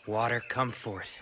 Water, come forth.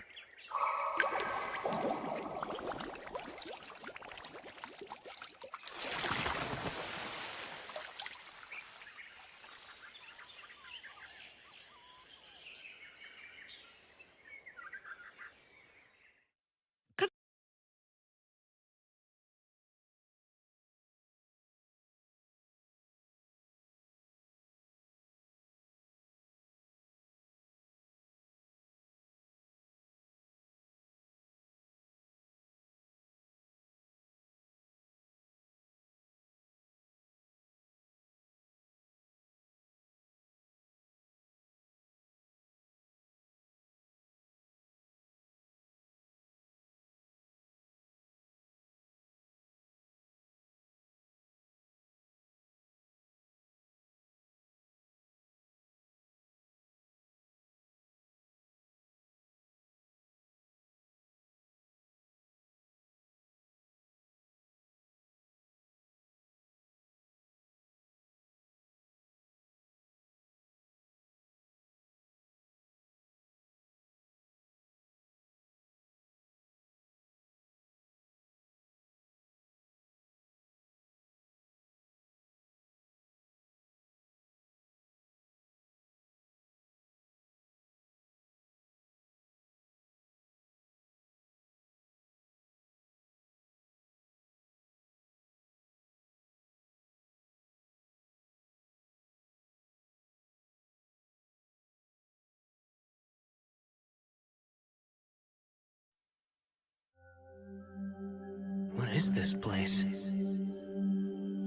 What is this place?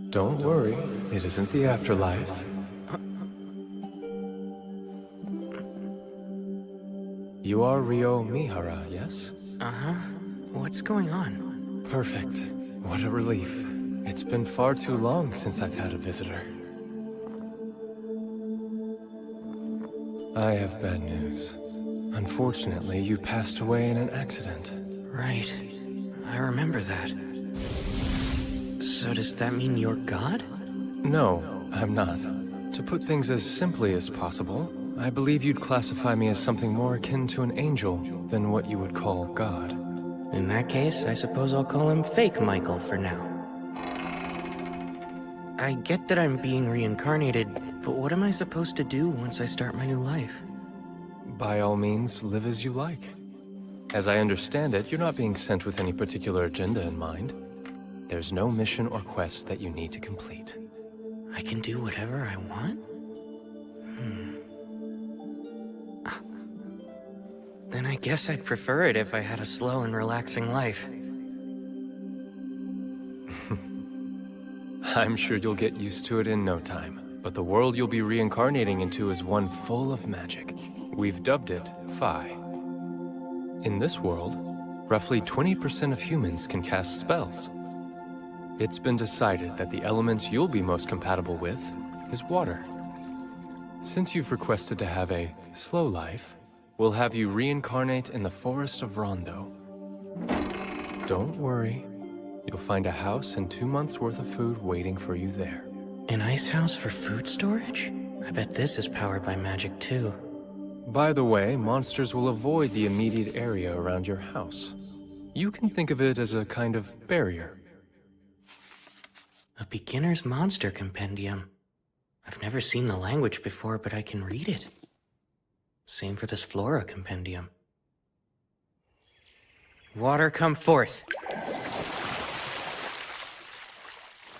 Don't worry, it isn't the afterlife. You are Ryo Mihara, yes? Uh-huh. What's going on? Perfect. What a relief. It's been far too long since I've had a visitor. I have bad news. Unfortunately, you passed away in an accident. Right. I remember that. So does that mean you're God? No, I'm not. To put things as simply as possible, I believe you'd classify me as something more akin to an angel than what you would call God. In that case, I suppose I'll call him Fake Michael for now. I get that I'm being reincarnated, but what am I supposed to do once I start my new life? By all means, live as you like. As I understand it, you're not being sent with any particular agenda in mind. There's no mission or quest that you need to complete. I can do whatever I want? Then I guess I'd prefer it if I had a slow and relaxing life. I'm sure you'll get used to it in no time, but the world you'll be reincarnating into is one full of magic. We've dubbed it Phi. In this world, roughly 20% of humans can cast spells. It's been decided that the element you'll be most compatible with is water. Since you've requested to have a slow life, we'll have you reincarnate in the forest of Rondo. Don't worry. You'll find a house and 2 months' worth of food waiting for you there. An ice house for food storage? I bet this is powered by magic too. By the way, monsters will avoid the immediate area around your house. You can think of it as a kind of barrier. A beginner's monster compendium. I've never seen the language before, but I can read it. Same for this flora compendium. Water, come forth.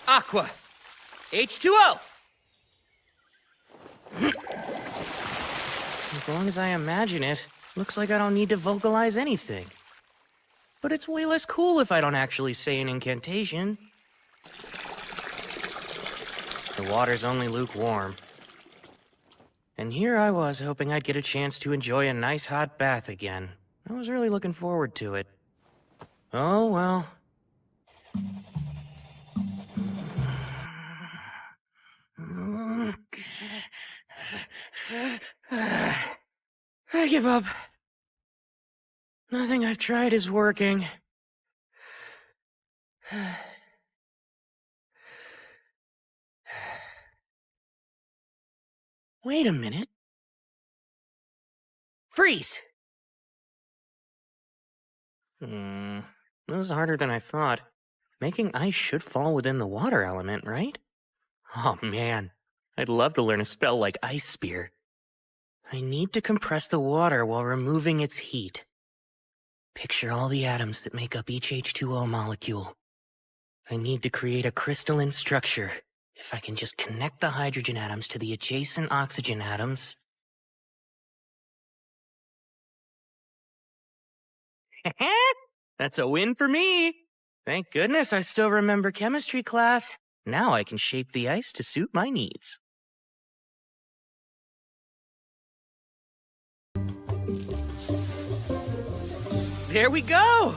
Aqua! H2O! As long as I imagine it, looks like I don't need to vocalize anything. But it's way less cool if I don't actually say an incantation. The water's only lukewarm. And here I was hoping I'd get a chance to enjoy a nice hot bath again. I was really looking forward to it. Oh well. I give up. Nothing I've tried is working. Wait a minute. Freeze! This is harder than I thought. Making ice should fall within the water element, right? Oh man, I'd love to learn a spell like Ice Spear. I need to compress the water while removing its heat. Picture all the atoms that make up each H2O molecule. I need to create a crystalline structure. If I can just connect the hydrogen atoms to the adjacent oxygen atoms... That's a win for me! Thank goodness I still remember chemistry class. Now I can shape the ice to suit my needs. There we go!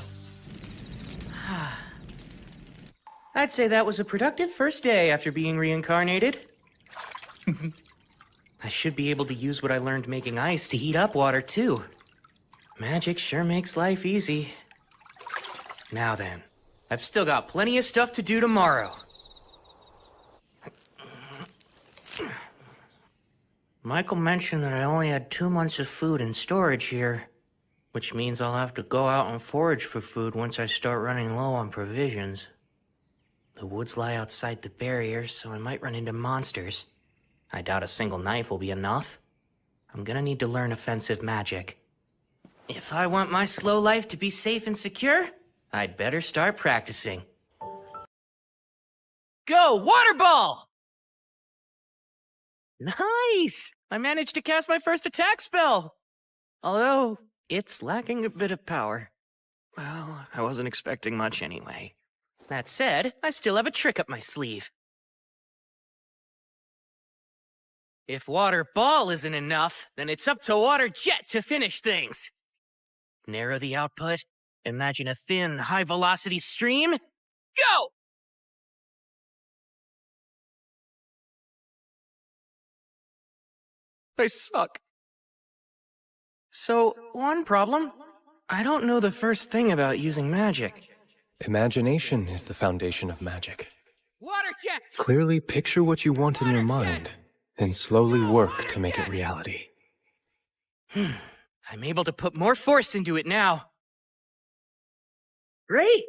I'd say that was a productive first day after being reincarnated. I should be able to use what I learned making ice to heat up water, too. Magic sure makes life easy. Now then, I've still got plenty of stuff to do tomorrow. Michael mentioned that I only had 2 months of food in storage here, which means I'll have to go out and forage for food once I start running low on provisions. The woods lie outside the barrier, so I might run into monsters. I doubt a single knife will be enough. I'm gonna need to learn offensive magic. If I want my slow life to be safe and secure, I'd better start practicing. Go, water ball! Nice! I managed to cast my first attack spell! Although, it's lacking a bit of power. Well, I wasn't expecting much anyway. That said, I still have a trick up my sleeve. If water ball isn't enough, then it's up to water jet to finish things. Narrow the output, imagine a thin, high-velocity stream. Go! I suck. So, one problem. I don't know the first thing about using magic. Imagination is the foundation of magic. Water jet! Clearly picture what you want in your mind, and slowly work to make it reality. I'm able to put more force into it now. Great!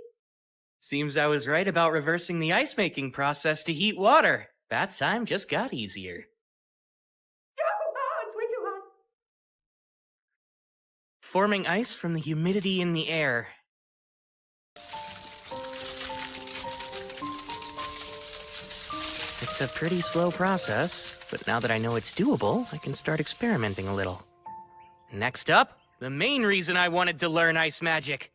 Seems I was right about reversing the ice-making process to heat water. Bath time just got easier. It's way too hot. Forming ice from the humidity in the air. It's a pretty slow process, but now that I know it's doable, I can start experimenting a little. Next up, the main reason I wanted to learn ice magic.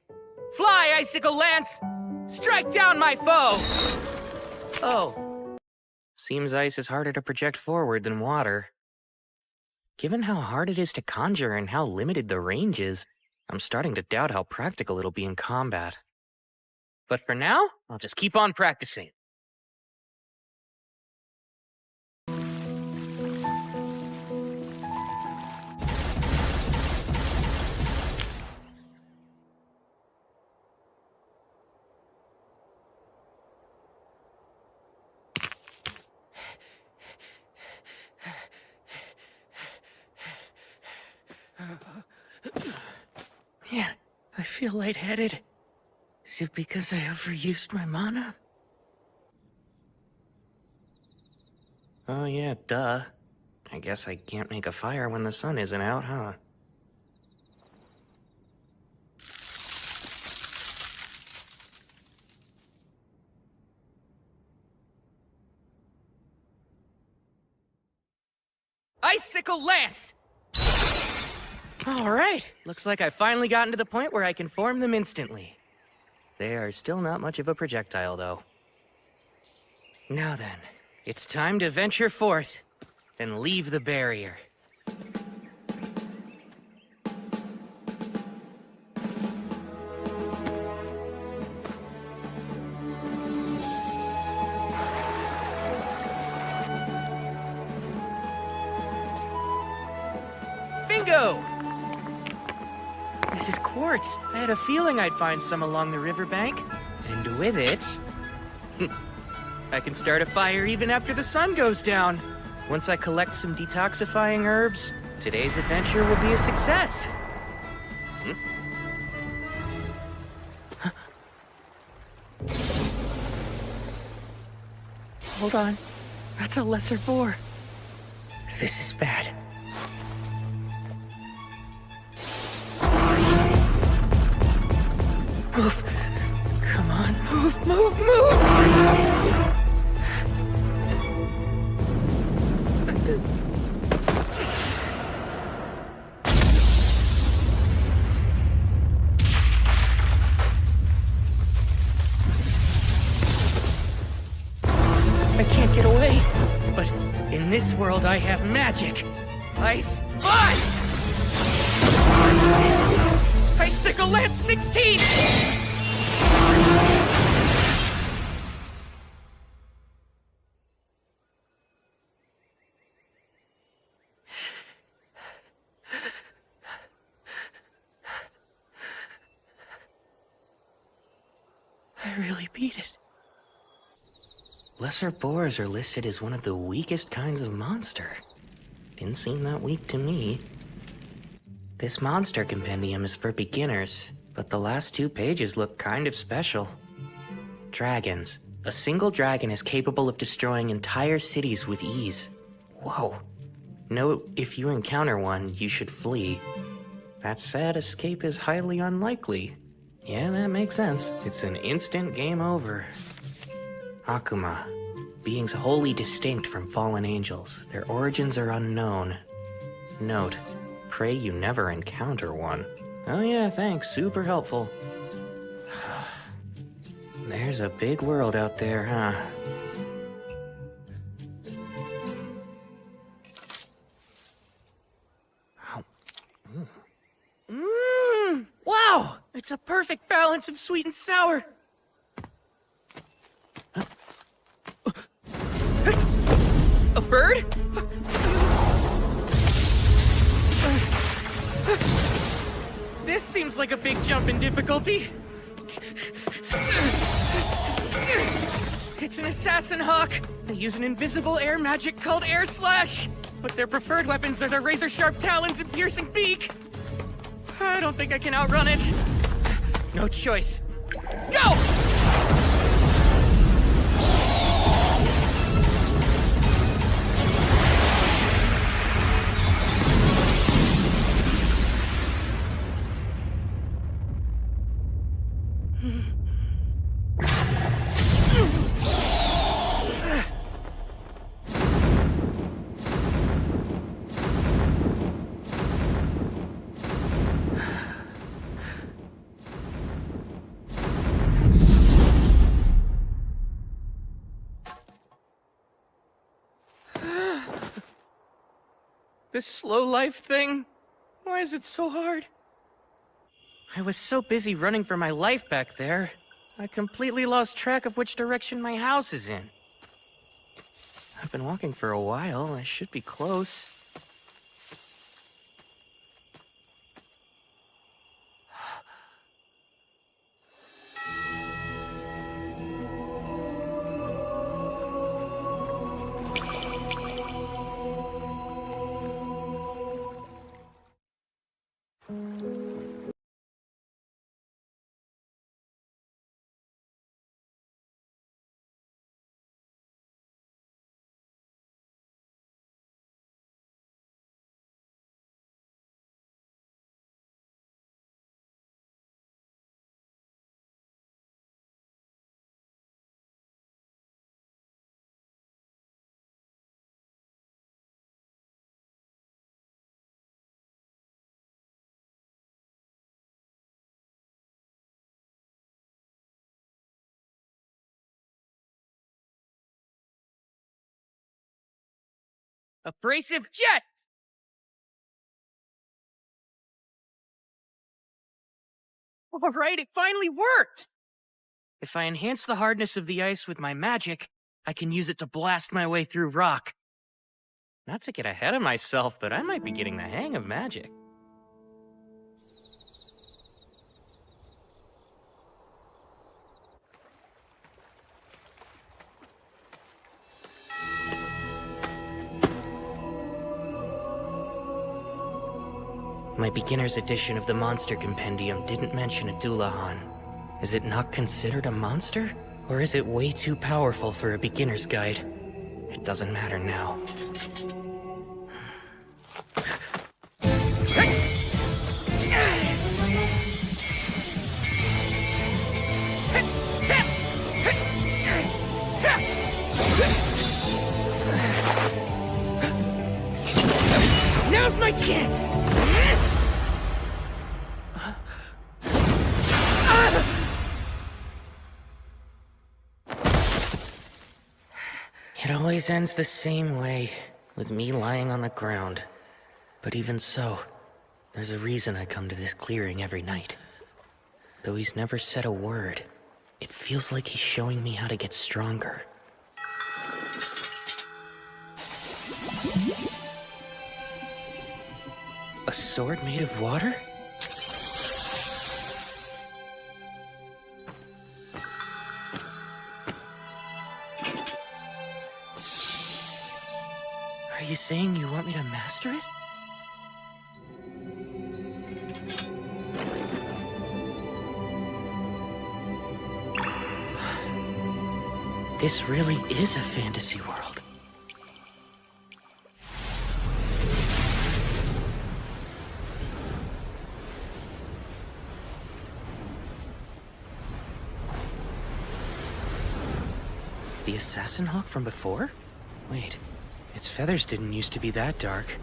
Fly, Icicle Lance! Strike down my foe! Oh. Seems ice is harder to project forward than water. Given how hard it is to conjure and how limited the range is, I'm starting to doubt how practical it'll be in combat. But for now, I'll just keep on practicing. Man, I feel lightheaded. Is it because I overused my mana? Oh yeah, duh. I guess I can't make a fire when the sun isn't out, huh? Icicle Lance! All right, looks like I've finally gotten to the point where I can form them instantly. They are still not much of a projectile, though. Now then, it's time to venture forth and leave the barrier. Bingo! This is quartz. I had a feeling I'd find some along the riverbank. And with it, I can start a fire even after the sun goes down. Once I collect some detoxifying herbs, today's adventure will be a success. hold on. That's a lesser boar. This is bad. Move. Come on, move, move, move! I can't get away, but in this world I have magic. Ice Ice! Icicle Lance 16! I really beat it. Lesser boars are listed as one of the weakest kinds of monster. Didn't seem that weak to me. This monster compendium is for beginners, but the last 2 pages look kind of special. Dragons. A single dragon is capable of destroying entire cities with ease. Whoa. Note, if you encounter one, you should flee. That said, escape is highly unlikely. Yeah, that makes sense. It's an instant game over. Akuma. Beings wholly distinct from fallen angels. Their origins are unknown. Note, pray you never encounter one. Oh yeah, thanks. Super helpful. There's a big world out there, huh? Wow! It's a perfect balance of sweet and sour. A bird? This seems like a big jump in difficulty. It's an assassin hawk. They use an invisible air magic called Air Slash, but their preferred weapons are their razor-sharp talons and piercing beak. I don't think I can outrun it. No choice. Go! This slow life thing? Why is it so hard? I was so busy running for my life back there, I completely lost track of which direction my house is in. I've been walking for a while. I should be close. Abrasive jet! All right, it finally worked! If I enhance the hardness of the ice with my magic, I can use it to blast my way through rock. Not to get ahead of myself, but I might be getting the hang of magic. My beginner's edition of the Monster Compendium didn't mention a Doulahan. Is it not considered a monster? Or is it way too powerful for a beginner's guide? It doesn't matter now. Now's my chance! It always ends the same way, with me lying on the ground. But even so, there's a reason I come to this clearing every night. Though he's never said a word, it feels like he's showing me how to get stronger. A sword made of water? Are you saying you want me to master it? This really is a fantasy world. The assassin hawk from before? Wait, its feathers didn't used to be that dark.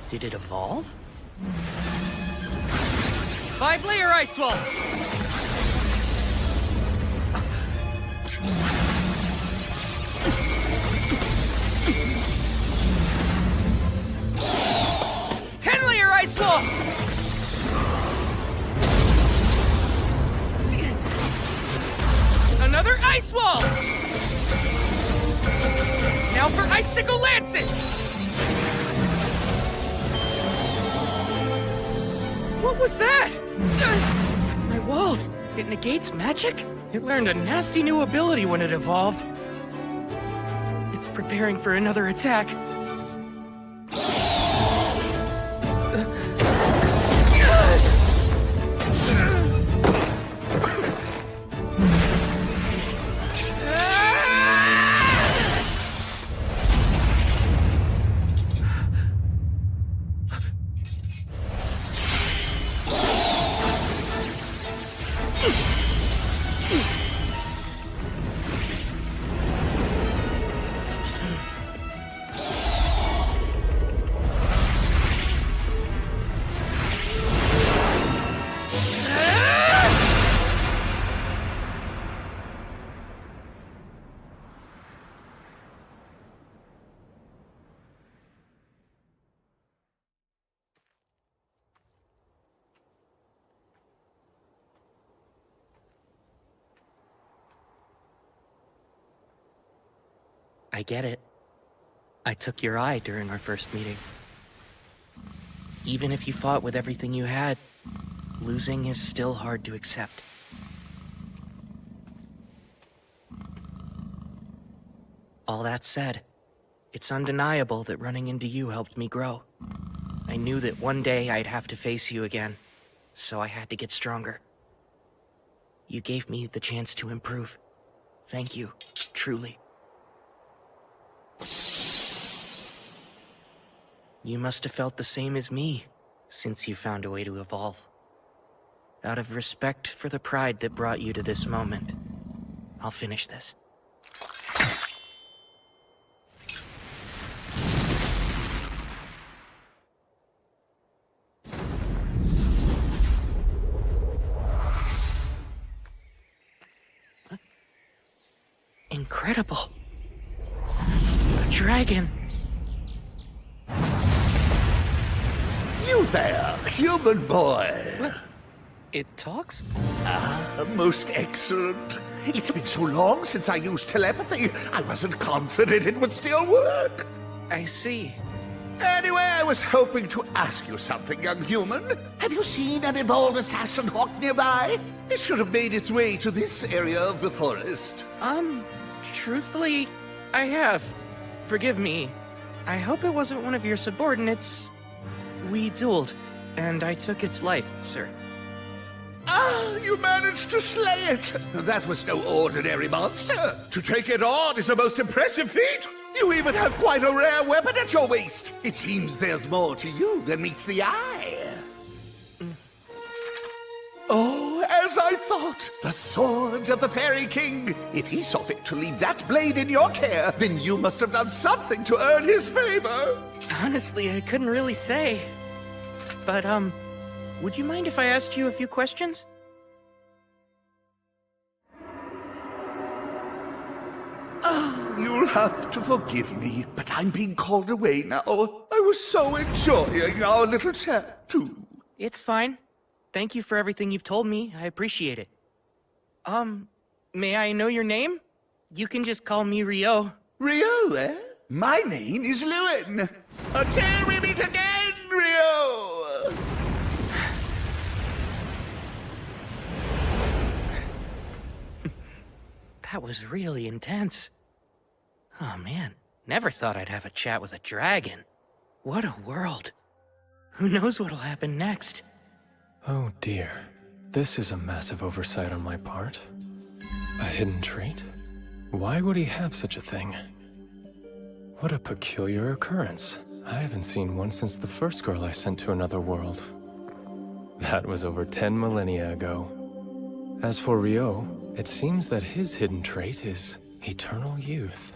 Did it evolve? 5-layer ice wall! Ice wall! Another ice wall! Now for icicle lances! What was that? My walls! It negates magic? It learned a nasty new ability when it evolved. It's preparing for another attack. I get it. I took your eye during our first meeting. Even if you fought with everything you had, losing is still hard to accept. All that said, it's undeniable that running into you helped me grow. I knew that one day I'd have to face you again, so I had to get stronger. You gave me the chance to improve. Thank you, truly. You must have felt the same as me, since you found a way to evolve. Out of respect for the pride that brought you to this moment, I'll finish this. Incredible. A dragon. You there, human boy! What? It talks? Most excellent. It's been so long since I used telepathy, I wasn't confident it would still work. I see. Anyway, I was hoping to ask you something, young human. Have you seen an evolved assassin hawk nearby? It should have made its way to this area of the forest. Truthfully, I have. Forgive me. I hope it wasn't one of your subordinates. We dueled, and I took its life, sir. Ah, you managed to slay it! That was no ordinary monster. To take it on is a most impressive feat. You even have quite a rare weapon at your waist. It seems there's more to you than meets the eye. Oh, as I thought, the sword of the Fairy King. If he saw fit to leave that blade in your care, then you must have done something to earn his favor. Honestly, I couldn't really say. But, would you mind if I asked you a few questions? Ah, you'll have to forgive me, but I'm being called away now. I was so enjoying our little chat, too. It's fine. Thank you for everything you've told me. I appreciate it. May I know your name? You can just call me Rio. Rio, eh? My name is Lewin. Until we meet again, Rio! That was really intense. Oh man, never thought I'd have a chat with a dragon. What a world. Who knows what'll happen next? Oh dear. This is a massive oversight on my part. A hidden trait? Why would he have such a thing? What a peculiar occurrence. I haven't seen one since the first girl I sent to another world. That was over 10 millennia ago. As for Rio, it seems that his hidden trait is eternal youth.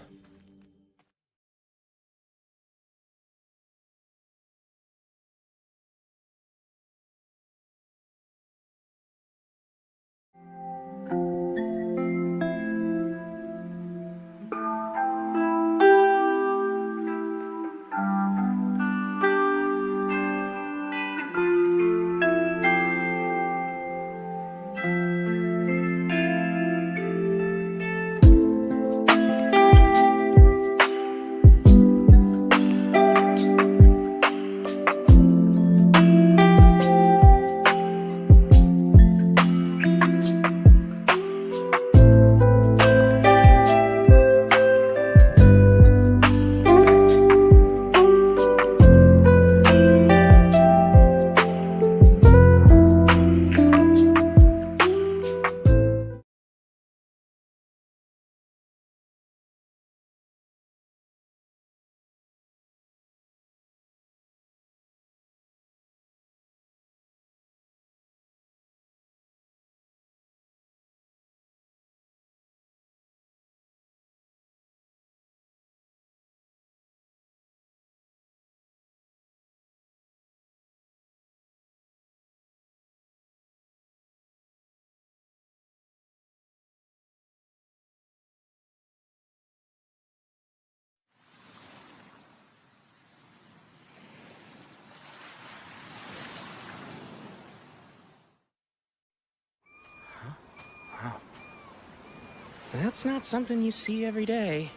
That's not something you see every day.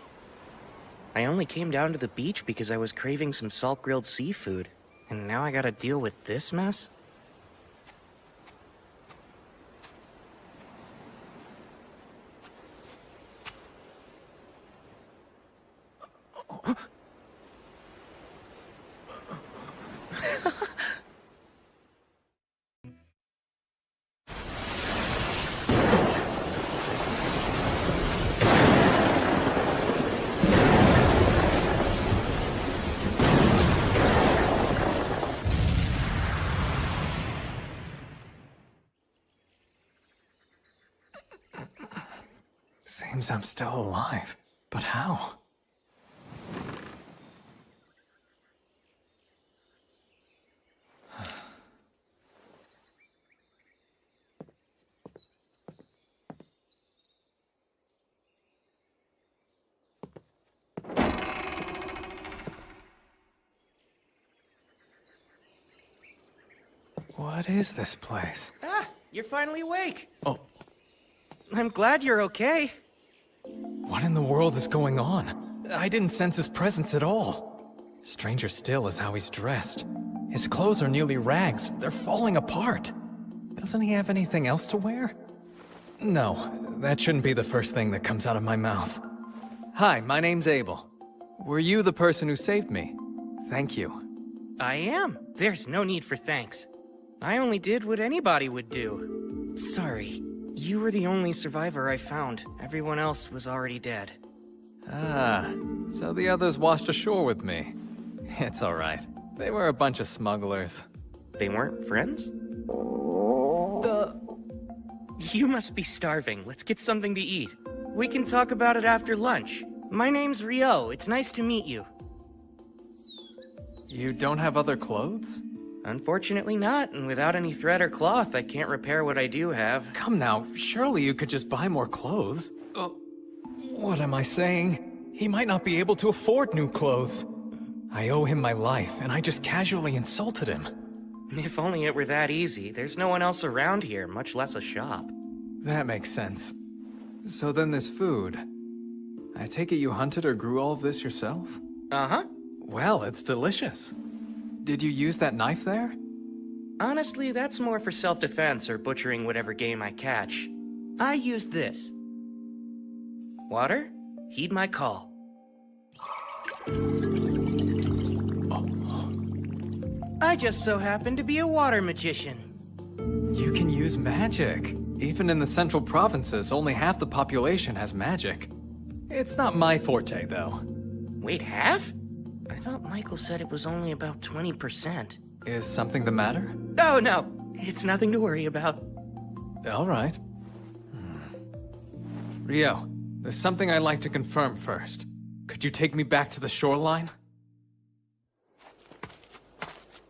I only came down to the beach because I was craving some salt-grilled seafood. And now I gotta deal with this mess? Seems I'm still alive, but how? What is this place? Ah, you're finally awake. Oh, I'm glad you're okay. what in the world is going on? I didn't sense his presence at all. Stranger still is how he's dressed. His clothes are nearly rags. They're falling apart. Doesn't he have anything else to wear? No, that shouldn't be the first thing that comes out of my mouth. Hi, my name's Abel. Were you the person who saved me? Thank you. I am. There's no need for thanks. I only did what anybody would do. Sorry. You were the only survivor I found. Everyone else was already dead. Ah, so the others washed ashore with me. It's alright. They were a bunch of smugglers. They weren't friends? You must be starving. Let's get something to eat. We can talk about it after lunch. My name's Rio. It's nice to meet you. You don't have other clothes? Unfortunately not, and without any thread or cloth, I can't repair what I do have. Come now, surely you could just buy more clothes. What am I saying? He might not be able to afford new clothes. I owe him my life, and I just casually insulted him. If only it were that easy. There's no one else around here, much less a shop. That makes sense. So then this food. I take it you hunted or grew all of this yourself? Uh-huh. Well, it's delicious. Did you use that knife there? Honestly, that's more for self-defense or butchering whatever game I catch. I used this. Water? Heed my call. I just so happen to be a water magician. You can use magic. Even in the central provinces, only half the population has magic. It's not my forte, though. Wait, half? I thought Michael said it was only about 20%. Is something the matter? Oh, no. It's nothing to worry about. All right. Rio, there's something I'd like to confirm first. Could you take me back to the shoreline?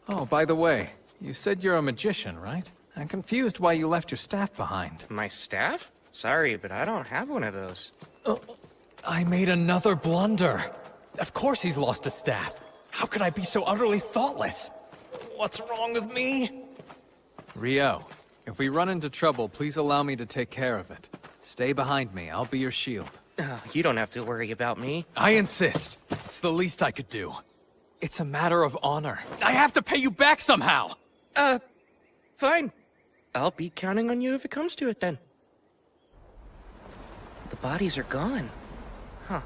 Oh, by the way, you said you're a magician, right? I'm confused why you left your staff behind. My staff? Sorry, but I don't have one of those. I made another blunder. Of course he's lost a staff. How could I be so utterly thoughtless? What's wrong with me? Rio, if we run into trouble, please allow me to take care of it. Stay behind me, I'll be your shield. You don't have to worry about me. I insist. It's the least I could do. It's a matter of honor. I have to pay you back somehow! Fine. I'll be counting on you if it comes to it then. The bodies are gone. Huh.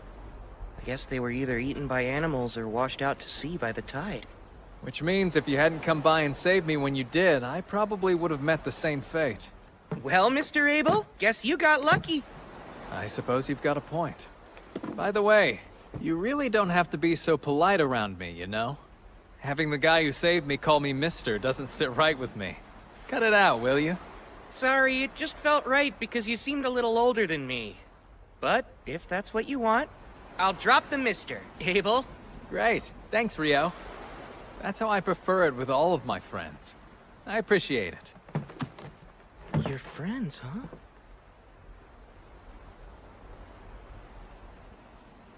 I guess they were either eaten by animals or washed out to sea by the tide. Which means if you hadn't come by and saved me when you did, I probably would have met the same fate. Well, Mr. Abel, guess you got lucky. I suppose you've got a point. By the way, you really don't have to be so polite around me, you know? Having the guy who saved me call me Mister doesn't sit right with me. Cut it out, will you? Sorry, it just felt right because you seemed a little older than me. But if that's what you want, I'll drop the Mister. Abel? Great. Thanks, Rio. That's how I prefer it with all of my friends. I appreciate it. Your friends, huh?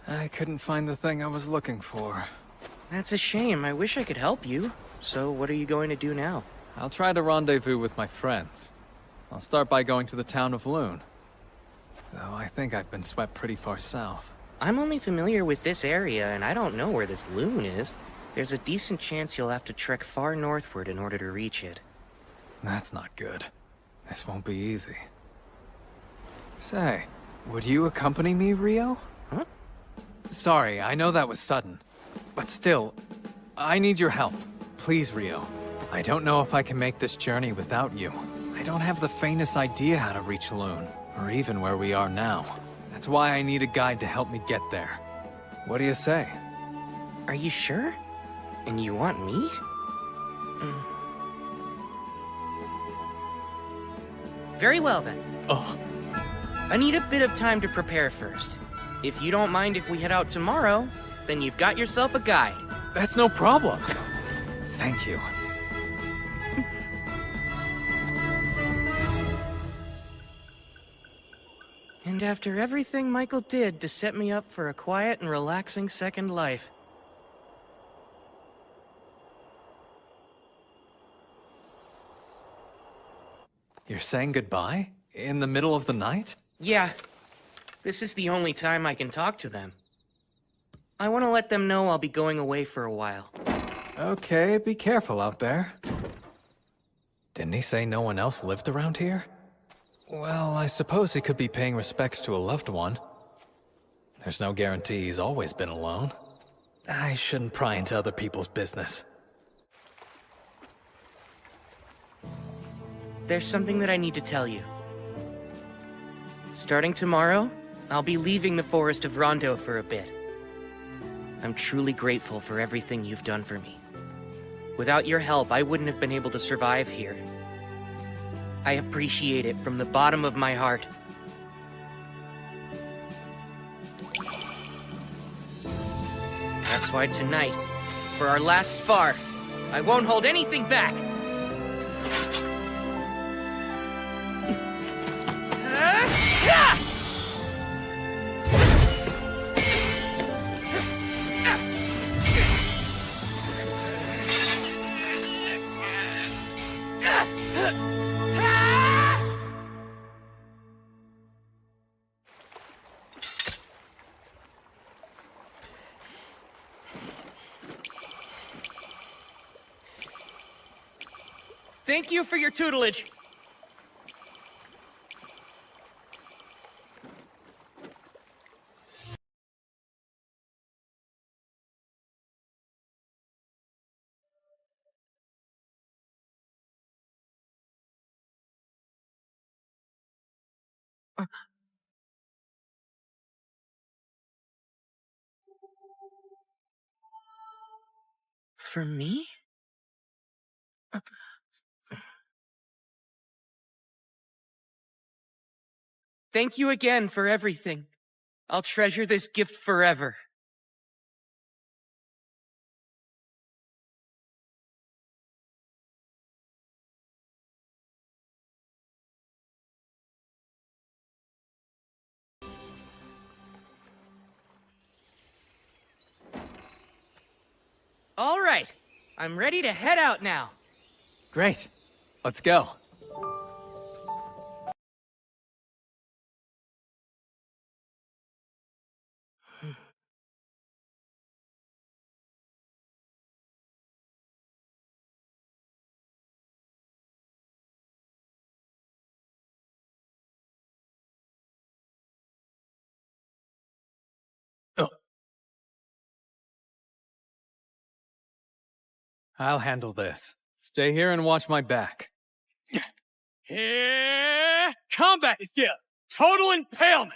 I couldn't find the thing I was looking for. That's a shame. I wish I could help you. So what are you going to do now? I'll try to rendezvous with my friends. I'll start by going to the town of Loon. Though I think I've been swept pretty far south. I'm only familiar with this area, and I don't know where this loon is. There's a decent chance you'll have to trek far northward in order to reach it. That's not good. This won't be easy. Say, would you accompany me, Rio? Huh? Sorry, I know that was sudden. But still, I need your help. Please, Rio. I don't know if I can make this journey without you. I don't have the faintest idea how to reach Loon, or even where we are now. That's why I need a guide to help me get there. What do you say? Are you sure? And you want me? Very well then. Oh, I need a bit of time to prepare first. If you don't mind if we head out tomorrow, then you've got yourself a guide. that's no problem. Thank you. And after everything Michael did to set me up for a quiet and relaxing second life. You're saying goodbye? In the middle of the night? Yeah, this is the only time I can talk to them. I want to let them know I'll be going away for a while. Okay, be careful out there. Didn't he say no one else lived around here? Well, I suppose he could be paying respects to a loved one. There's no guarantee he's always been alone. I shouldn't pry into other people's business. There's something that I need to tell you. Starting tomorrow, I'll be leaving the Forest of Rondo for a bit. I'm truly grateful for everything you've done for me. Without your help, I wouldn't have been able to survive here. I appreciate it from the bottom of my heart. That's why tonight, for our last spar, I won't hold anything back! Thank you for your tutelage. For me? Thank you again for everything. I'll treasure this gift forever. All right, I'm ready to head out now. Great. Let's go. Oh. I'll handle this. Stay here and watch my back. Here, combat skill, total impalement.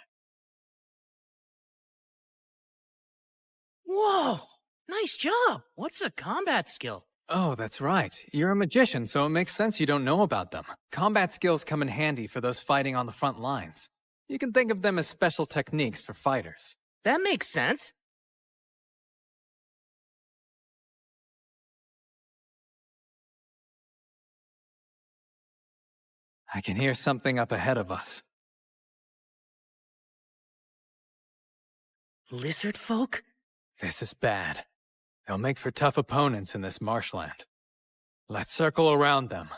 Whoa! Nice job! What's a combat skill? Oh, that's right. You're a magician, so it makes sense you don't know about them. Combat skills come in handy for those fighting on the front lines. You can think of them as special techniques for fighters. That makes sense. I can hear something up ahead of us. Lizard folk? This is bad. They'll make for tough opponents in this marshland. Let's circle around them.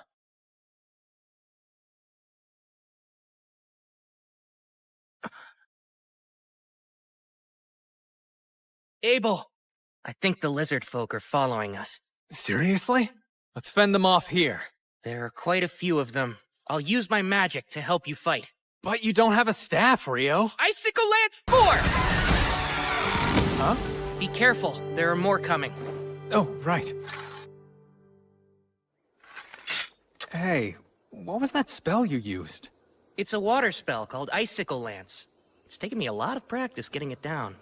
Abel, I think the lizard folk are following us. Seriously? Let's fend them off here. There are quite a few of them. I'll use my magic to help you fight. But you don't have a staff, Rio. Icicle Lance 4! Huh? Be careful, there are more coming. Oh, right. Hey, what was that spell you used? It's a water spell called Icicle Lance. It's taken me a lot of practice getting it down.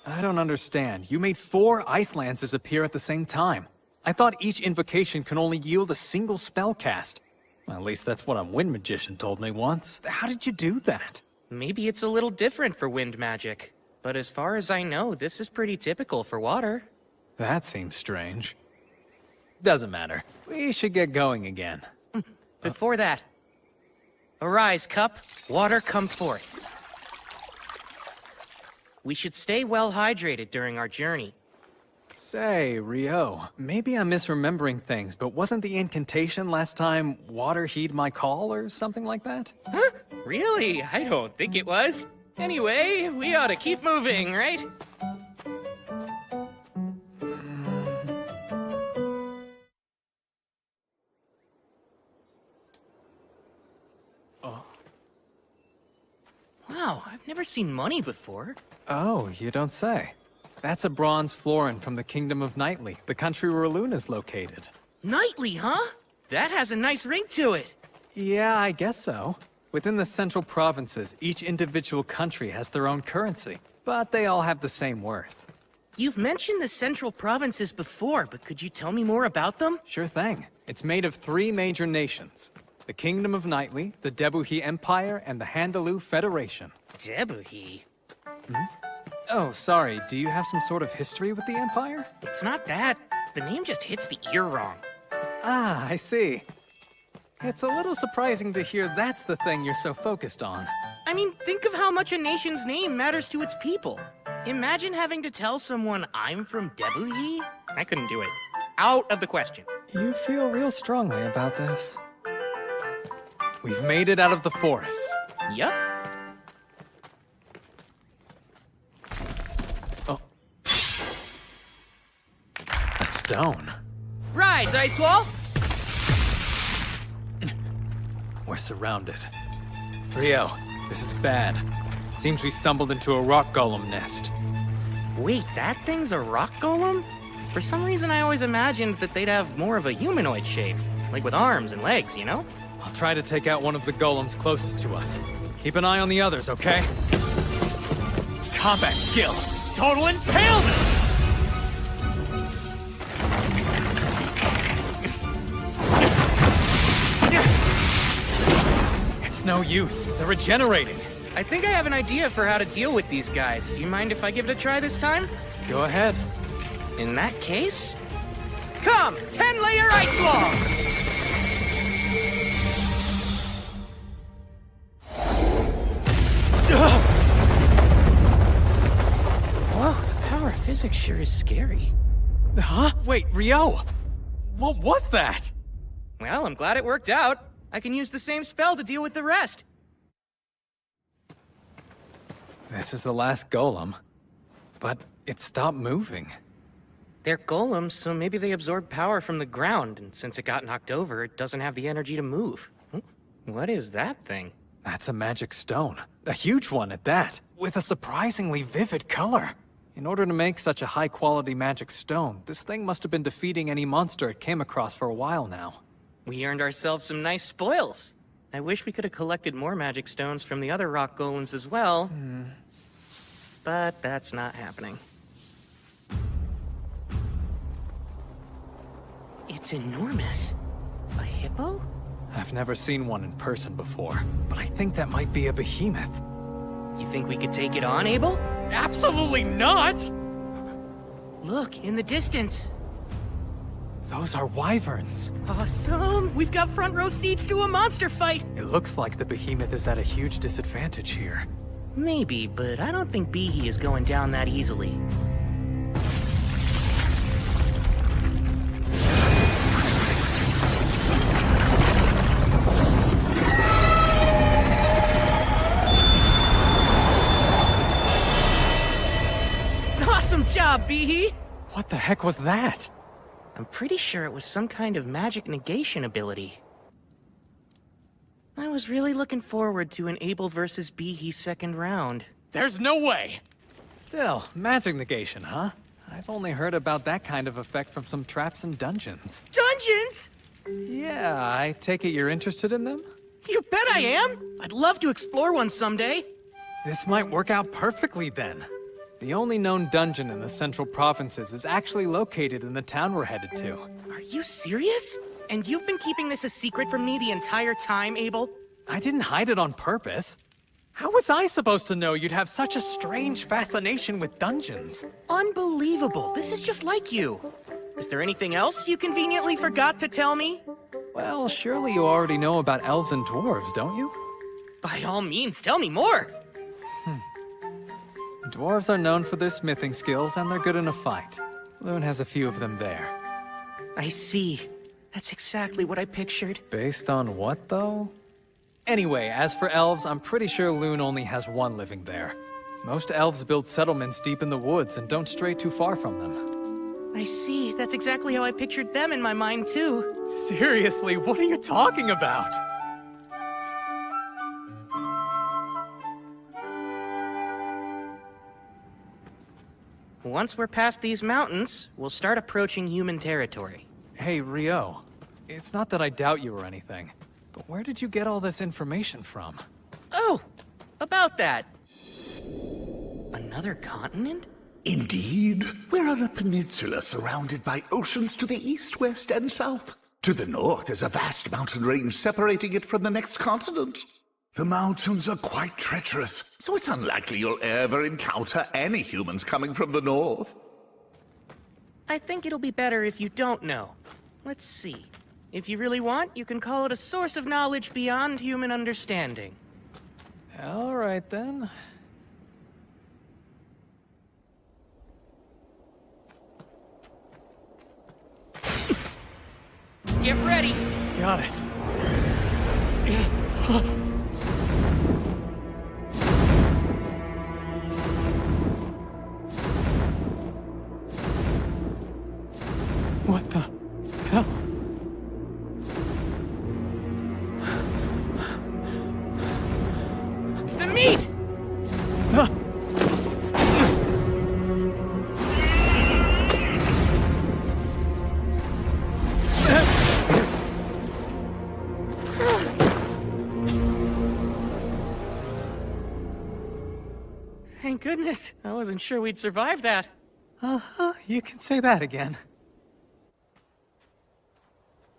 I don't understand. You made 4 ice lances appear at the same time. I thought each invocation can only yield a single spell cast. Well, at least that's what a wind magician told me once. How did you do that? Maybe it's a little different for wind magic, but as far as I know, this is pretty typical for water. That seems strange. Doesn't matter. We should get going again. Before that, arise, cup. Water, come forth. We should stay well hydrated during our journey. Say, Rio, maybe I'm misremembering things, but wasn't the incantation last time, water heed my call or something like that? Huh? Really? I don't think it was. Anyway, we ought to keep moving, right? Wow, I've never seen money before. Oh, you don't say. That's a bronze florin from the Kingdom of Knightly, the country where Luna's located. Knightly, huh? That has a nice ring to it. Yeah, I guess so. Within the central provinces, each individual country has their own currency, but they all have the same worth. You've mentioned the central provinces before, but could you tell me more about them? Sure thing. It's made of 3 major nations. The Kingdom of Nightly, the Debuhi Empire, and the Handaloo Federation. Debuhi? Oh, sorry, do you have some sort of history with the Empire? It's not that. The name just hits the ear wrong. Ah, I see. It's a little surprising to hear that's the thing you're so focused on. I mean, think of how much a nation's name matters to its people. Imagine having to tell someone I'm from Debuhi? I couldn't do it. Out of the question. You feel real strongly about this. We've made it out of the forest. Yup. Oh. A stone. Rise, Ice Wall! We're surrounded. Rio, this is bad. Seems we stumbled into a rock golem nest. Wait, that thing's a rock golem? For some reason, I always imagined that they'd have more of a humanoid shape. Like with arms and legs, you know? I'll try to take out one of the golems closest to us. Keep an eye on the others, okay? Combat skill! Total impalement! It's no use. They're regenerating. I think I have an idea for how to deal with these guys. You mind if I give it a try this time? Go ahead. In that case... Come! 10-layer ice wall! Whoa, the power of physics sure is scary. Huh? Wait, Rio! What was that? Well, I'm glad it worked out. I can use the same spell to deal with the rest. This is the last golem. But it stopped moving. They're golems, so maybe they absorb power from the ground, and since it got knocked over, it doesn't have the energy to move. What is that thing? That's a magic stone. A huge one at that, with a surprisingly vivid color. In order to make such a high-quality magic stone, this thing must have been defeating any monster it came across for a while now. We earned ourselves some nice spoils. I wish we could have collected more magic stones from the other rock golems as well. But that's not happening. It's enormous. A hippo? I've never seen one in person before, but I think that might be a behemoth. You think we could take it on, Abel? Absolutely not! Look, in the distance. Those are wyverns. Awesome! We've got front row seats to a monster fight! It looks like the behemoth is at a huge disadvantage here. Maybe, but I don't think Behe is going down that easily. Awesome job, Behe! What the heck was that? I'm pretty sure it was some kind of magic negation ability. I was really looking forward to an Abel versus Behe second round. There's no way! Still, magic negation, huh? I've only heard about that kind of effect from some traps and dungeons. Dungeons?! Yeah, I take it you're interested in them? You bet I am! I'd love to explore one someday. This might work out perfectly then. The only known dungeon in the central provinces is actually located in the town we're headed to. Are you serious? And you've been keeping this a secret from me the entire time, Abel? I didn't hide it on purpose. How was I supposed to know you'd have such a strange fascination with dungeons? Unbelievable. This is just like you. Is there anything else you conveniently forgot to tell me? Well, surely you already know about elves and dwarves, don't you? By all means, tell me more. Dwarves are known for their smithing skills, and they're good in a fight. Loon has a few of them there. I see. That's exactly what I pictured. Based on what, though? Anyway, as for elves, I'm pretty sure Loon only has one living there. Most elves build settlements deep in the woods and don't stray too far from them. I see. That's exactly how I pictured them in my mind, too. Seriously, what are you talking about? Once we're past these mountains, we'll start approaching human territory. Hey, Rio. It's not that I doubt you or anything, But where did you get all this information from? Oh, about that. Another continent? Indeed. We're on a peninsula surrounded by oceans to the east, west, and south. To the north is a vast mountain range separating it from the next continent. The mountains are quite treacherous, so it's unlikely you'll ever encounter any humans coming from the north. I think it'll be better if you don't know. Let's see. If you really want, you can call it a source of knowledge beyond human understanding. All right, then. Get ready! Got it. What the hell? The meat! Thank goodness. I wasn't sure we'd survive that. Uh-huh, you can say that again.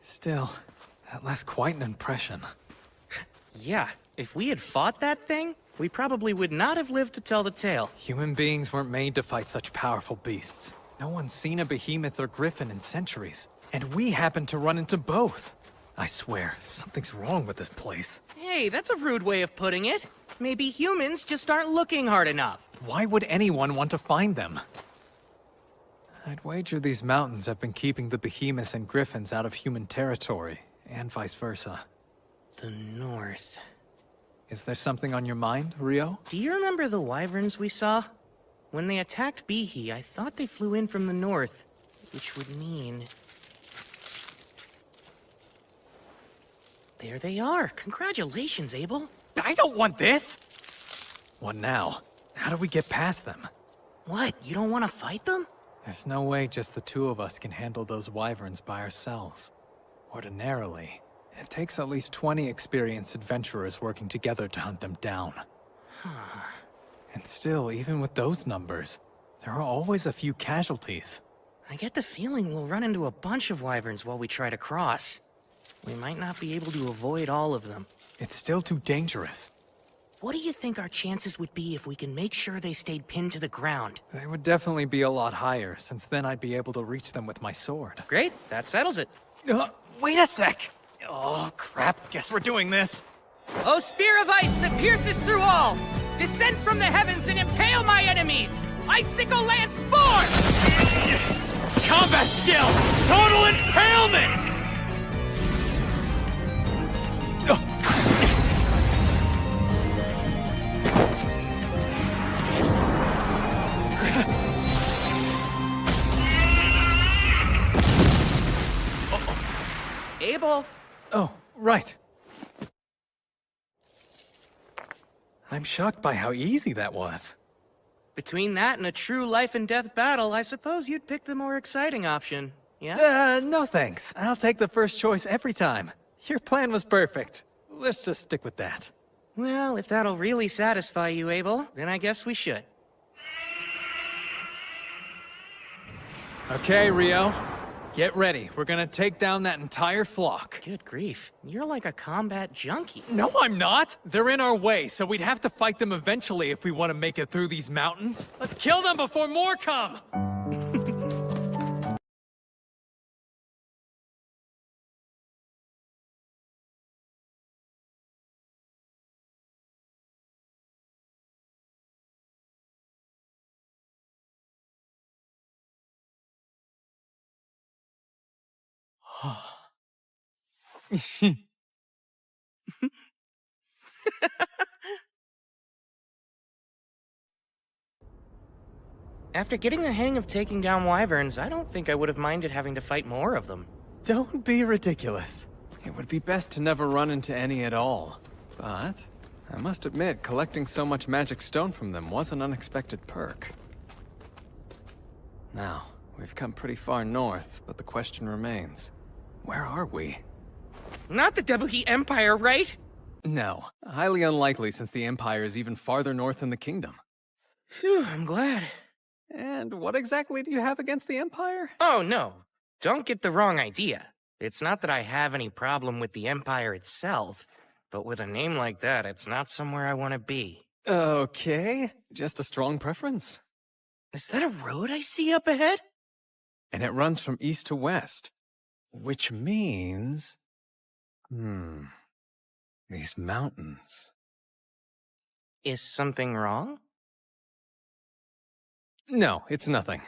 Still, that left quite an impression. Yeah, if we had fought that thing, we probably would not have lived to tell the tale. Human beings weren't made to fight such powerful beasts. No one's seen a behemoth or griffin in centuries. And we happened to run into both. I swear, something's wrong with this place. Hey, that's a rude way of putting it. Maybe humans just aren't looking hard enough. Why would anyone want to find them? I'd wager these mountains have been keeping the behemoths and griffins out of human territory, and vice versa. The north. Is there something on your mind, Rio? Do you remember the wyverns we saw? When they attacked Bihi, I thought they flew in from the north, which would mean... There they are. Congratulations, Abel. I don't want this! What now? How do we get past them? What, you don't want to fight them? There's no way just the two of us can handle those wyverns by ourselves. Ordinarily, it takes at least 20 experienced adventurers working together to hunt them down. And still, even with those numbers, there are always a few casualties. I get the feeling we'll run into a bunch of wyverns while we try to cross. We might not be able to avoid all of them. It's still too dangerous. What do you think our chances would be if we can make sure they stayed pinned to the ground? They would definitely be a lot higher, since then I'd be able to reach them with my sword. Great, that settles it. Wait a sec! Oh, crap, guess we're doing this. O spear of ice that pierces through all! Descend from the heavens and impale my enemies! Icicle lance forth! Combat skill! Total impalement! Abel! Oh, right. I'm shocked by how easy that was. Between that and a true life and death battle, I suppose you'd pick the more exciting option, yeah? No thanks. I'll take the first choice every time. Your plan was perfect. Let's just stick with that. Well, if that'll really satisfy you, Abel, then I guess we should. Okay, Rio. Get ready. We're gonna take down that entire flock. Good grief, you're like a combat junkie. No, I'm not! They're in our way, so we'd have to fight them eventually if we want to make it through these mountains. Let's kill them before more come! After getting the hang of taking down wyverns, I don't think I would have minded having to fight more of them. Don't be ridiculous. It would be best to never run into any at all. But I must admit, collecting so much magic stone from them was an unexpected perk. Now, we've come pretty far north, but the question remains, where are we? Not the Debuhi Empire, right? No, highly unlikely since the Empire is even farther north than the Kingdom. Phew, I'm glad. And what exactly do you have against the Empire? Oh, no. Don't get the wrong idea. It's not that I have any problem with the Empire itself, but with a name like that, it's not somewhere I want to be. Okay, just a strong preference. Is that a road I see up ahead? And it runs from east to west. Which means... These mountains... Is something wrong? No, it's nothing.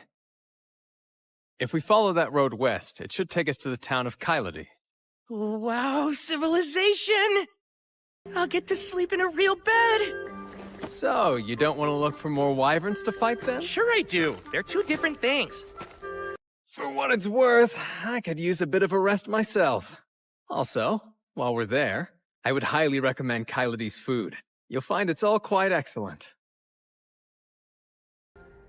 If we follow that road west, it should take us to the town of Kyladi. Wow, civilization! I'll get to sleep in a real bed! So, you don't want to look for more wyverns to fight then? Sure I do. They're two different things. For what it's worth, I could use a bit of a rest myself. Also, while we're there, I would highly recommend Kyladi's food. You'll find it's all quite excellent.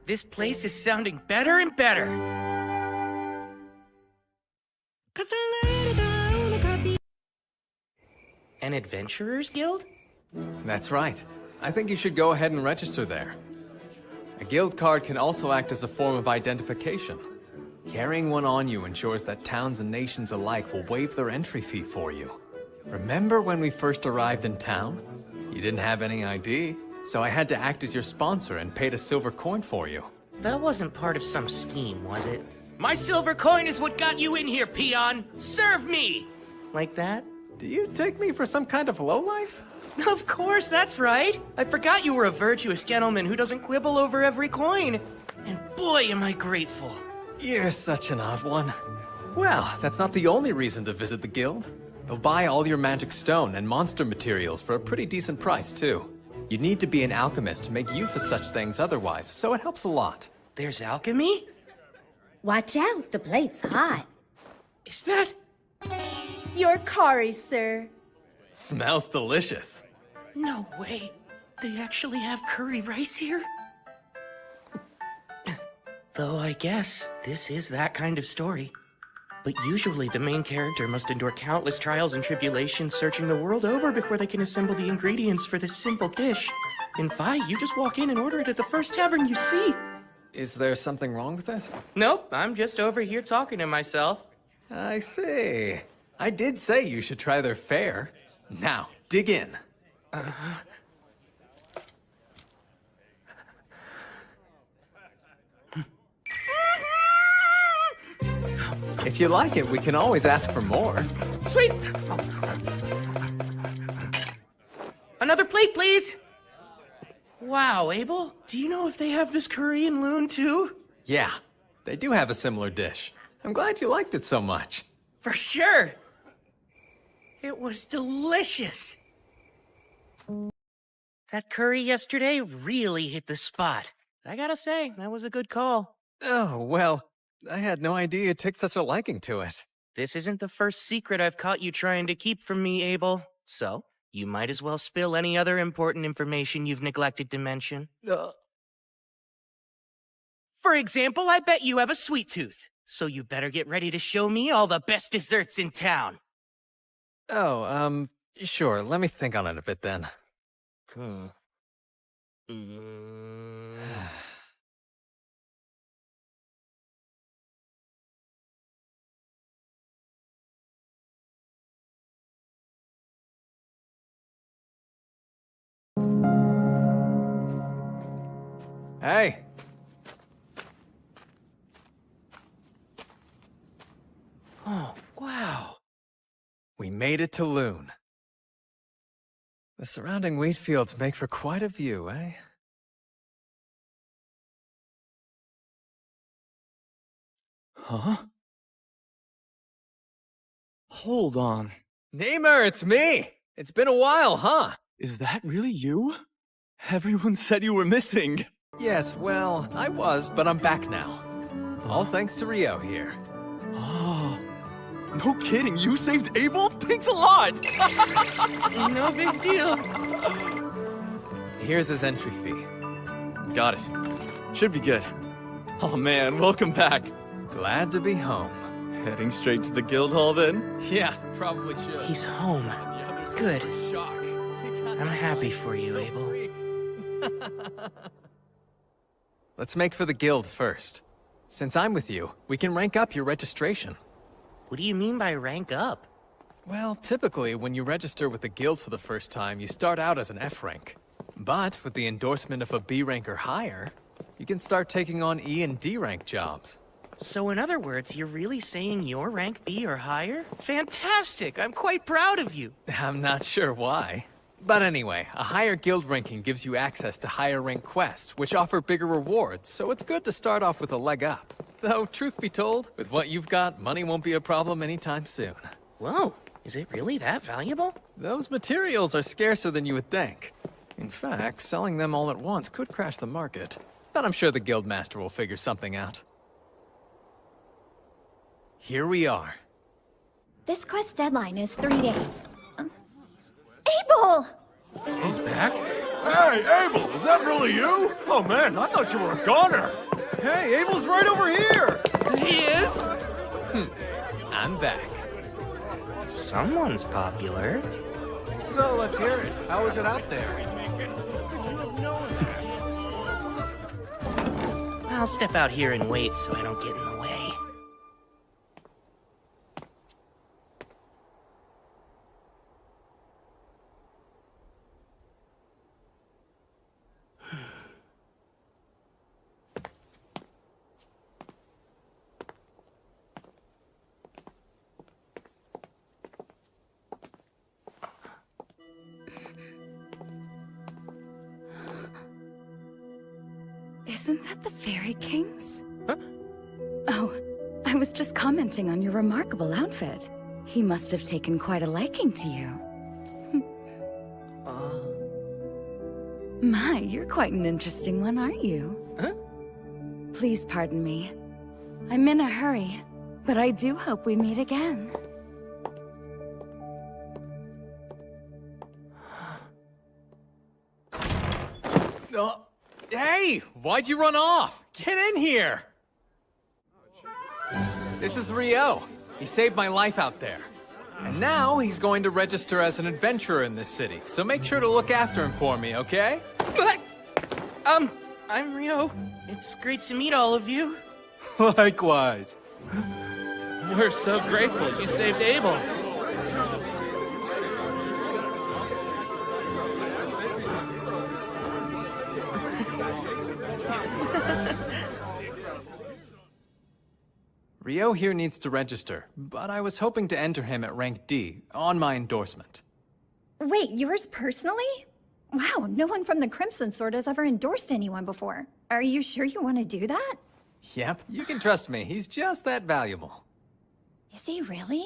This place is sounding better and better. An adventurer's guild? That's right. I think you should go ahead and register there. A guild card can also act as a form of identification. Carrying one on you ensures that towns and nations alike will waive their entry fee for you. Remember when we first arrived in town? You didn't have any ID, so I had to act as your sponsor and paid a silver coin for you. That wasn't part of some scheme, was it? My silver coin is what got you in here, peon! Serve me! Like that? Do you take me for some kind of lowlife? Of course, that's right! I forgot you were a virtuous gentleman who doesn't quibble over every coin. And boy, am I grateful. You're such an odd one. Well, that's not the only reason to visit the guild. They'll buy all your magic stone and monster materials for a pretty decent price, too. You need to be an alchemist to make use of such things otherwise, so it helps a lot. There's alchemy? Watch out, the plate's hot. Is that... Your curry, sir. Smells delicious. No way. They actually have curry rice here? Though I guess this is that kind of story. But usually the main character must endure countless trials and tribulations searching the world over before they can assemble the ingredients for this simple dish. In Fi, you just walk in and order it at the first tavern you see. Is there something wrong with it? Nope, I'm just over here talking to myself. I see. I did say you should try their fare. Now, dig in. If you like it, we can always ask for more. Sweet! Another plate, please! Wow, Abel, do you know if they have this curry in Loon, too? Yeah, they do have a similar dish. I'm glad you liked it so much. For sure! It was delicious! That curry yesterday really hit the spot. I gotta say, that was a good call. Oh, well, I had no idea you took such a liking to it. This isn't the first secret I've caught you trying to keep from me, Abel. So, you might as well spill any other important information you've neglected to mention. For example, I bet you have a sweet tooth. So you better get ready to show me all the best desserts in town. Oh, sure, let me think on it a bit then. Hey! Oh, wow. We made it to Loon. The surrounding wheat fields make for quite a view, eh? Huh? Hold on. Namer, it's me! It's been a while, huh? Is that really you? Everyone said you were missing. Yes, well, I was, but I'm back now. All thanks to Rio here. Oh, no kidding, you saved Abel? Thanks a lot! No big deal. Here's his entry fee. Got it. Should be good. Oh man, welcome back. Glad to be home. Heading straight to the guild hall then? Yeah, probably should. He's home. The others Good. were in shock. I'm happy for you, Abel. Let's make for the guild first. Since I'm with you, we can rank up your registration. What do you mean by rank up? Well, typically, when you register with the guild for the first time, you start out as an F rank. But with the endorsement of a B rank or higher, you can start taking on E and D rank jobs. So in other words, you're really saying you're rank B or higher? Fantastic! I'm quite proud of you. I'm not sure why. But anyway, a higher guild ranking gives you access to higher rank quests, which offer bigger rewards, so it's good to start off with a leg up. Though, truth be told, with what you've got, money won't be a problem anytime soon. Whoa, is it really that valuable? Those materials are scarcer than you would think. In fact, selling them all at once could crash the market. But I'm sure the guildmaster will figure something out. Here we are. This quest deadline is 3 days. Abel! He's back? Hey, Abel, is that really you? Oh man, I thought you were a goner. Hey, Abel's right over here. He is? I'm back. Someone's popular. So let's hear it. How is it out there? I'll step out here and wait so I don't get in the way. Isn't that the Fairy King's? Huh? Oh, I was just commenting on your remarkable outfit. He must have taken quite a liking to you. My, you're quite an interesting one, aren't you? Huh? Please pardon me. I'm in a hurry, but I do hope we meet again. Hey! Why'd you run off? Get in here! This is Rio. He saved my life out there. And now he's going to register as an adventurer in this city, so make sure to look after him for me, okay? I'm Rio. It's great to meet all of you. Likewise. We're so grateful you saved Abel. Rio here needs to register, but I was hoping to enter him at rank D, on my endorsement. Wait, yours personally? Wow, no one from the Crimson Sword has ever endorsed anyone before. Are you sure you want to do that? Yep, you can trust me, he's just that valuable. Is he really?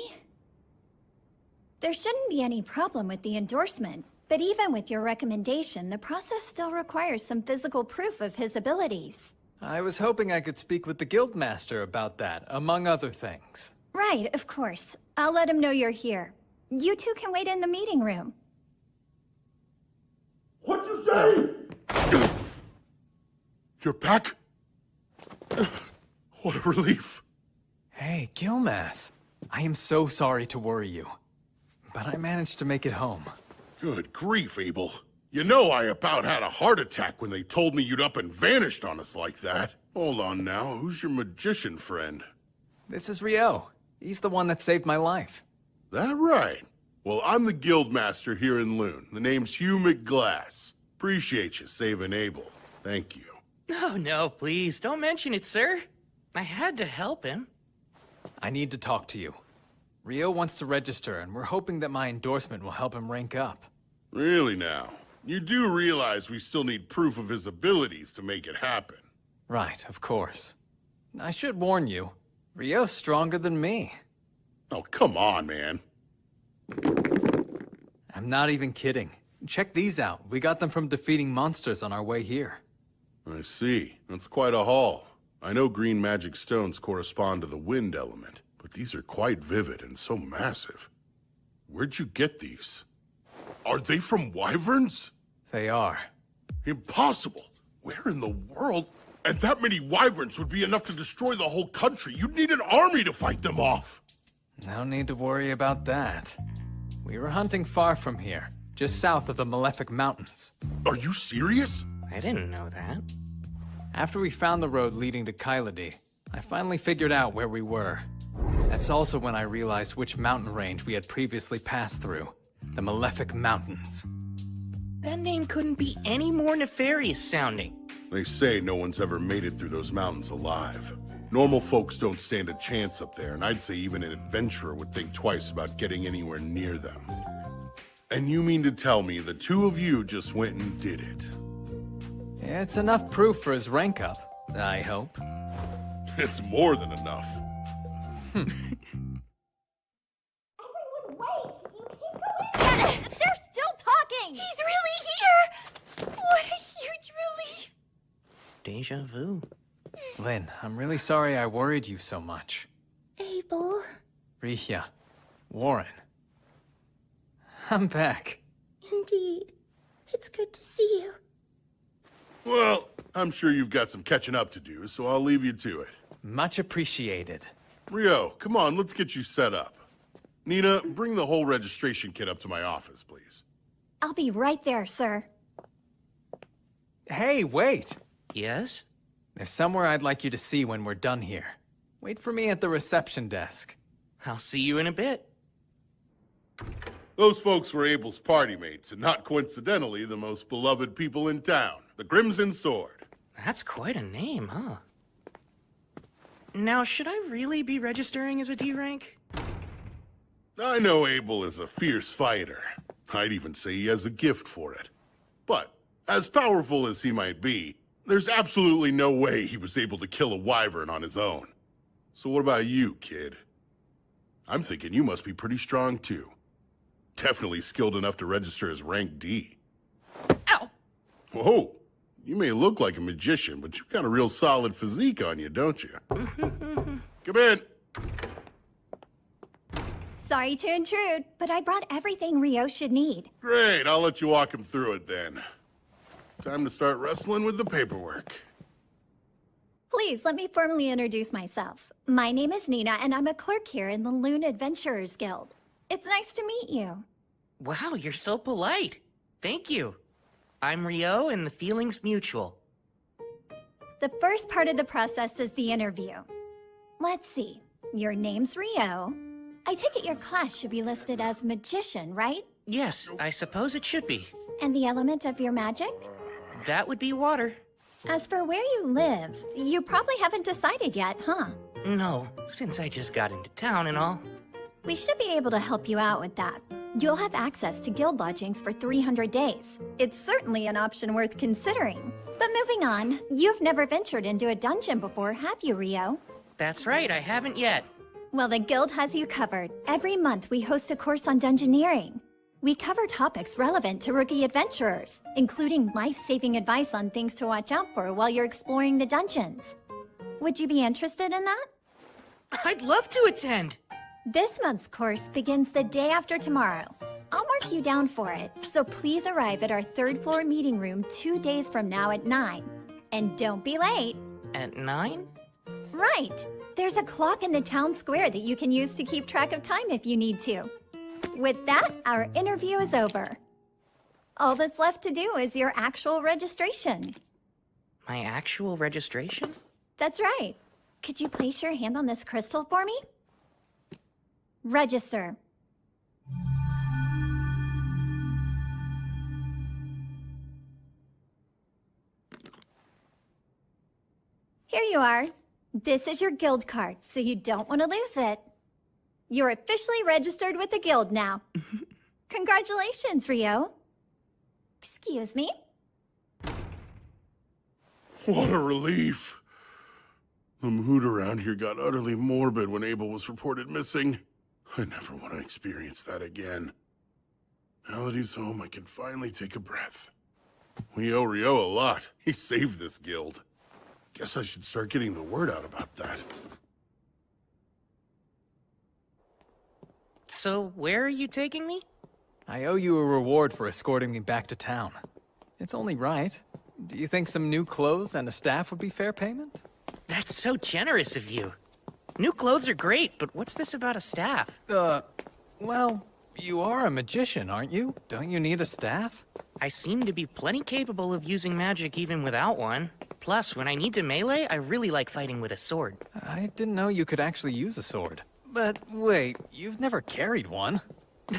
There shouldn't be any problem with the endorsement, but even with your recommendation, the process still requires some physical proof of his abilities. I was hoping I could speak with the Guildmaster about that, among other things. Right, of course. I'll let him know you're here. You two can wait in the meeting room. What'd you say? You're back? What a relief. Hey, Gilmas. I am so sorry to worry you, but I managed to make it home. Good grief, Abel. You know I about had a heart attack when they told me you'd up and vanished on us like that. Hold on now, who's your magician friend? This is Rio. He's the one that saved my life. That right? Well, I'm the guildmaster here in Loon. The name's Hugh McGlass. Appreciate you saving Abel. Thank you. Oh, no, please, don't mention it, sir. I had to help him. I need to talk to you. Rio wants to register, and we're hoping that my endorsement will help him rank up. Really now? You do realize we still need proof of his abilities to make it happen. Right, of course. I should warn you, Rio's stronger than me. Oh, come on, man. I'm not even kidding. Check these out. We got them from defeating monsters on our way here. I see. That's quite a haul. I know green magic stones correspond to the wind element, but these are quite vivid and so massive. Where'd you get these? Are they from wyverns? They are. Impossible! Where in the world? And that many wyverns would be enough to destroy the whole country. You'd need an army to fight them off. No need to worry about that. We were hunting far from here, just south of the Malefic Mountains. Are you serious? I didn't know that. After we found the road leading to Kyladi, I finally figured out where we were. That's also when I realized which mountain range we had previously passed through. The Malefic Mountains. That name couldn't be any more nefarious sounding. They say no one's ever made it through those mountains alive. Normal folks don't stand a chance up there, and I'd say even an adventurer would think twice about getting anywhere near them. And you mean to tell me the two of you just went and did it? It's enough proof for his rank up, I hope. It's more than enough. Everyone, wait! You can't go in! They're still talking! He's really here! What a huge relief! Deja vu. Lynn, I'm really sorry I worried you so much. Abel. Rihya. Warren. I'm back. Indeed. It's good to see you. Well, I'm sure you've got some catching up to do, so I'll leave you to it. Much appreciated. Rio, come on, let's get you set up. Nina, bring the whole registration kit up to my office, please. I'll be right there, sir. Hey, wait! Yes? There's somewhere I'd like you to see when we're done here. Wait for me at the reception desk. I'll see you in a bit. Those folks were Abel's party mates, and not coincidentally, the most beloved people in town. The Crimson Sword. That's quite a name, huh? Now, should I really be registering as a D rank? I know Abel is a fierce fighter. I'd even say he has a gift for it. But, as powerful as he might be, there's absolutely no way he was able to kill a wyvern on his own. So what about you, kid? I'm thinking you must be pretty strong, too. Definitely skilled enough to register as rank D. Ow! Whoa! You may look like a magician, but you've got a real solid physique on you, don't you? Come in! Sorry to intrude, but I brought everything Rio should need. Great, I'll let you walk him through it then. Time to start wrestling with the paperwork. Please, let me formally introduce myself. My name is Nina, and I'm a clerk here in the Loon Adventurers Guild. It's nice to meet you. Wow, you're so polite. Thank you. I'm Rio, and the feeling's mutual. The first part of the process is the interview. Let's see. Your name's Rio. I take it your class should be listed as Magician, right? Yes, I suppose it should be. And the element of your magic? That would be water. As for where you live, you probably haven't decided yet, huh? No, since I just got into town and all. We should be able to help you out with that. You'll have access to guild lodgings for 300 days. It's certainly an option worth considering. But moving on, you've never ventured into a dungeon before, have you, Rio? That's right, I haven't yet. Well, the guild has you covered. Every month we host a course on dungeoneering. We cover topics relevant to rookie adventurers, including life-saving advice on things to watch out for while you're exploring the dungeons. Would you be interested in that? I'd love to attend. This month's course begins the day after tomorrow. I'll mark you down for it, so please arrive at our third floor meeting room 2 days from now at 9. And don't be late. At 9? Right. There's a clock in the town square that you can use to keep track of time if you need to. With that, our interview is over. All that's left to do is your actual registration. My actual registration? That's right. Could you place your hand on this crystal for me? Register. Here you are. This is your guild card, so you don't want to lose it. You're officially registered with the guild now. Congratulations, Rio. Excuse me? What a relief. The mood around here got utterly morbid when Abel was reported missing. I never want to experience that again. Now that he's home, I can finally take a breath. We owe Rio a lot. He saved this guild. Guess I should start getting the word out about that. So, where are you taking me? I owe you a reward for escorting me back to town. It's only right. Do you think some new clothes and a staff would be fair payment? That's so generous of you. New clothes are great, but what's this about a staff? Well, you are a magician, aren't you? Don't you need a staff? I seem to be plenty capable of using magic even without one. Plus, when I need to melee, I really like fighting with a sword. I didn't know you could actually use a sword. But wait, you've never carried one.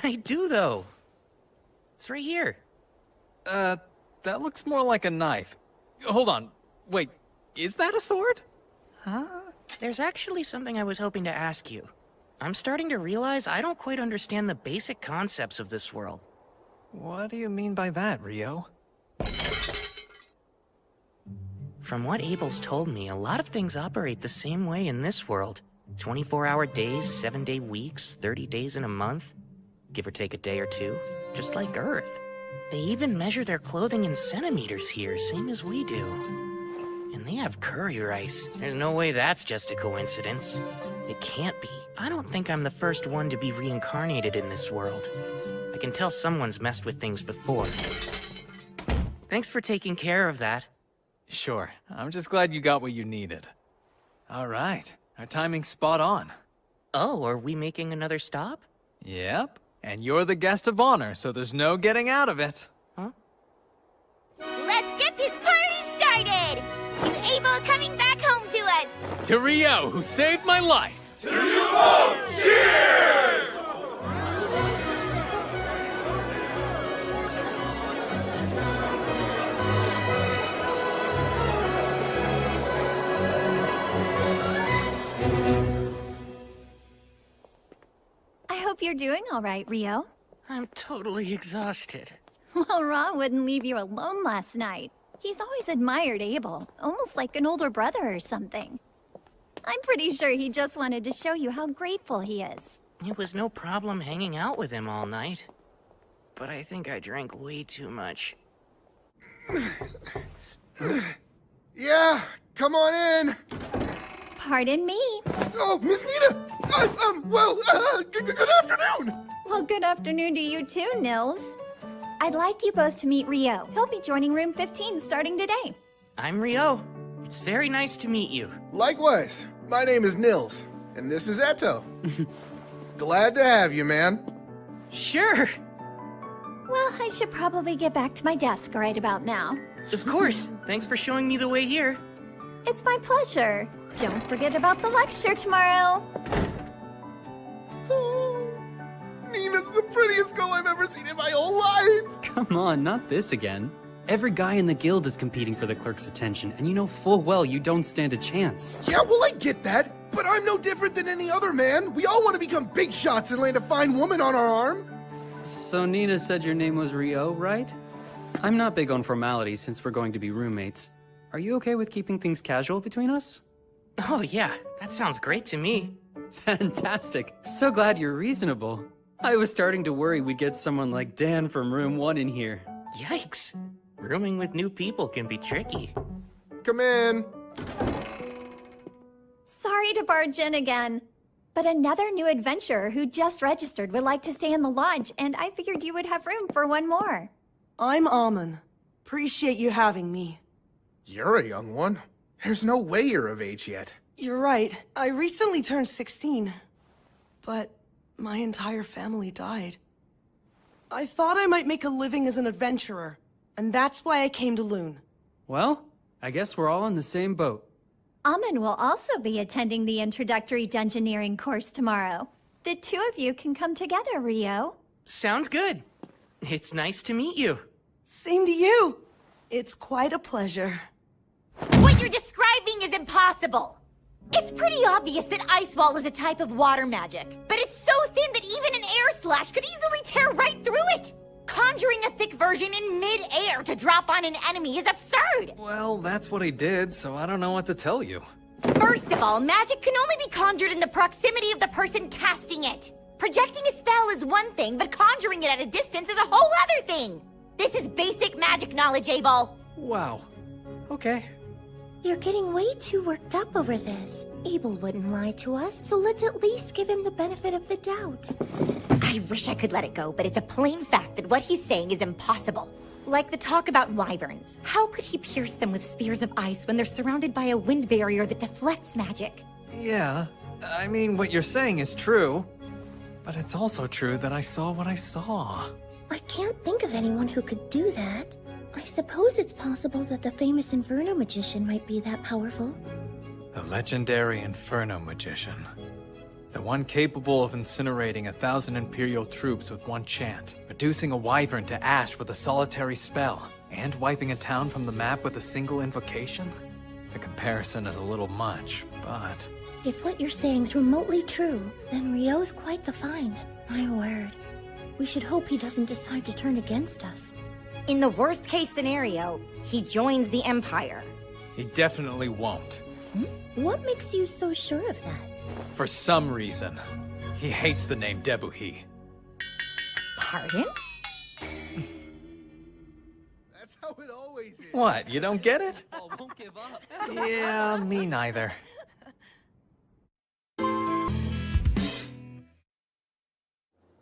I do, though. It's right here. That looks more like a knife. Hold on. Wait, is that a sword? Huh? There's actually something I was hoping to ask you. I'm starting to realize I don't quite understand the basic concepts of this world. What do you mean by that, Rio? From what Abel's told me, a lot of things operate the same way in this world. 24-hour days, 7-day weeks, 30 days in a month. Give or take a day or two. Just like Earth. They even measure their clothing in centimeters here, same as we do. And they have curry rice. There's no way that's just a coincidence. It can't be. I don't think I'm the first one to be reincarnated in this world. I can tell someone's messed with things before. Thanks for taking care of that. Sure. I'm just glad you got what you needed. All right. Our timing's spot on. Oh, are we making another stop? Yep. And you're the guest of honor, so there's no getting out of it. Huh? Let's get this party started! To Abel coming back home to us! To Rio, who saved my life! To you both! Cheers! I hope you're doing all right, Rio. I'm totally exhausted. Well, Ra wouldn't leave you alone last night. He's always admired Abel, almost like an older brother or something. I'm pretty sure he just wanted to show you how grateful he is. It was no problem hanging out with him all night. But I think I drank way too much. Yeah, come on in. Pardon me. Oh, Miss Nina! Good afternoon! Well, good afternoon to you too, Nils. I'd like you both to meet Rio. He'll be joining room 15 starting today. I'm Rio. It's very nice to meet you. Likewise. My name is Nils, and this is Eto. Glad to have you, man. Sure. Well, I should probably get back to my desk right about now. Of course. Thanks for showing me the way here. It's my pleasure. Don't forget about the lecture tomorrow. Nina's the prettiest girl I've ever seen in my whole life! Come on, not this again. Every guy in the guild is competing for the clerk's attention, and you know full well you don't stand a chance. Yeah, well, I get that, but I'm no different than any other man. We all want to become big shots and land a fine woman on our arm. So Nina said your name was Rio, right? I'm not big on formalities since we're going to be roommates. Are you okay with keeping things casual between us? Oh yeah, that sounds great to me. Fantastic. So glad you're reasonable. I was starting to worry we'd get someone like Dan from room 1 in here. Yikes. Rooming with new people can be tricky. Come in. Sorry to barge in again, but another new adventurer who just registered would like to stay in the lodge, and I figured you would have room for one more. I'm Amon. Appreciate you having me. You're a young one. There's no way you're of age yet. You're right. I recently turned 16. But my entire family died. I thought I might make a living as an adventurer, and that's why I came to Loon. Well, I guess we're all in the same boat. Amon will also be attending the introductory dungeoneering course tomorrow. The two of you can come together, Rio. Sounds good. It's nice to meet you. Same to you. It's quite a pleasure. What you're describing is impossible. It's pretty obvious that Ice Wall is a type of water magic, but it's so thin that even an air slash could easily tear right through it. Conjuring a thick version in mid-air to drop on an enemy is absurd. Well, that's what I did, so I don't know what to tell you. First of all, magic can only be conjured in the proximity of the person casting it. Projecting a spell is one thing, but conjuring it at a distance is a whole other thing. This is basic magic knowledge, Abel. Wow. Okay. You're getting way too worked up over this. Abel wouldn't lie to us, so let's at least give him the benefit of the doubt. I wish I could let it go, but it's a plain fact that what he's saying is impossible. Like the talk about wyverns. How could he pierce them with spears of ice when they're surrounded by a wind barrier that deflects magic? Yeah, I mean, what you're saying is true. But it's also true that I saw what I saw. I can't think of anyone who could do that. I suppose it's possible that the famous Inferno magician might be that powerful. The legendary Inferno magician. The one capable of incinerating 1,000 Imperial troops with one chant, reducing a wyvern to ash with a solitary spell, and wiping a town from the map with a single invocation? The comparison is a little much, but... If what you're saying's remotely true, then Ryo's quite the find. My word. We should hope he doesn't decide to turn against us. In the worst case scenario, he joins the Empire. He definitely won't. What makes you so sure of that? For some reason, he hates the name Debuhi. Pardon? That's how it always is. What, you don't get it? Oh, won't give up. Yeah, me neither.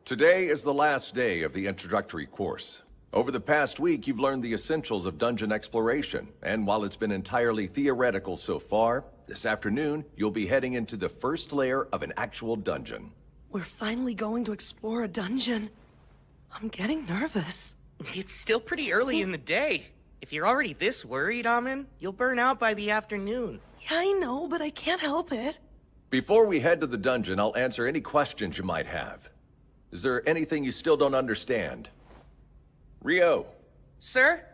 Today is the last day of the introductory course. Over the past week, you've learned the essentials of dungeon exploration, and while it's been entirely theoretical so far, this afternoon, you'll be heading into the first layer of an actual dungeon. We're finally going to explore a dungeon. I'm getting nervous. It's still pretty early in the day. If you're already this worried, Amin, you'll burn out by the afternoon. Yeah, I know, but I can't help it. Before we head to the dungeon, I'll answer any questions you might have. Is there anything you still don't understand? Ryo. Sir?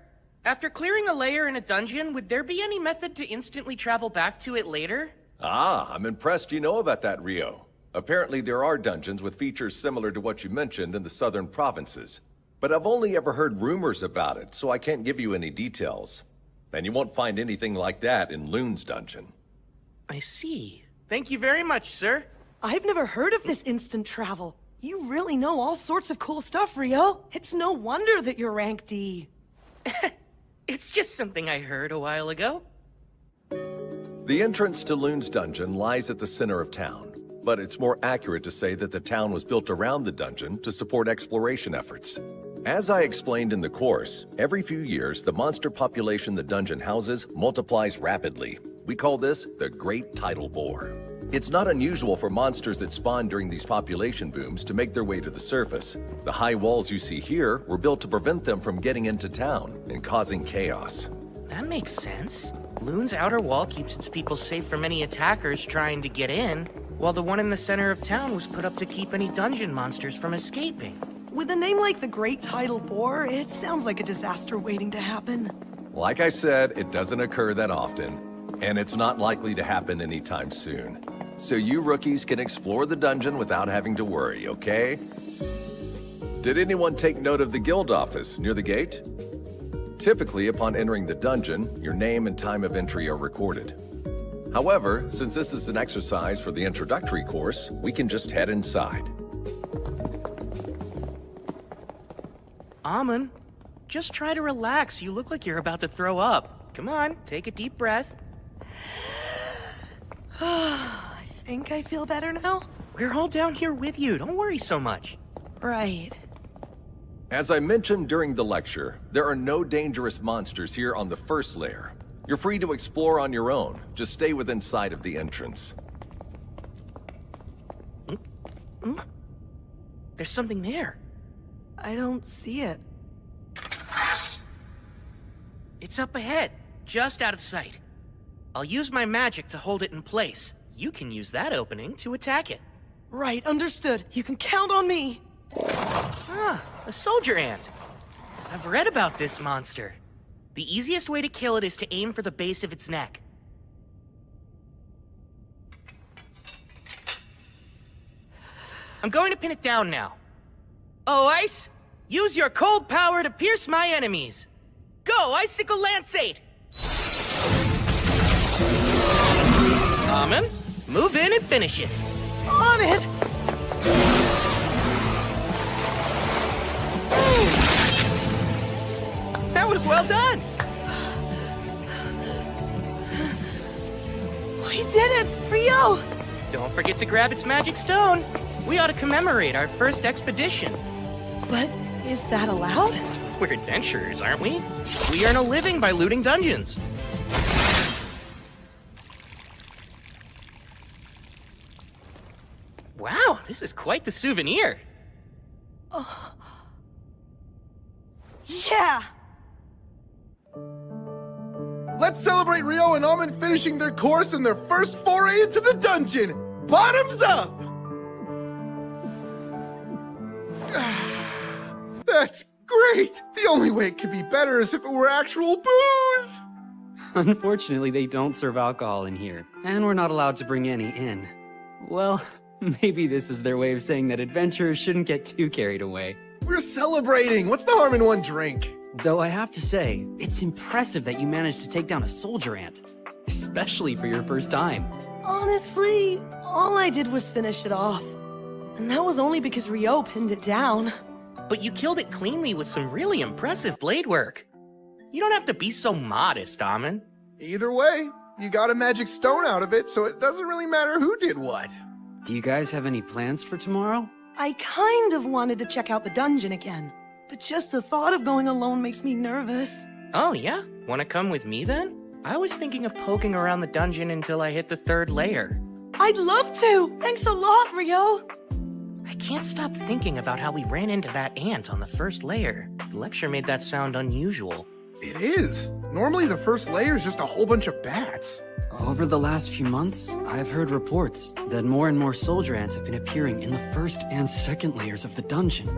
After clearing a layer in a dungeon, would there be any method to instantly travel back to it later? Ah, I'm impressed you know about that, Ryo. Apparently there are dungeons with features similar to what you mentioned in the southern provinces. But I've only ever heard rumors about it, so I can't give you any details. And you won't find anything like that in Loon's dungeon. I see. Thank you very much, sir. I've never heard of this instant travel. You really know all sorts of cool stuff, Ryo. It's no wonder that you're rank D. It's just something I heard a while ago. The entrance to Loon's dungeon lies at the center of town, but it's more accurate to say that the town was built around the dungeon to support exploration efforts. As I explained in the course, every few years the monster population the dungeon houses multiplies rapidly. We call this the Great Tidal Bore. It's not unusual for monsters that spawn during these population booms to make their way to the surface. The high walls you see here were built to prevent them from getting into town and causing chaos. That makes sense. Loon's outer wall keeps its people safe from any attackers trying to get in, while the one in the center of town was put up to keep any dungeon monsters from escaping. With a name like the Great Tidal Bore, it sounds like a disaster waiting to happen. Like I said, it doesn't occur that often, and it's not likely to happen anytime soon. So you rookies can explore the dungeon without having to worry, okay? Did anyone take note of the guild office near the gate? Typically, upon entering the dungeon, your name and time of entry are recorded. However, since this is an exercise for the introductory course, we can just head inside. Amin, just try to relax. You look like you're about to throw up. Come on, take a deep breath. I think I feel better now. We're all down here with you. Don't worry so much. Right. As I mentioned during the lecture, there are no dangerous monsters here on the first layer. You're free to explore on your own. Just stay within sight of the entrance. There's something there. I don't see it. It's up ahead, just out of sight. I'll use my magic to hold it in place. You can use that opening to attack it. Right, understood. You can count on me. Ah, a soldier ant. I've read about this monster. The easiest way to kill it is to aim for the base of its neck. I'm going to pin it down now. Oh, Ice! Use your cold power to pierce my enemies! Go, Icicle Lanceate! Amin, move in and finish it. On it! That was well done! We did it! Ryo! Don't forget to grab its magic stone. We ought to commemorate our first expedition. But is that allowed? We're adventurers, aren't we? We earn a living by looting dungeons. Wow, this is quite the souvenir. Yeah! Let's celebrate Rio and Almond finishing their course and their first foray into the dungeon! Bottoms up! That's great! The only way it could be better is if it were actual booze! Unfortunately, they don't serve alcohol in here, and we're not allowed to bring any in. Well, maybe this is their way of saying that adventurers shouldn't get too carried away. We're celebrating! What's the harm in one drink? Though I have to say, it's impressive that you managed to take down a soldier ant. Especially for your first time. Honestly, all I did was finish it off. And that was only because Rio pinned it down. But you killed it cleanly with some really impressive blade work. You don't have to be so modest, Amon. Either way, you got a magic stone out of it, so it doesn't really matter who did what. Do you guys have any plans for tomorrow? I kind of wanted to check out the dungeon again. But just the thought of going alone makes me nervous. Oh, yeah? Wanna come with me, then? I was thinking of poking around the dungeon until I hit the 3rd layer. I'd love to! Thanks a lot, Rio! I can't stop thinking about how we ran into that ant on the 1st layer. The lecture made that sound unusual. It is. Normally the first layer is just a whole bunch of bats. Over the last few months, I've heard reports that more and more soldier ants have been appearing in the 1st and 2nd layers of the dungeon.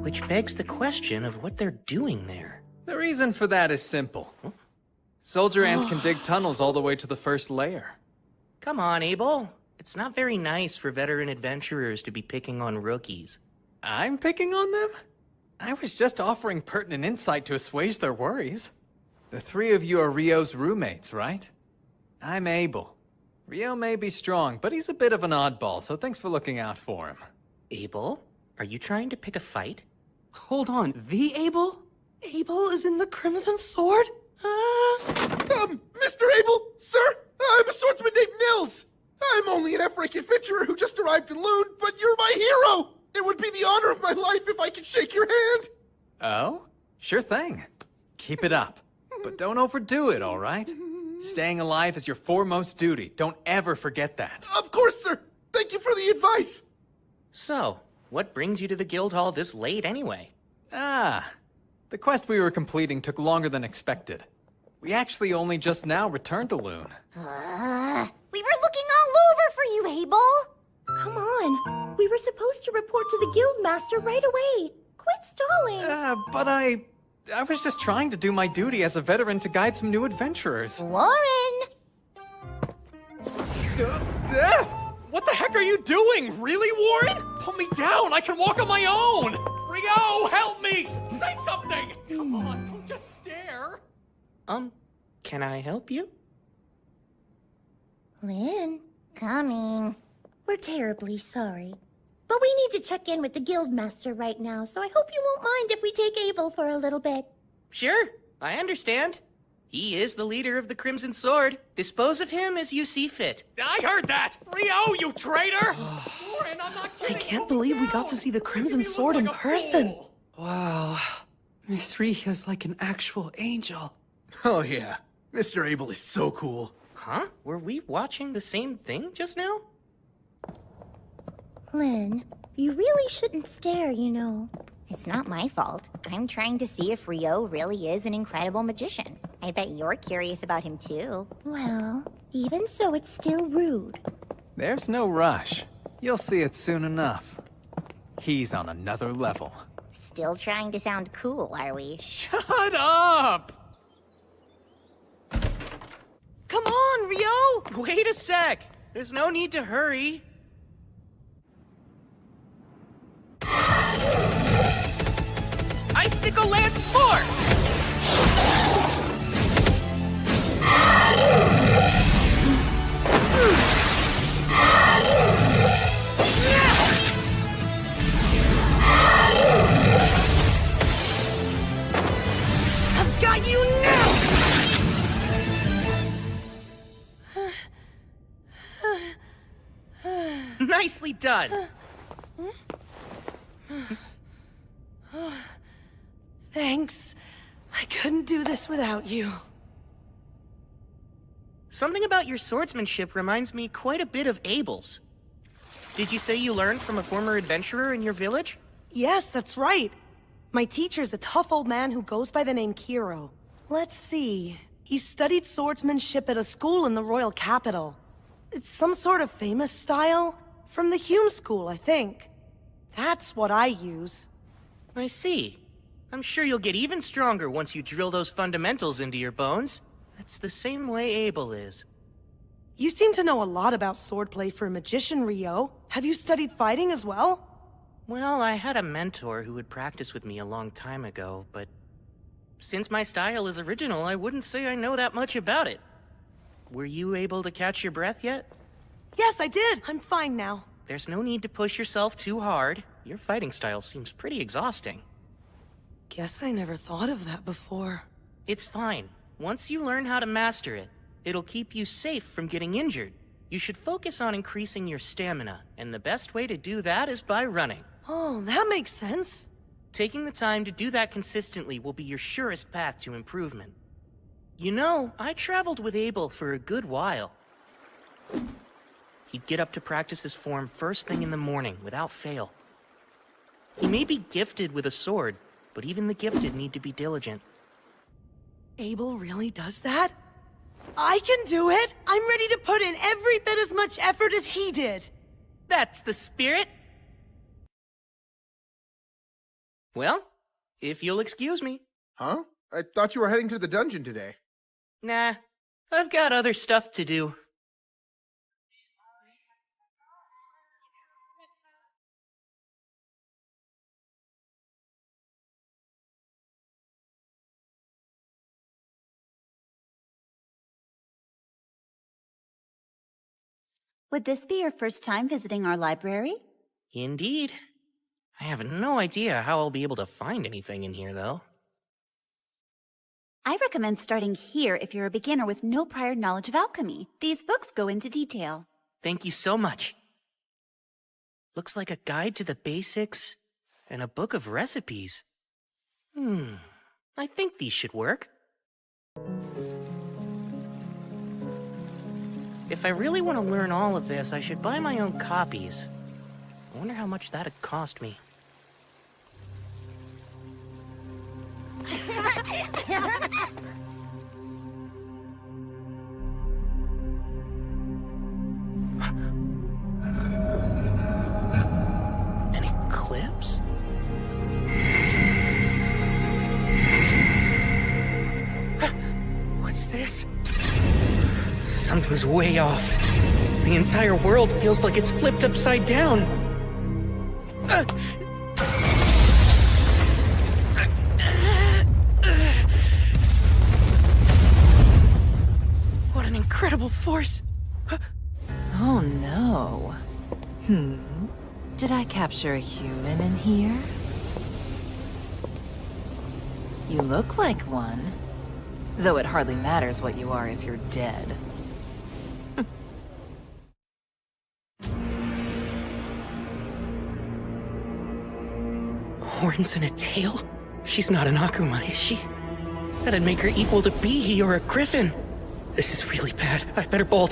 Which begs the question of what they're doing there. The reason for that is simple. Soldier ants can dig tunnels all the way to the 1st layer. Come on, Abel. It's not very nice for veteran adventurers to be picking on rookies. I'm picking on them? I was just offering pertinent insight to assuage their worries. The 3 of you are Rio's roommates, right? I'm Abel. Rio may be strong, but he's a bit of an oddball, so thanks for looking out for him. Abel? Are you trying to pick a fight? Hold on, the Abel? Abel is in the Crimson Sword? Mr. Abel, sir, I'm a swordsman named Nils. I'm only an Ephraim adventurer who just arrived in Loon, but you're my hero! It would be the honor of my life if I could shake your hand! Oh? Sure thing. Keep it up. But don't overdo it, all right? Staying alive is your foremost duty. Don't ever forget that. Of course, sir! Thank you for the advice! So, what brings you to the guild hall this late anyway? The quest we were completing took longer than expected. We actually only just now returned to Loon. We were looking all over for you, Abel! Come on. We were supposed to report to the guild master right away. Quit stalling. But I was just trying to do my duty as a veteran to guide some new adventurers. Warren! What the heck are you doing? Really, Warren? Put me down. I can walk on my own. Rio, help me! Say something! Come on, don't just stare. Can I help you? Lynn, Coming. we're terribly sorry. But we need to check in with the guildmaster right now, so I hope you won't mind if we take Abel for a little bit. Sure, I understand. He is the leader of the Crimson Sword. Dispose of him as you see fit. I heard that! Rio, you traitor! Warren, I'm not kidding. I can't believe we got to see the Crimson Sword in person. Wow. Miss Ria's like an actual angel. Oh yeah, Mr. Abel is so cool. Huh? Were we watching the same thing just now? Lynn, you really shouldn't stare, you know. It's not my fault. I'm trying to see if Rio really is an incredible magician. I bet you're curious about him too. Well, even so, it's still rude. There's no rush. You'll see it soon enough. He's on another level. Still trying to sound cool, are we? Shut up! Come on, Rio! Wait a sec! There's no need to hurry. Icicle Lance Force! I've got you now! Nicely done! Thanks. I couldn't do this without you. Something about your swordsmanship reminds me quite a bit of Abel's. Did you say you learned from a former adventurer in your village? Yes, that's right. My teacher's a tough old man who goes by the name Kiro. Let's see. He studied swordsmanship at a school in the royal capital. It's some sort of famous style. From the Hume School, I think. That's what I use. I see. I'm sure you'll get even stronger once you drill those fundamentals into your bones. That's the same way Abel is. You seem to know a lot about swordplay for a magician, Rio. Have you studied fighting as well? Well, I had a mentor who would practice with me a long time ago, but since my style is original, I wouldn't say I know that much about it. Were you able to catch your breath yet? Yes, I did. I'm fine now. There's no need to push yourself too hard. Your fighting style seems pretty exhausting. Guess I never thought of that before. It's fine. Once you learn how to master it, it'll keep you safe from getting injured. You should focus on increasing your stamina, and the best way to do that is by running. Oh, that makes sense. Taking the time to do that consistently will be your surest path to improvement. You know, I traveled with Abel for a good while. He'd get up to practice his form first thing in the morning, without fail. He may be gifted with a sword, but even the gifted need to be diligent. Abel really does that? I can do it! I'm ready to put in every bit as much effort as he did! That's the spirit! Well, if you'll excuse me. Huh? I thought you were heading to the dungeon today. Nah, I've got other stuff to do. Would this be your first time visiting our library? Indeed. I have no idea how I'll be able to find anything in here, though. I recommend starting here if you're a beginner with no prior knowledge of alchemy. These books go into detail. Thank you so much. Looks like a guide to the basics and a book of recipes. I think these should work. If I really want to learn all of this, I should buy my own copies. I wonder how much that'd cost me. An eclipse? What's this? Something's way off. The entire world feels like it's flipped upside down. What an incredible force! Oh no. Did I capture a human in here? You look like one. Though it hardly matters what you are if you're dead. Horns and a tail? She's not an Akuma, is she? That'd make her equal to Bihi or a griffin. This is really bad. I better bolt.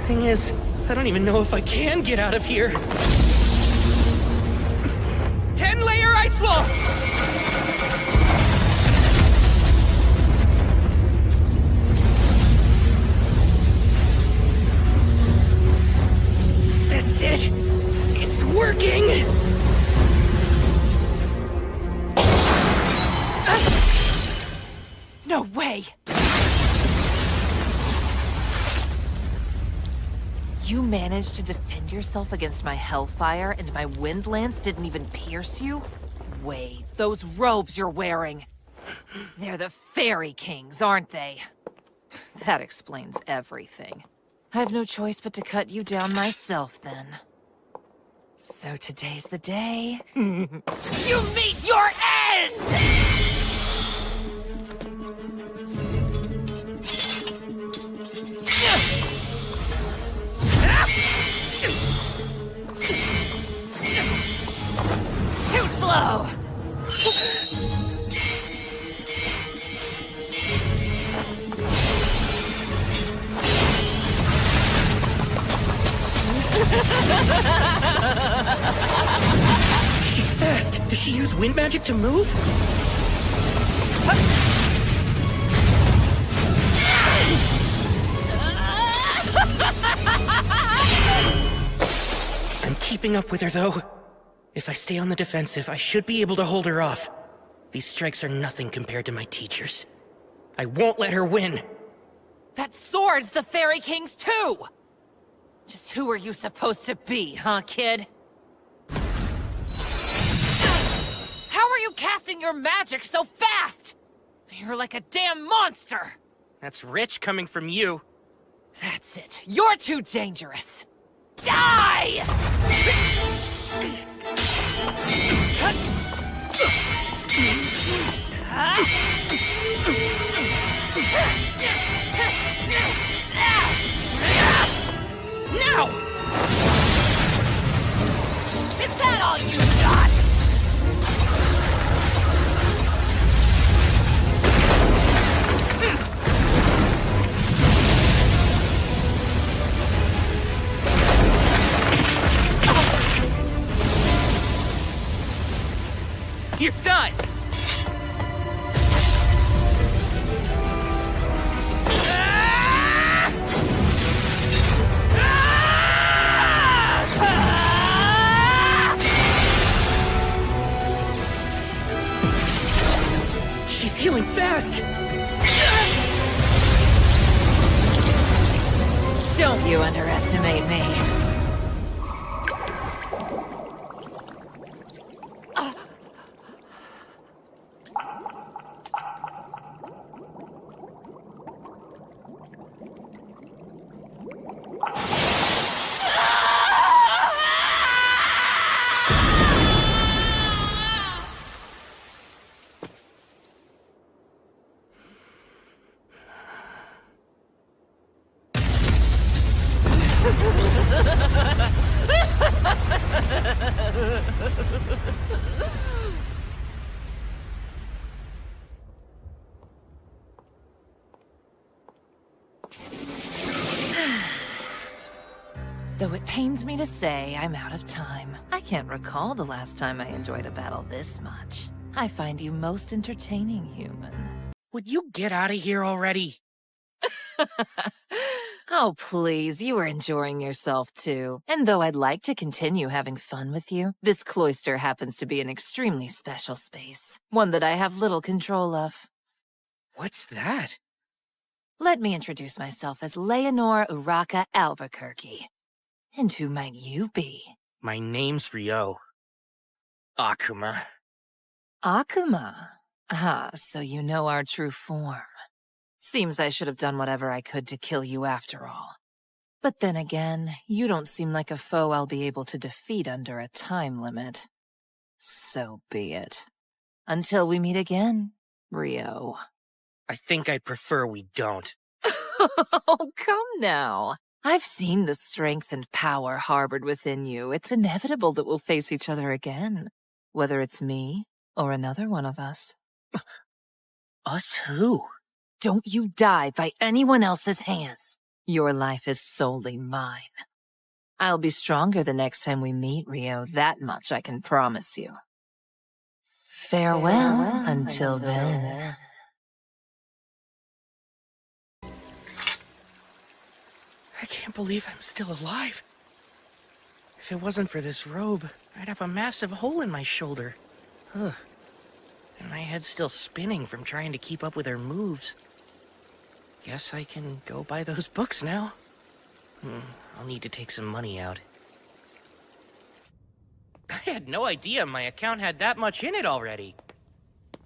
Thing is, I don't even know if I can get out of here. 10-layer ice wall! That's it! It's working! No way! You managed to defend yourself against my hellfire and my wind lance didn't even pierce you? Wait, those robes you're wearing. They're the Fairy Kings, aren't they? That explains everything. I have no choice but to cut you down myself, then. So today's the day. You meet your end! Too slow! she use wind magic to move? I'm keeping up with her, though. If I stay on the defensive, I should be able to hold her off. These strikes are nothing compared to my teachers. I won't let her win! That sword's the Fairy King's too! Just who are you supposed to be, huh, kid? How are you casting your magic so fast? You're like a damn monster! That's rich coming from you. That's it. You're too dangerous. Die! Now! Is that all you got? You're done! She's healing fast! Don't you underestimate me. Though it pains me to say, I'm out of time. I can't recall the last time I enjoyed a battle this much. I find you most entertaining, human. Would you get out of here already? Oh, please, you were enjoying yourself too. And though I'd like to continue having fun with you, this cloister happens to be an extremely special space. One that I have little control of. What's that? Let me introduce myself as Leonore Uraka Albuquerque. And who might you be? My name's Ryo. Akuma. Akuma? Ah, so you know our true form. Seems I should have done whatever I could to kill you after all. But then again, you don't seem like a foe I'll be able to defeat under a time limit. So be it. Until we meet again, Ryo. I think I'd prefer we don't. Oh, come now. I've seen the strength and power harbored within you. It's inevitable that we'll face each other again. Whether it's me or another one of us. Us who? Don't you die by anyone else's hands. Your life is solely mine. I'll be stronger the next time we meet, Ryo. That much I can promise you. Farewell until then. I can't believe I'm still alive. If it wasn't for this robe, I'd have a massive hole in my shoulder. Ugh. And my head's still spinning from trying to keep up with her moves. Guess I can go buy those books now. I'll need to take some money out. I had no idea my account had that much in it already.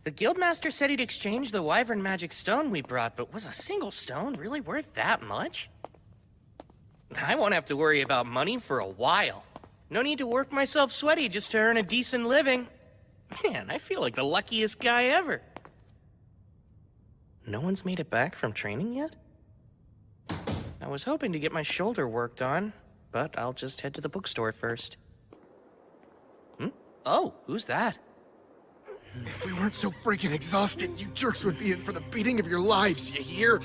The Guildmaster said he'd exchange the Wyvern Magic Stone we brought, but was a single stone really worth that much? I won't have to worry about money for a while. No need to work myself sweaty just to earn a decent living. Man, I feel like the luckiest guy ever. No one's made it back from training yet? I was hoping to get my shoulder worked on, but I'll just head to the bookstore first. Oh, who's that? If we weren't so freaking exhausted, you jerks would be in for the beating of your lives, you hear?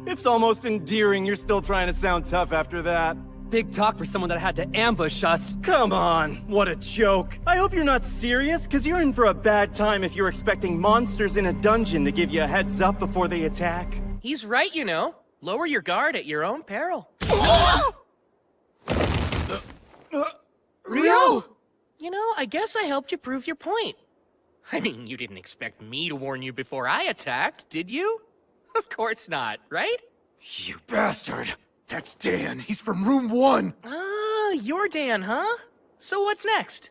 It's almost endearing you're still trying to sound tough after that. big talk for someone that had to ambush us. Come on, what a joke. I hope you're not serious, because you're in for a bad time if you're expecting monsters in a dungeon to give you a heads up before they attack. He's right, you know. Lower your guard at your own peril. Ryo! You know, I guess I helped you prove your point. I mean, you didn't expect me to warn you before I attacked, did you? Of course not, right? You bastard! That's Dan. He's from room 1. Ah, you're Dan, huh? So what's next?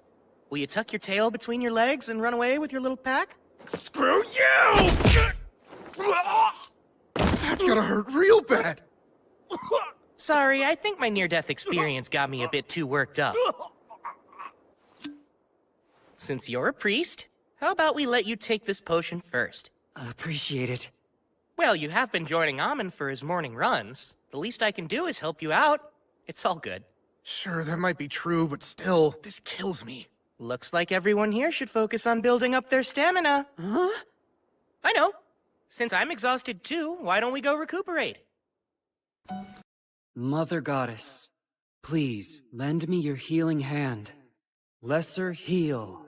Will you tuck your tail between your legs and run away with your little pack? Screw you! That's gonna hurt real bad. Sorry, I think my near-death experience got me a bit too worked up. Since you're a priest, how about we let you take this potion first? Appreciate it. Well, you have been joining Amon for his morning runs. The least I can do is help you out. It's all good. Sure, that might be true, but still, this kills me. Looks like everyone here should focus on building up their stamina. Huh? I know. Since I'm exhausted too, why don't we go recuperate? Mother Goddess, please lend me your healing hand. Lesser heal.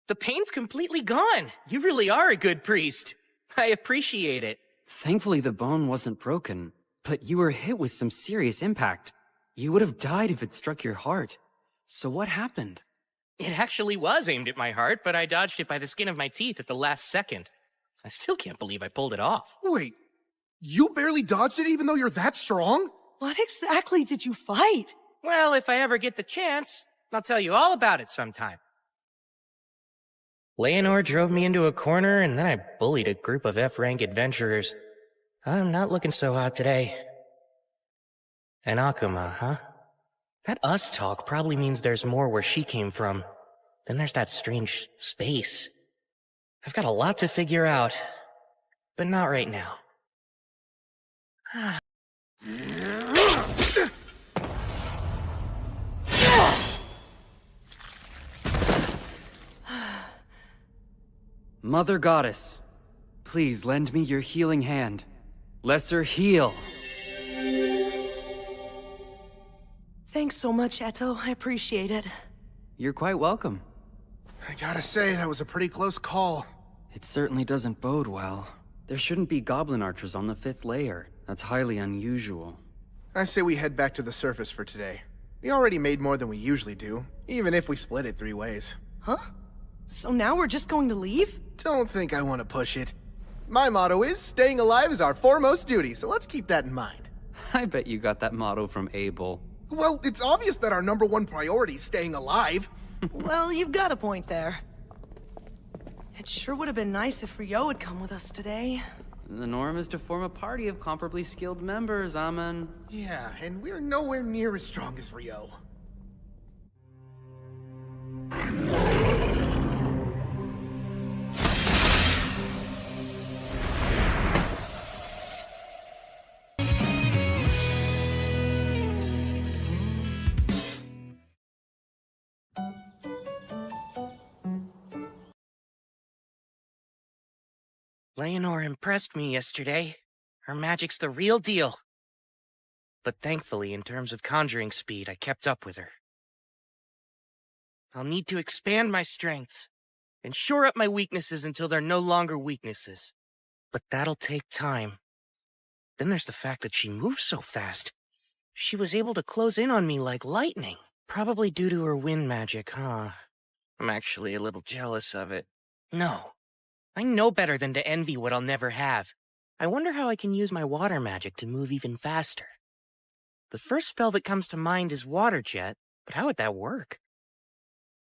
The pain's completely gone. You really are a good priest. I appreciate it. Thankfully the bone wasn't broken, but you were hit with some serious impact. You would have died if it struck your heart. So what happened? It actually was aimed at my heart, but I dodged it by the skin of my teeth at the last second. I still can't believe I pulled it off. Wait, you barely dodged it even though you're that strong? What exactly did you fight? Well, if I ever get the chance, I'll tell you all about it sometime. Leonor drove me into a corner, and then I bullied a group of F-rank adventurers. I'm not looking so hot today. An Akuma, huh? That us talk probably means there's more where she came from. Then there's that strange space. I've got a lot to figure out, but not right now. Mother Goddess, please lend me your healing hand. Lesser heal. Thanks so much, Eto. I appreciate it. You're quite welcome. I gotta say, that was a pretty close call. It certainly doesn't bode well. There shouldn't be goblin archers on the 5th layer. That's highly unusual. I say we head back to the surface for today. We already made more than we usually do, even if we split it 3 ways. Huh? So now we're just going to leave? Don't think I want to push it. My motto is, staying alive is our foremost duty, so let's keep that in mind. I bet you got that motto from Abel. Well, it's obvious that our #1 priority is staying alive. Well, you've got a point there. It sure would have been nice if Ryo had come with us today. The norm is to form a party of comparably skilled members, Amon. Yeah, and we're nowhere near as strong as Ryo. Leonor impressed me yesterday. Her magic's the real deal. But thankfully, in terms of conjuring speed, I kept up with her. I'll need to expand my strengths and shore up my weaknesses until they're no longer weaknesses. But that'll take time. Then there's the fact that she moves so fast. She was able to close in on me like lightning. Probably due to her wind magic, huh? I'm actually a little jealous of it. No. I know better than to envy what I'll never have. I wonder how I can use my water magic to move even faster. The first spell that comes to mind is Water Jet, but how would that work?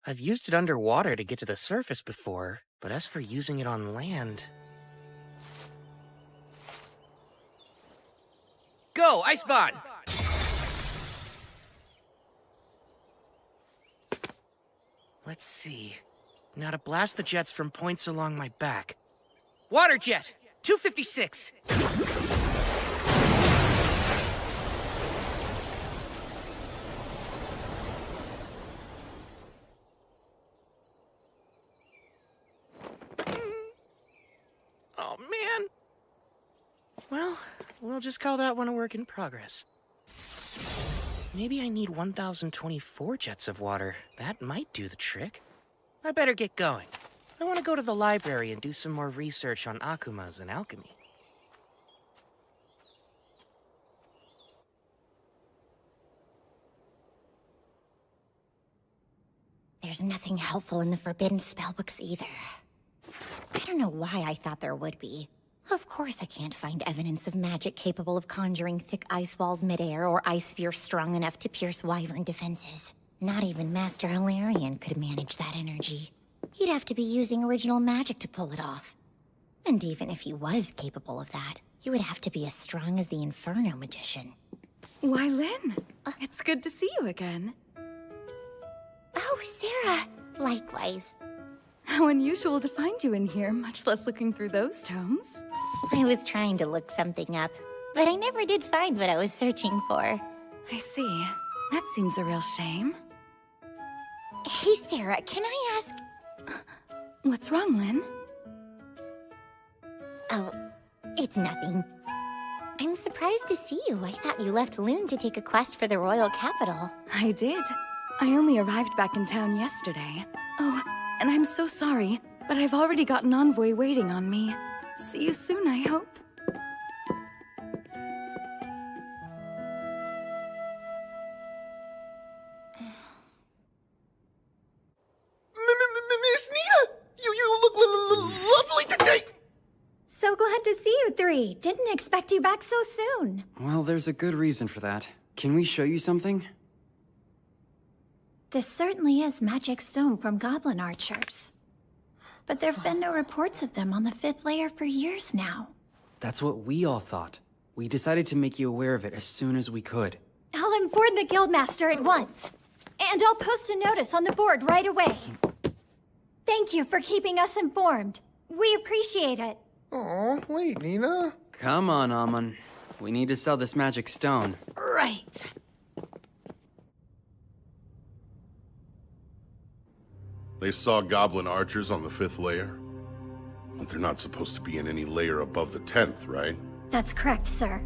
I've used it underwater to get to the surface before, but as for using it on land... Go, Icebond! Let's see. Now to blast the jets from points along my back. Water Jet! 256! Oh, man. Well, We'll just call that one a work in progress. Maybe I need 1,024 jets of water. That might do the trick. I better get going. I want to go to the library and do some more research on akumas and alchemy. There's nothing helpful in the forbidden spellbooks either. I don't know why I thought there would be. Of course I can't find evidence of magic capable of conjuring thick ice walls midair or ice spears strong enough to pierce wyvern defenses. Not even Master Hilarion could manage that energy. He'd have to be using original magic to pull it off. And even if he was capable of that, he would have to be as strong as the Inferno magician. Why, Lynn? It's good to see you again. Oh, Sarah! Likewise. How unusual to find you in here, much less looking through those tomes. I was trying to look something up, but I never did find what I was searching for. I see. That seems a real shame. Hey, Sarah, can I ask... What's wrong, Lynn? Oh, it's nothing. I'm surprised to see you. I thought you left Loon to take a quest for the royal capital. I did. I only arrived back in town yesterday. Oh, and I'm so sorry, but I've already got an envoy waiting on me. See you soon, I hope. Miss Nita! You look lovely today! So glad to see you three. Didn't expect you back so soon. Well, there's a good reason for that. Can we show you something? This certainly is magic stone from goblin archers. But there've been no reports of them on the 5th layer for years now. That's what we all thought. We decided to make you aware of it as soon as we could. I'll inform the guildmaster at once. And I'll post a notice on the board right away. Thank you for keeping us informed. We appreciate it. Aw, wait, Nina. Come on, Amon. We need to sell this magic stone. Right. They saw goblin archers on the 5th layer? But they're not supposed to be in any layer above the 10th, right? That's correct, sir.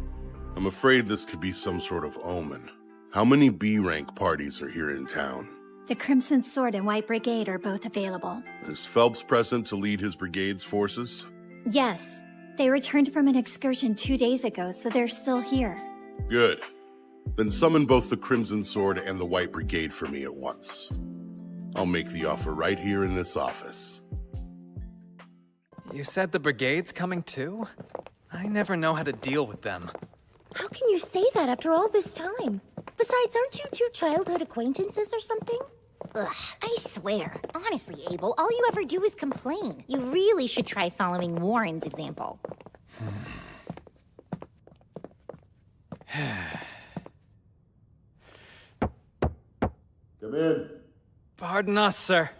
I'm afraid this could be some sort of omen. How many B-rank parties are here in town? The Crimson Sword and White Brigade are both available. Is Phelps present to lead his brigade's forces? Yes. They returned from an excursion 2 days ago, so they're still here. Good. Then summon both the Crimson Sword and the White Brigade for me at once. I'll make the offer right here in this office. You said the brigade's coming too? I never know how to deal with them. How can you say that after all this time? Besides, aren't you two childhood acquaintances or something? Ugh, I swear. Honestly, Abel, all you ever do is complain. You really should try following Warren's example. Come in. Pardon us, sir.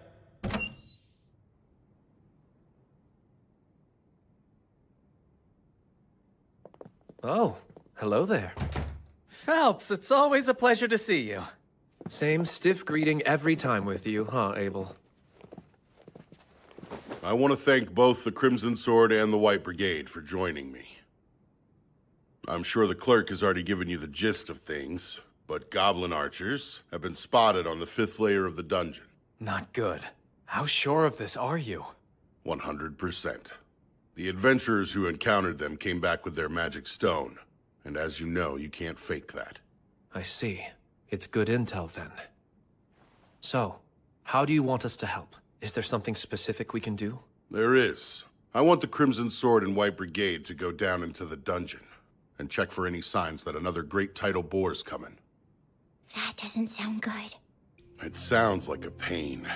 Oh, hello there. Phelps, it's always a pleasure to see you. Same stiff greeting every time with you, huh, Abel? I want to thank both the Crimson Sword and the White Brigade for joining me. I'm sure the clerk has already given you the gist of things, but goblin archers have been spotted on the 5th layer of the dungeon. Not good. How sure of this are you? 100%. The adventurers who encountered them came back with their magic stone, and as you know, you can't fake that. I see. It's good intel, then. So, how do you want us to help? Is there something specific we can do? There is. I want the Crimson Sword and White Brigade to go down into the dungeon and check for any signs that another great tidal boar's coming. That doesn't sound good. It sounds like a pain.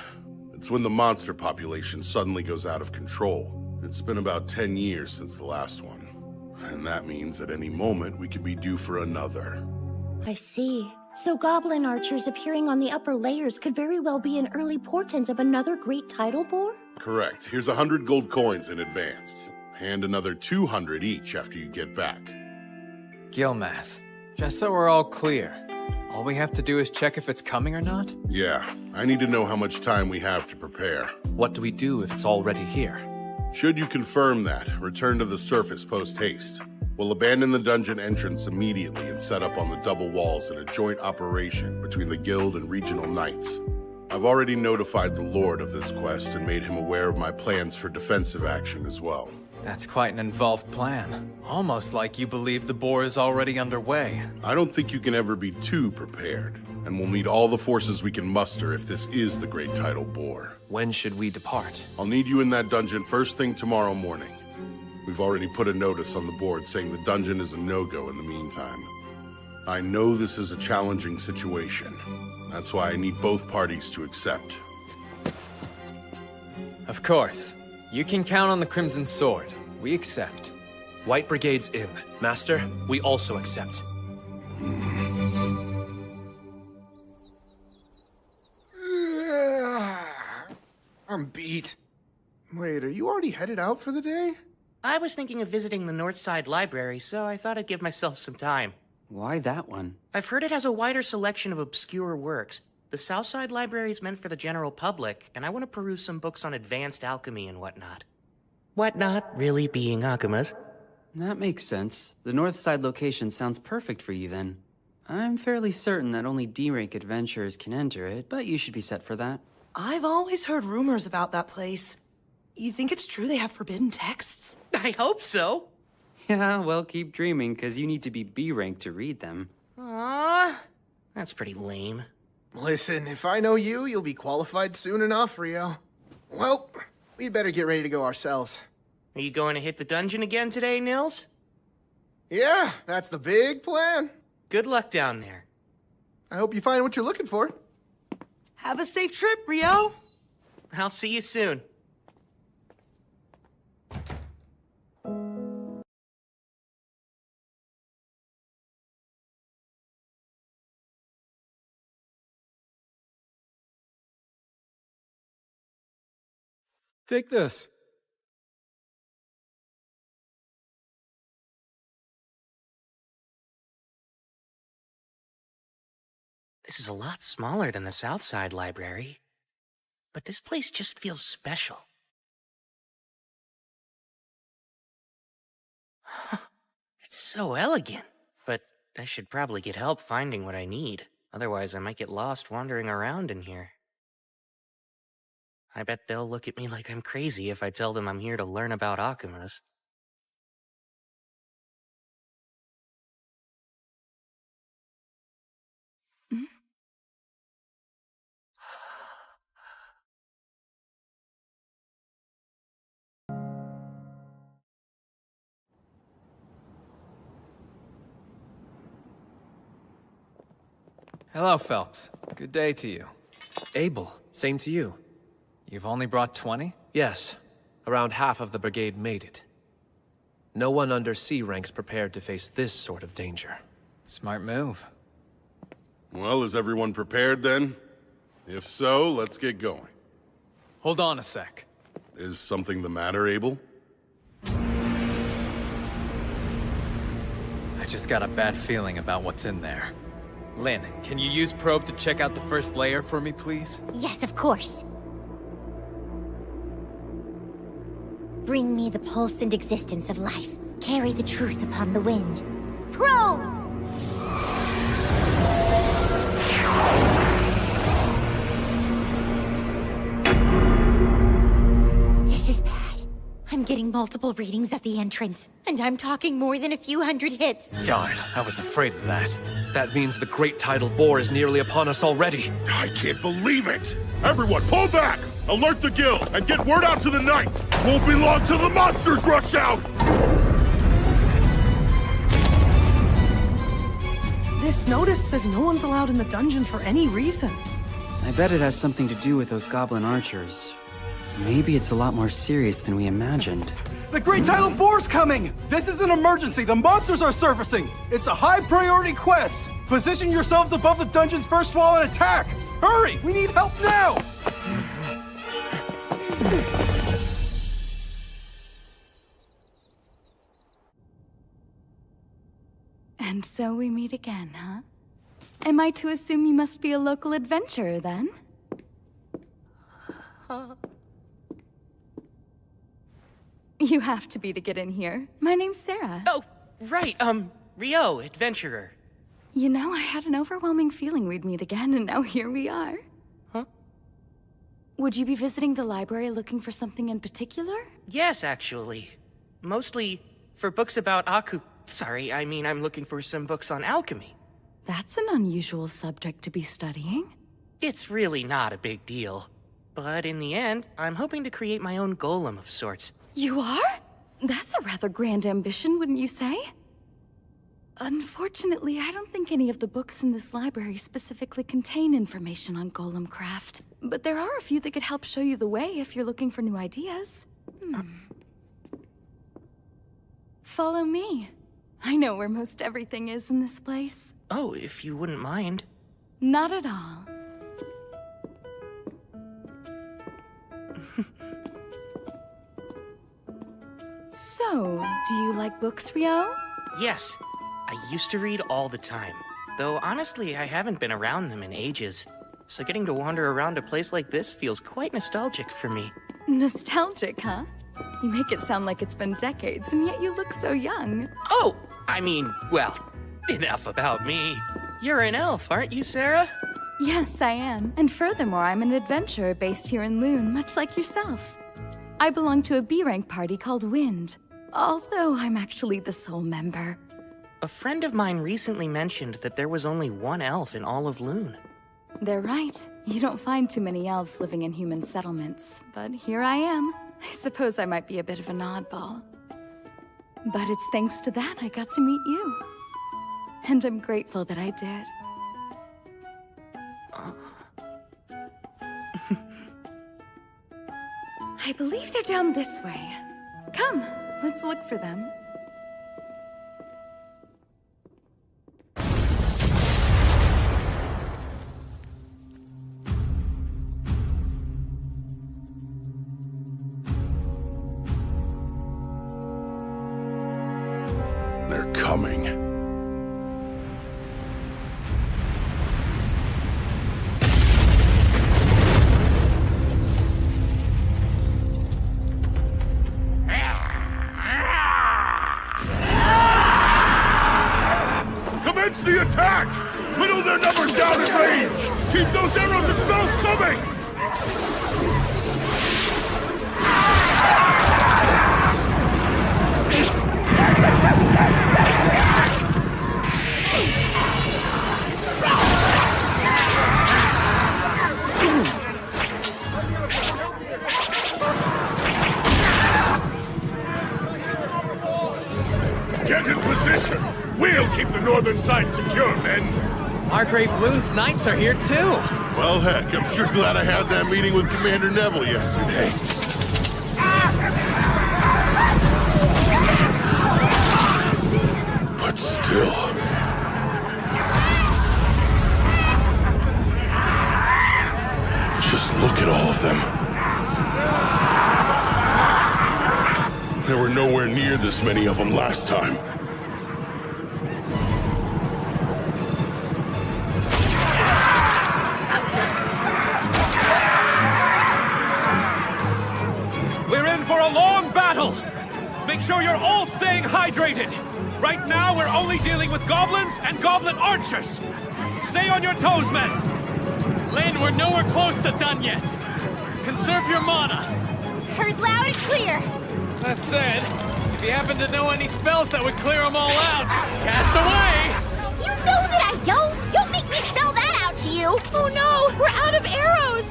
It's when the monster population suddenly goes out of control. It's been about 10 years since the last one. And that means at any moment we could be due for another. I see. So goblin archers appearing on the upper layers could very well be an early portent of another great tidal bore? Correct. Here's 100 gold coins in advance. And another 200 each after you get back. Gilmas, just so we're all clear, all we have to do is check if it's coming or not? Yeah, I need to know how much time we have to prepare. What do we do if it's already here? Should you confirm that, return to the surface post-haste. We'll abandon the dungeon entrance immediately and set up on the double walls in a joint operation between the guild and regional knights. I've already notified the Lord of this quest and made him aware of my plans for defensive action as well. That's quite an involved plan. Almost like you believe the boar is already underway. I don't think you can ever be too prepared, and we'll need all the forces we can muster if this is the Great Tidal Boar. When should we depart? I'll need you in that dungeon first thing tomorrow morning. We've already put a notice on the board saying the dungeon is a no-go in the meantime. I know this is a challenging situation. That's why I need both parties to accept. Of course. You can count on the Crimson Sword. We accept. White Brigade's in. Master, we also accept. I'm beat. Wait, are you already headed out for the day? I was thinking of visiting the Northside Library, so I thought I'd give myself some time. Why that one? I've heard it has a wider selection of obscure works. The Southside Library is meant for the general public, and I want to peruse some books on advanced alchemy and whatnot. Whatnot really being Akuma's. That makes sense. The Northside location sounds perfect for you then. I'm fairly certain that only D-rank adventurers can enter it, but you should be set for that. I've always heard rumors about that place. You think it's true they have forbidden texts? I hope so. Yeah, well, keep dreaming, because you need to be B-rank to read them. Aww, that's pretty lame. Listen, if I know you, you'll be qualified soon enough, Rio. Well, we'd better get ready to go ourselves. Are you going to hit the dungeon again today, Nils? Yeah, that's the big plan. Good luck down there. I hope you find what you're looking for. Have a safe trip, Rio. I'll see you soon. Take this. This is a lot smaller than the Southside Library, but this place just feels special. It's so elegant, but I should probably get help finding what I need. Otherwise, I might get lost wandering around in here. I bet they'll look at me like I'm crazy if I tell them I'm here to learn about Akumas. Hello, Phelps. Good day to you. Abel, same to you. You've only brought 20? Yes. Around half of the brigade made it. No one under C rank's prepared to face this sort of danger. Smart move. Well, is everyone prepared then? If so, let's get going. Hold on a sec. Is something the matter, Abel? I just got a bad feeling about what's in there. Lynn, can you use probe to check out the first layer for me, please? Yes, of course. Bring me the pulse and existence of life. Carry the truth upon the wind. Probe! This is bad. I'm getting multiple readings at the entrance, and I'm talking more than a few hundred hits. Darn, I was afraid of that. That means the Great Tidal Boar is nearly upon us already. I can't believe it! Everyone, pull back! Alert the guild, and get word out to the knights! Won't be long till the monsters rush out! This notice says no one's allowed in the dungeon for any reason. I bet it has something to do with those goblin archers. Maybe it's a lot more serious than we imagined. The Great Tidal Boar's coming! This is an emergency. The monsters are surfacing. It's a high-priority quest. Position yourselves above the dungeon's first wall and attack! Hurry! We need help now! And so we meet again, huh? Am I to assume you must be a local adventurer, then? You have to be to get in here. My name's Sarah. Oh, Right, Rio, adventurer. You know, I had an overwhelming feeling we'd meet again, and now here we are. Huh? Would you be visiting the library looking for something in particular? Yes, actually. Mostly for books about Sorry, I mean I'm looking for some books on alchemy. That's an unusual subject to be studying. It's really not a big deal. But in the end, I'm hoping to create my own golem of sorts. You are? That's a rather grand ambition, wouldn't you say? Unfortunately, I don't think any of the books in this library specifically contain information on golem craft. But there are a few that could help show you the way if you're looking for new ideas. Follow me. I know where most everything is in this place. Oh, if you wouldn't mind. Not at all. So, do you like books, Rio? Yes, I used to read all the time. Though honestly, I haven't been around them in ages. So getting to wander around a place like this feels quite nostalgic for me. Nostalgic, huh? You make it sound like it's been decades, and yet you look so young. Oh, I mean, well, enough about me. You're an elf, aren't you, Sarah? Yes, I am. And furthermore, I'm an adventurer based here in Loon, much like yourself. I belong to a B-rank party called Wind, although I'm actually the sole member. A friend of mine recently mentioned that there was only one elf in all of Loon. They're right. You don't find too many elves living in human settlements, but here I am. I suppose I might be a bit of an oddball. But it's thanks to that I got to meet you. And I'm grateful that I did. I believe they're down this way. Come, let's look for them. They're coming. Commence the attack! Whittle their numbers down in range! Keep those arrows and spells coming! Get in position! We'll keep the northern side secure, men! Margrave Loon's knights are here too! Well, heck, I'm sure glad I had that meeting with Commander Neville yesterday. But still... just look at all of them. There were nowhere near this many of them last time. We're in for a long battle! Make sure you're all staying hydrated! Right now, we're only dealing with goblins and goblin archers! Stay on your toes, men! Lynn, we're nowhere close to done yet! Conserve your mana! Heard loud and clear! That said, if you happen to know any spells that would clear them all out, cast away! You know that I don't! Don't make me spell that out to you! Oh no! We're out of arrows!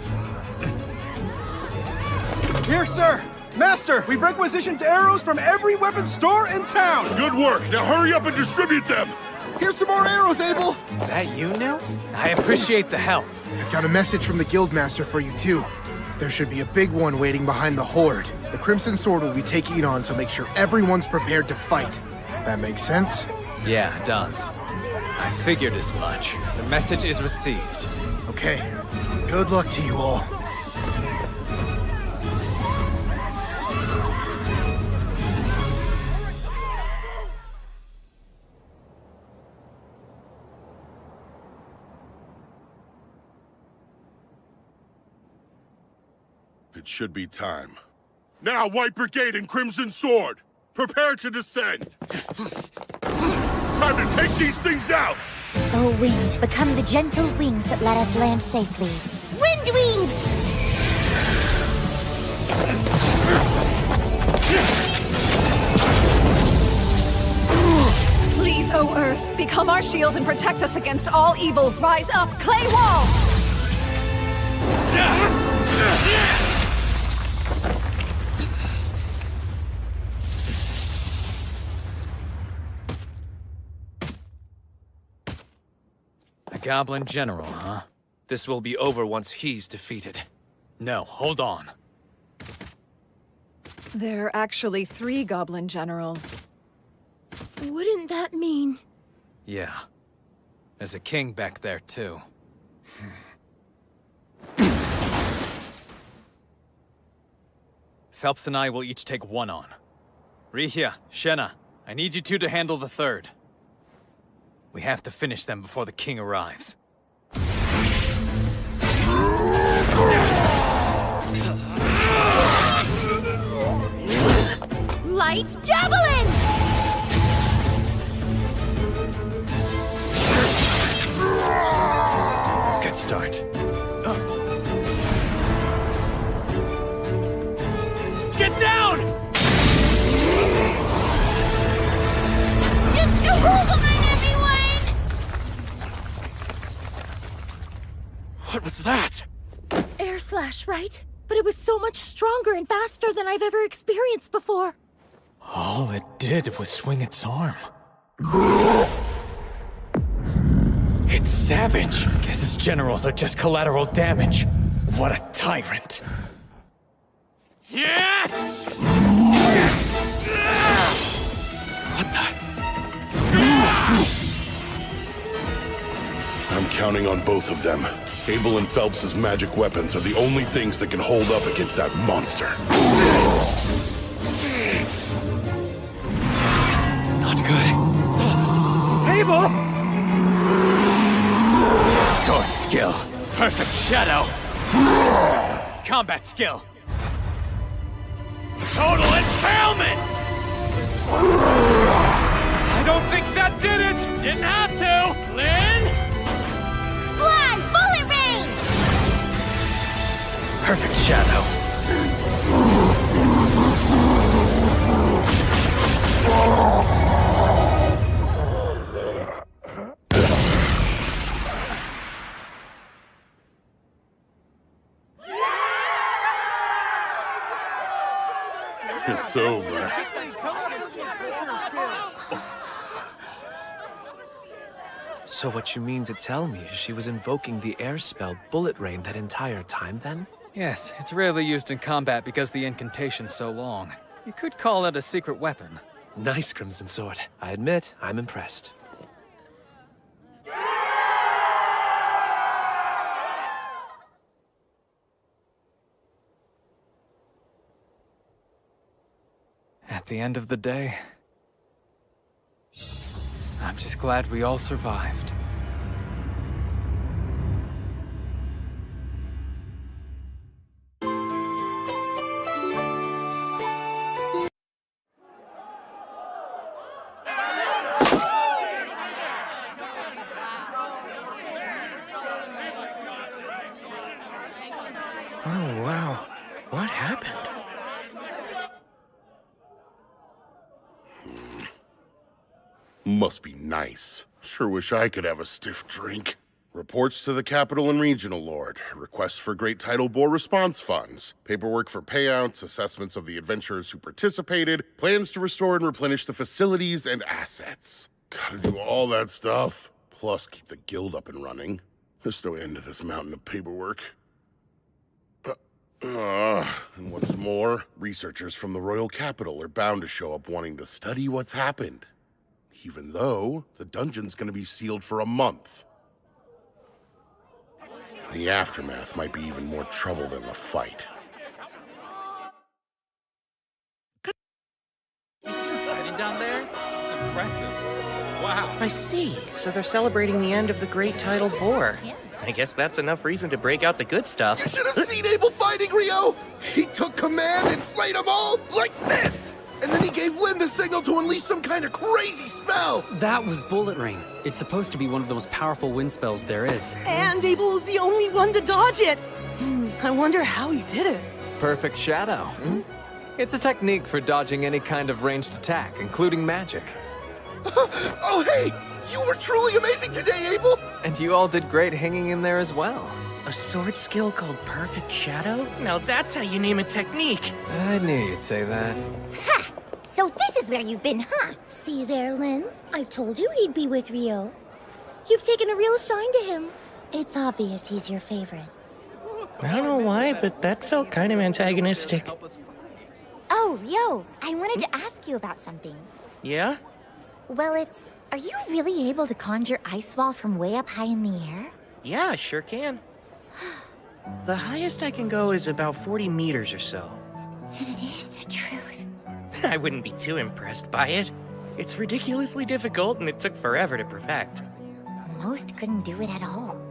Here, sir! Master, we've requisitioned arrows from every weapon store in town! Good work! Now hurry up and distribute them! Here's some more arrows, Abel! That you, Nils? I appreciate the help. I've got a message from the Guildmaster for you, too. There should be a big one waiting behind the Horde. The Crimson Sword will be taking it on, so make sure everyone's prepared to fight. That makes sense? Yeah, it does. I figured as much. The message is received. Okay. Good luck to you all. It should be time. Now, White Brigade and Crimson Sword! Prepare to descend! time to take these things out! Oh, wind, become the gentle wings that let us land safely. Wind wings! Please, O Earth, become our shield and protect us against all evil. Rise up, clay wall! A goblin general, huh? This will be over once he's defeated. No, hold on. There are actually 3 goblin generals. Wouldn't that mean... Yeah. There's a king back there, too. Phelps and I will each take one on. Rihia, Shenna, I need you two to handle the third. We have to finish them before the king arrives. Light javelin! Good start. Get down! Just a hold on, everyone! What was that? Air slash, right? But it was so much stronger and faster than I've ever experienced before. All it did was swing its arm. It's savage. Guess his generals are just collateral damage. What a tyrant. Yeah! What the? I'm counting on both of them. Abel and Phelps' magic weapons are the only things that can hold up against that monster. Not good. Abel! Sword skill. Perfect shadow. Combat skill. Total impalement! I don't think that did it! Didn't have to! Lynn? Fly, bullet rain! Perfect shadow. It's over. So what you mean to tell me is she was invoking the air spell Bullet Rain that entire time then? Yes, it's rarely used in combat because the incantation's so long. You could call it a secret weapon. Nice, Crimson Sword. I admit, I'm impressed. At the end of the day, I'm just glad we all survived. Oh, wow. What happened? Must be nice. Sure wish I could have a stiff drink. Reports to the Capital and Regional Lord. Requests for Great Tidal Bore response funds. Paperwork for payouts, assessments of the adventurers who participated, plans to restore and replenish the facilities and assets. Gotta do all that stuff. Plus keep the guild up and running. There's no end to this mountain of paperwork. And what's more, researchers from the Royal Capital are bound to show up wanting to study what's happened. Even though the dungeon's gonna be sealed for a month. The aftermath might be even more trouble than the fight. Hiding down there? It's impressive. Wow. I see. So they're celebrating the end of the Great Tidal Bore. I guess that's enough reason to break out the good stuff. You should have seen Abel fighting, Rio! He took command and slayed them all like this! And then he gave gave Lynn the signal to unleash some kind of crazy spell! That was Bullet Rain. It's supposed to be one of the most powerful wind spells there is. And Abel was the only one to dodge it! I wonder how he did it. Perfect shadow. It's a technique for dodging any kind of ranged attack, including magic. Oh, hey! You were truly amazing today, Abel! And you all did great hanging in there as well. A sword skill called Perfect Shadow? Now that's how you name a technique. I knew you'd say that. Ha! So this is where you've been, huh? See there, Lynn? I told you he'd be with Rio. You've taken a real shine to him. It's obvious he's your favorite. I don't know why, but that felt kind of antagonistic. Oh, Rio, I wanted to ask you about something. Yeah? Well, are you really able to conjure ice wall from way up high in the air? Yeah, I sure can. The highest I can go is about 40 meters or so. And it is the truth. I wouldn't be too impressed by it. It's ridiculously difficult and it took forever to perfect. Most couldn't do it at all.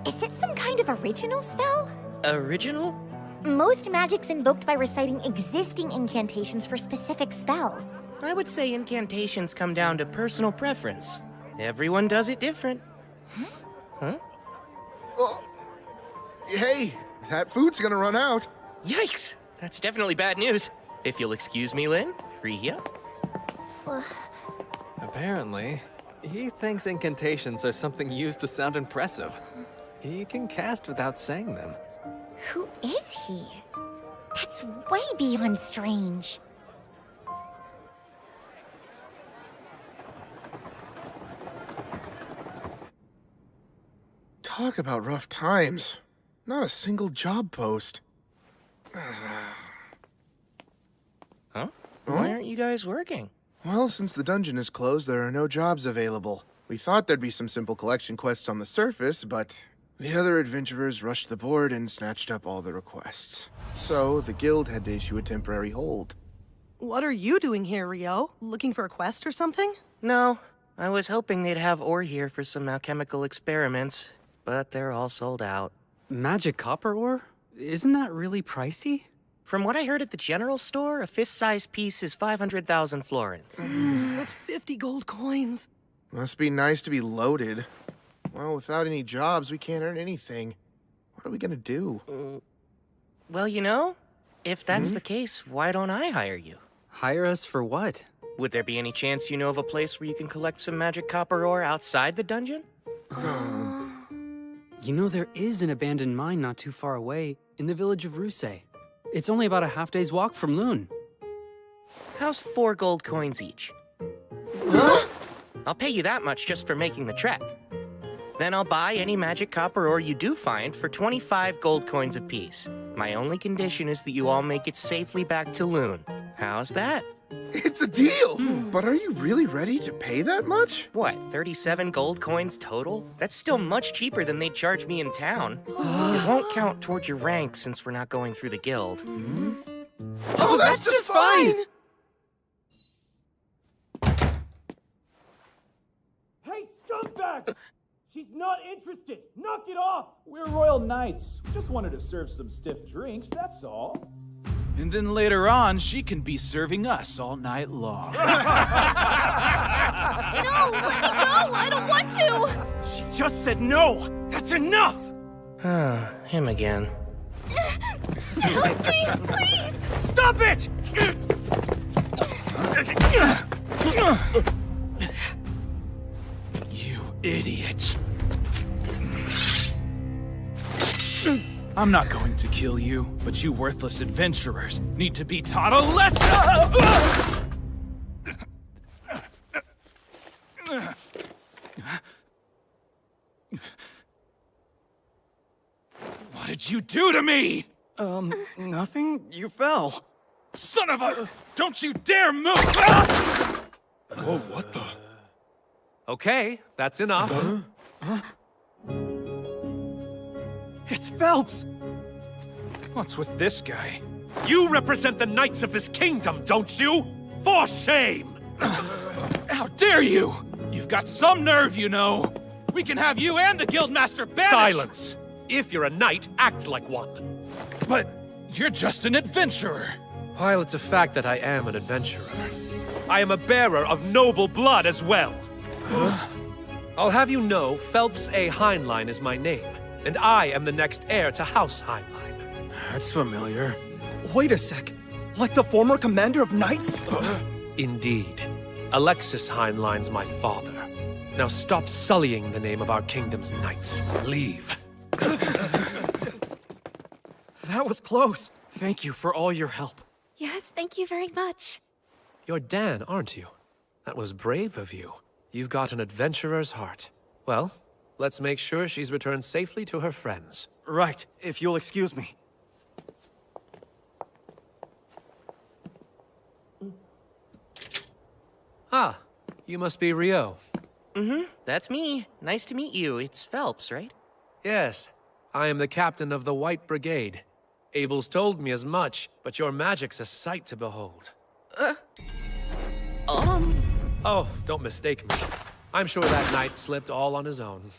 Is it some kind of original spell? Original? Most magic's invoked by reciting existing incantations for specific spells. I would say incantations come down to personal preference. Everyone does it different. Huh? Oh. Hey, that food's gonna run out. Yikes! That's definitely bad news. If you'll excuse me, Lynn, Ria. Apparently, he thinks incantations are something used to sound impressive. He can cast without saying them. Who is he? That's way beyond strange. Talk about rough times. Not a single job post. Huh? Why aren't you guys working? Well, since the dungeon is closed, there are no jobs available. We thought there'd be some simple collection quests on the surface, but the other adventurers rushed the board and snatched up all the requests. So, the guild had to issue a temporary hold. What are you doing here, Rio? Looking for a quest or something? No, I was hoping they'd have ore here for some alchemical experiments, but they're all sold out. Magic copper ore? Isn't that really pricey? From what I heard at the general store, a fist-sized piece is 500,000 florins. That's 50 gold coins. Must be nice to be loaded. Well, without any jobs, we can't earn anything. What are we gonna do? Well, you know, if that's the case, why don't I hire you? Hire us for what? Would there be any chance you know of a place where you can collect some magic copper ore outside the dungeon? You know, there is an abandoned mine not too far away, in the village of Ruse. It's only about a half-day's walk from Loon. How's 4 gold coins each? Huh? I'll pay you that much just for making the trek. Then I'll buy any magic copper ore you do find for 25 gold coins apiece. My only condition is that you all make it safely back to Loon. How's that? It's a deal! But are you really ready to pay that much? What, 37 gold coins total? That's still much cheaper than they'd charge me in town. It won't count towards your rank since we're not going through the guild. Oh, that's just fine! Hey, scumbags! She's not interested! Knock it off! We're royal knights. We just wanted to serve some stiff drinks, that's all. And then later on, she can be serving us all night long. No, let me go! I don't want to! She just said no! That's enough! Him again. Help me, please! Stop it! You idiot. I'm not going to kill you, but you worthless adventurers need to be taught a lesson! What did you do to me? Nothing. You fell. Son of a... Don't you dare move! Whoa, what the? Okay, that's enough. It's Phelps! What's with this guy? You represent the knights of this kingdom, don't you? For shame! How dare you! You've got some nerve, you know. We can have you and the guildmaster banished! Silence! If you're a knight, act like one. But you're just an adventurer. While it's a fact that I am an adventurer, I am a bearer of noble blood as well. I'll have you know Phelps A. Heinlein is my name, and I am the next heir to House Heinlein. That's familiar. Wait a sec. Like the former commander of knights? Indeed. Alexis Heinlein's my father. Now stop sullying the name of our kingdom's knights. Leave. That was close. Thank you for all your help. Yes, thank you very much. You're Dan, aren't you? That was brave of you. You've got an adventurer's heart. Well, let's make sure she's returned safely to her friends. Right, if you'll excuse me. Ah, you must be Rio. That's me. Nice to meet you. It's Phelps, right? Yes, I am the captain of the White Brigade. Abel's told me as much, but your magic's a sight to behold. Oh, don't mistake me. I'm sure that knight slipped all on his own.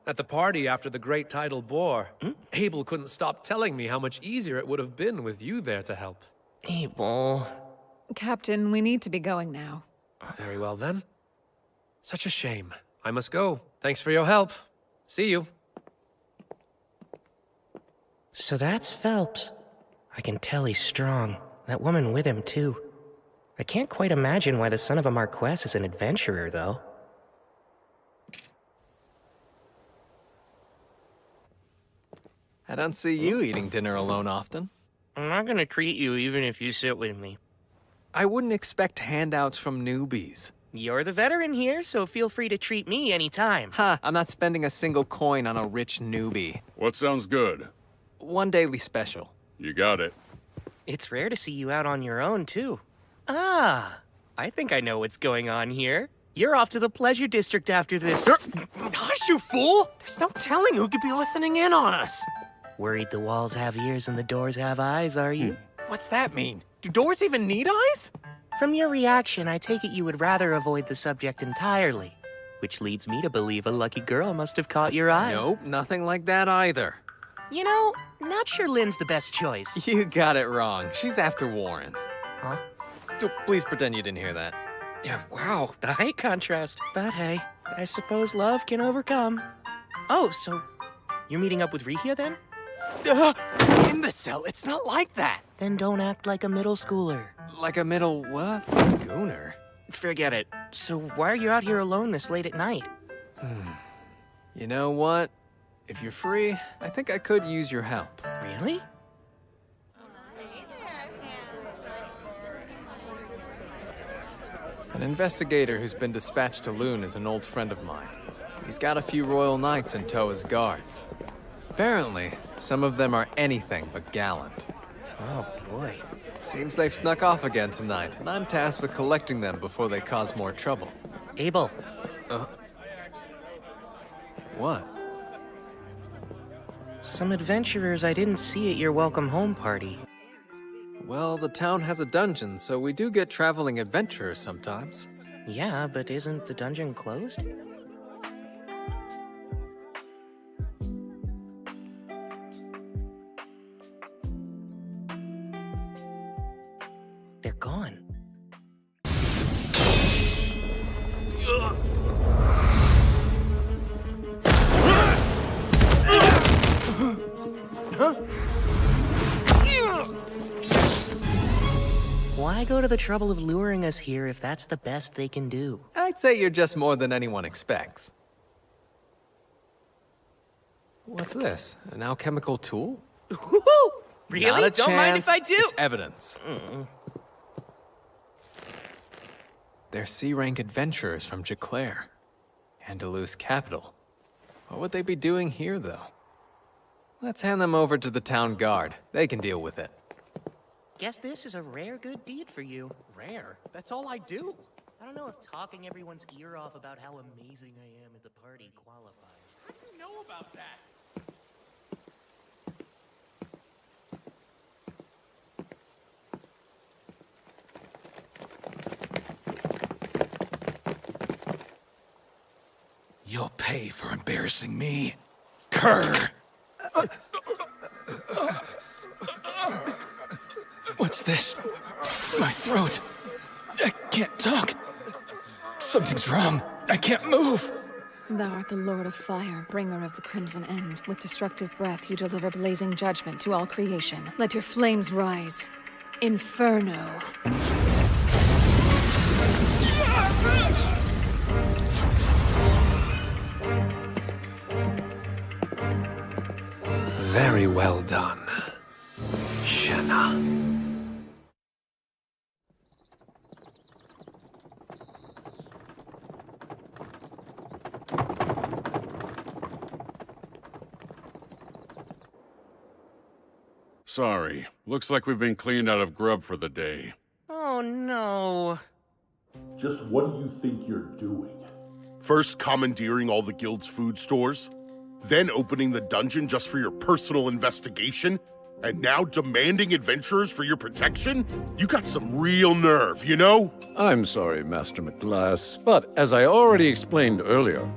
At the party after the Great Tidal Bore, Abel couldn't stop telling me how much easier it would have been with you there to help. Abel... Captain, we need to be going now. Very well then. Such a shame. I must go. Thanks for your help. See you. So that's Phelps. I can tell he's strong. That woman with him, too. I can't quite imagine why the son of a Marquess is an adventurer, though. I don't see you eating dinner alone often. I'm not gonna treat you even if you sit with me. I wouldn't expect handouts from newbies. You're the veteran here, so feel free to treat me anytime. Ha, I'm not spending a single coin on a rich newbie. What sounds good? One daily special. You got it. It's rare to see you out on your own, too. Ah, I think I know what's going on here. You're off to the Pleasure District after this. Hush, you fool! There's no telling who could be listening in on us. Worried the walls have ears and the doors have eyes, are you? What's that mean? Do doors even need eyes? From your reaction, I take it you would rather avoid the subject entirely. Which leads me to believe a lucky girl must have caught your eye. Nope, nothing like that either. You know, not sure Lynn's the best choice. You got it wrong. She's after Warren. Huh? Oh, please pretend you didn't hear that. Yeah, wow, the height contrast. But hey, I suppose love can overcome. Oh, so you're meeting up with Rikia then? Imbecile, it's not like that. Then don't act like a middle schooler. Like a middle what? Schooner? Forget it. So why are you out here alone this late at night? You know what? If you're free, I think I could use your help. Really? An investigator who's been dispatched to Loon is an old friend of mine. He's got a few royal knights in tow as guards. Apparently, some of them are anything but gallant. Oh, boy. Seems they've snuck off again tonight, and I'm tasked with collecting them before they cause more trouble. Abel. What? Some adventurers I didn't see at your welcome home party. Well, the town has a dungeon, so we do get traveling adventurers sometimes. Yeah, but isn't the dungeon closed? They're gone. Why go to the trouble of luring us here if that's the best they can do? I'd say you're just more than anyone expects. What's this? An alchemical tool? Really? Not a Don't mind if I do. It's evidence. They're C-rank adventurers from Jaclaire, Andalus capital. What would they be doing here, though? Let's hand them over to the town guard. They can deal with it. Guess this is a rare good deed for you. Rare? That's all I do. I don't know if talking everyone's ear off about how amazing I am at the party qualifies. How do you know about that? You'll pay for embarrassing me. Cur! What's What's this? My throat. I can't talk. Something's wrong. I can't move. Thou art the Lord of Fire, bringer of the Crimson End. With destructive breath, you deliver blazing judgment to all creation. Let your flames rise. Inferno. Very well done, Shenna. Sorry. Looks like we've been cleaned out of grub for the day. Oh no. Just what do you think you're doing? First commandeering all the guild's food stores, then opening the dungeon just for your personal investigation, and now demanding adventurers for your protection? You got some real nerve, you know? I'm sorry, Master McGlass, but as I already explained earlier,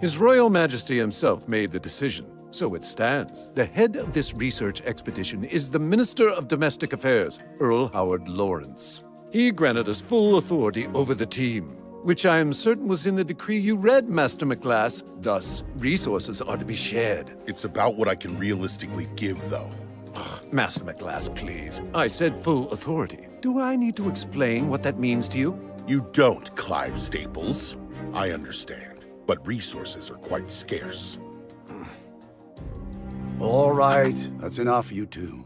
His Royal Majesty himself made the decision. So it stands. The head of this research expedition is the Minister of Domestic Affairs, Earl Howard Lawrence. He granted us full authority over the team, which I am certain was in the decree you read, Master McGlass. Thus, resources are to be shared. It's about what I can realistically give, though. Master McGlass, please. I said full authority. Do I need to explain what that means to you? You don't, Clive Staples. I understand, but resources are quite scarce. All right, that's enough, you two.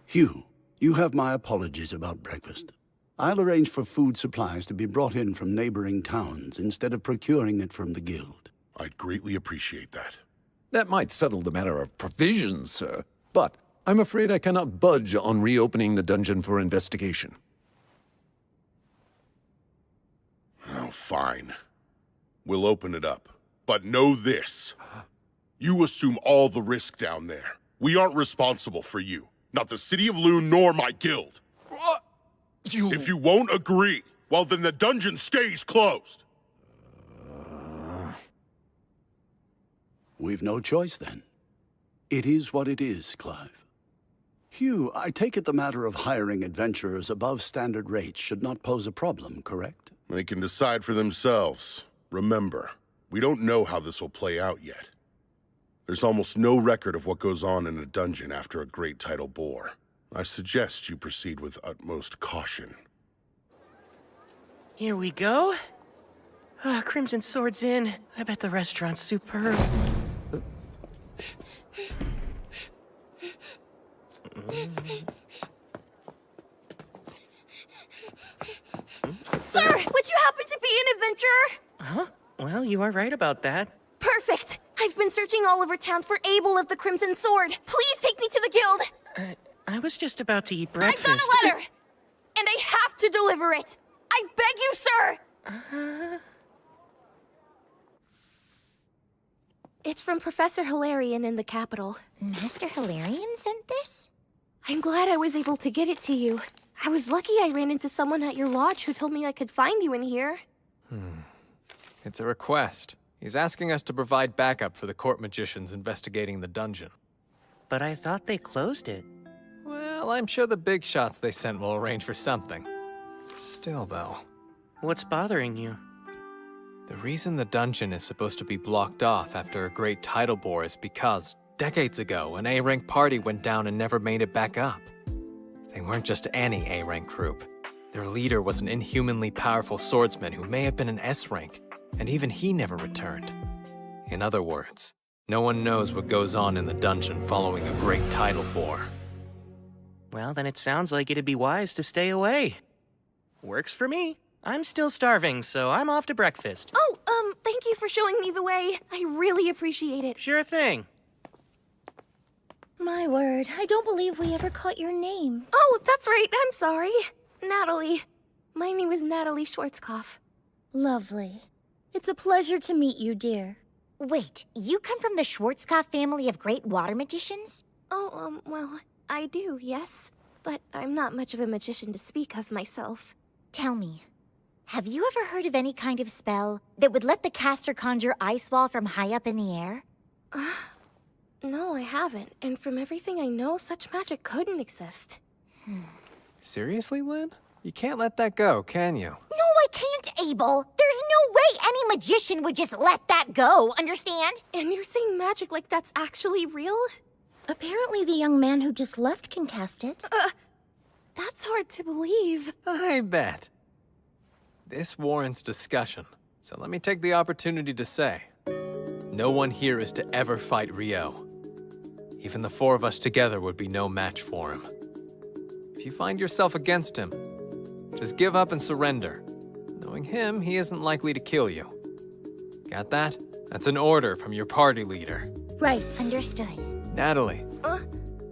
Hugh, you have my apologies about breakfast. I'll arrange for food supplies to be brought in from neighboring towns instead of procuring it from the guild. I'd greatly appreciate that. That might settle the matter of provisions, sir. But I'm afraid I cannot budge on reopening the dungeon for investigation. Oh, fine. We'll open it up. But know this. You assume all the risk down there. We aren't responsible for you. Not the City of Loon nor my guild. What? If you won't agree, well then the dungeon stays closed. We've no choice then. It is what it is, Clive. Hugh, I take it the matter of hiring adventurers above standard rates should not pose a problem, correct? They can decide for themselves. Remember, we don't know how this will play out yet. There's almost no record of what goes on in a dungeon after a great tidal bore. I suggest you proceed with utmost caution. Here we go. Crimson Sword's in. I bet the restaurant's superb. Sir, would you happen to be an adventurer? Huh? Well, you are right about that. Perfect! I've been searching all over town for Abel of the Crimson Sword. Please take me to the guild! I was just about to eat breakfast. I've got a letter! And I have to deliver it! I beg you, sir! It's from Professor Hilarion in the capital. Master Hilarion sent this? I'm glad I was able to get it to you. I was lucky I ran into someone at your lodge who told me I could find you in here. It's a request. He's asking us to provide backup for the court magicians investigating the dungeon. But I thought they closed it. Well, I'm sure the big shots they sent will arrange for something. Still, though. What's bothering you? The reason the dungeon is supposed to be blocked off after a great tidal bore is because, decades ago, an A-rank party went down and never made it back up. They weren't just any A-rank group. Their leader was an inhumanly powerful swordsman who may have been an S-rank, and even he never returned. In other words, no one knows what goes on in the dungeon following a great tidal bore. Well, then it sounds like it'd be wise to stay away. Works for me. I'm still starving, so I'm off to breakfast. Oh, thank you for showing me the way. I really appreciate it. Sure thing. My word, I don't believe we ever caught your name. Oh, that's right. I'm sorry. Natalie. My name is Natalie Schwarzkopf. Lovely. It's a pleasure to meet you, dear. Wait, you come from the Schwarzkopf family of great water magicians? Oh, well, I do, yes. But I'm not much of a magician to speak of myself. Tell me, have you ever heard of any kind of spell that would let the caster conjure ice wall from high up in the air? No, I haven't. And from everything I know, such magic couldn't exist. Seriously, Lynn? You can't let that go, can you? No, I can't, Abel. There's no way any magician would just let that go, understand? And you're saying magic like that's actually real? Apparently the young man who just left can cast it. That's hard to believe. I bet. This warrants discussion, so let me take the opportunity to say, no one here is to ever fight Rio. Even the four of us together would be no match for him. If you find yourself against him, just give up and surrender. Knowing him, he isn't likely to kill you. Got that? That's an order from your party leader. Right. Understood. Natalie,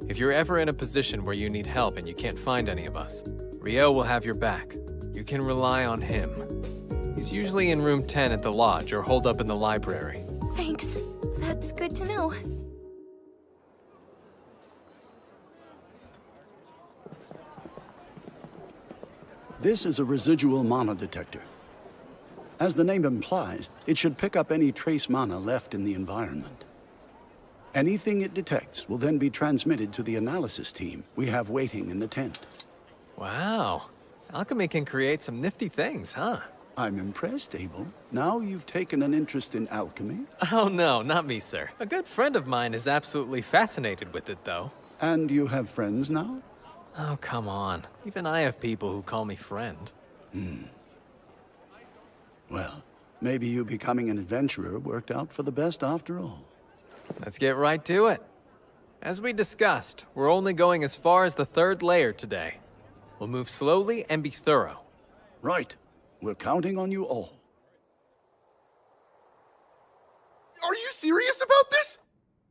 if you're ever in a position where you need help and you can't find any of us, Rio will have your back. You can rely on him. He's usually in room 10 at the lodge or holed up in the library. Thanks. That's good to know. This is a residual mana detector. As the name implies, it should pick up any trace mana left in the environment. Anything it detects will then be transmitted to the analysis team we have waiting in the tent. Wow. Alchemy can create some nifty things, huh? I'm impressed, Abel. Now you've taken an interest in alchemy. Oh no, not me, sir. A good friend of mine is absolutely fascinated with it, though. And you have friends now? Oh, come on. Even I have people who call me friend. Well, maybe you becoming an adventurer worked out for the best after all. Let's get right to it. As we discussed, we're only going as far as the 3rd layer today. We'll move slowly and be thorough. Right. We're counting on you all. Are you serious about this?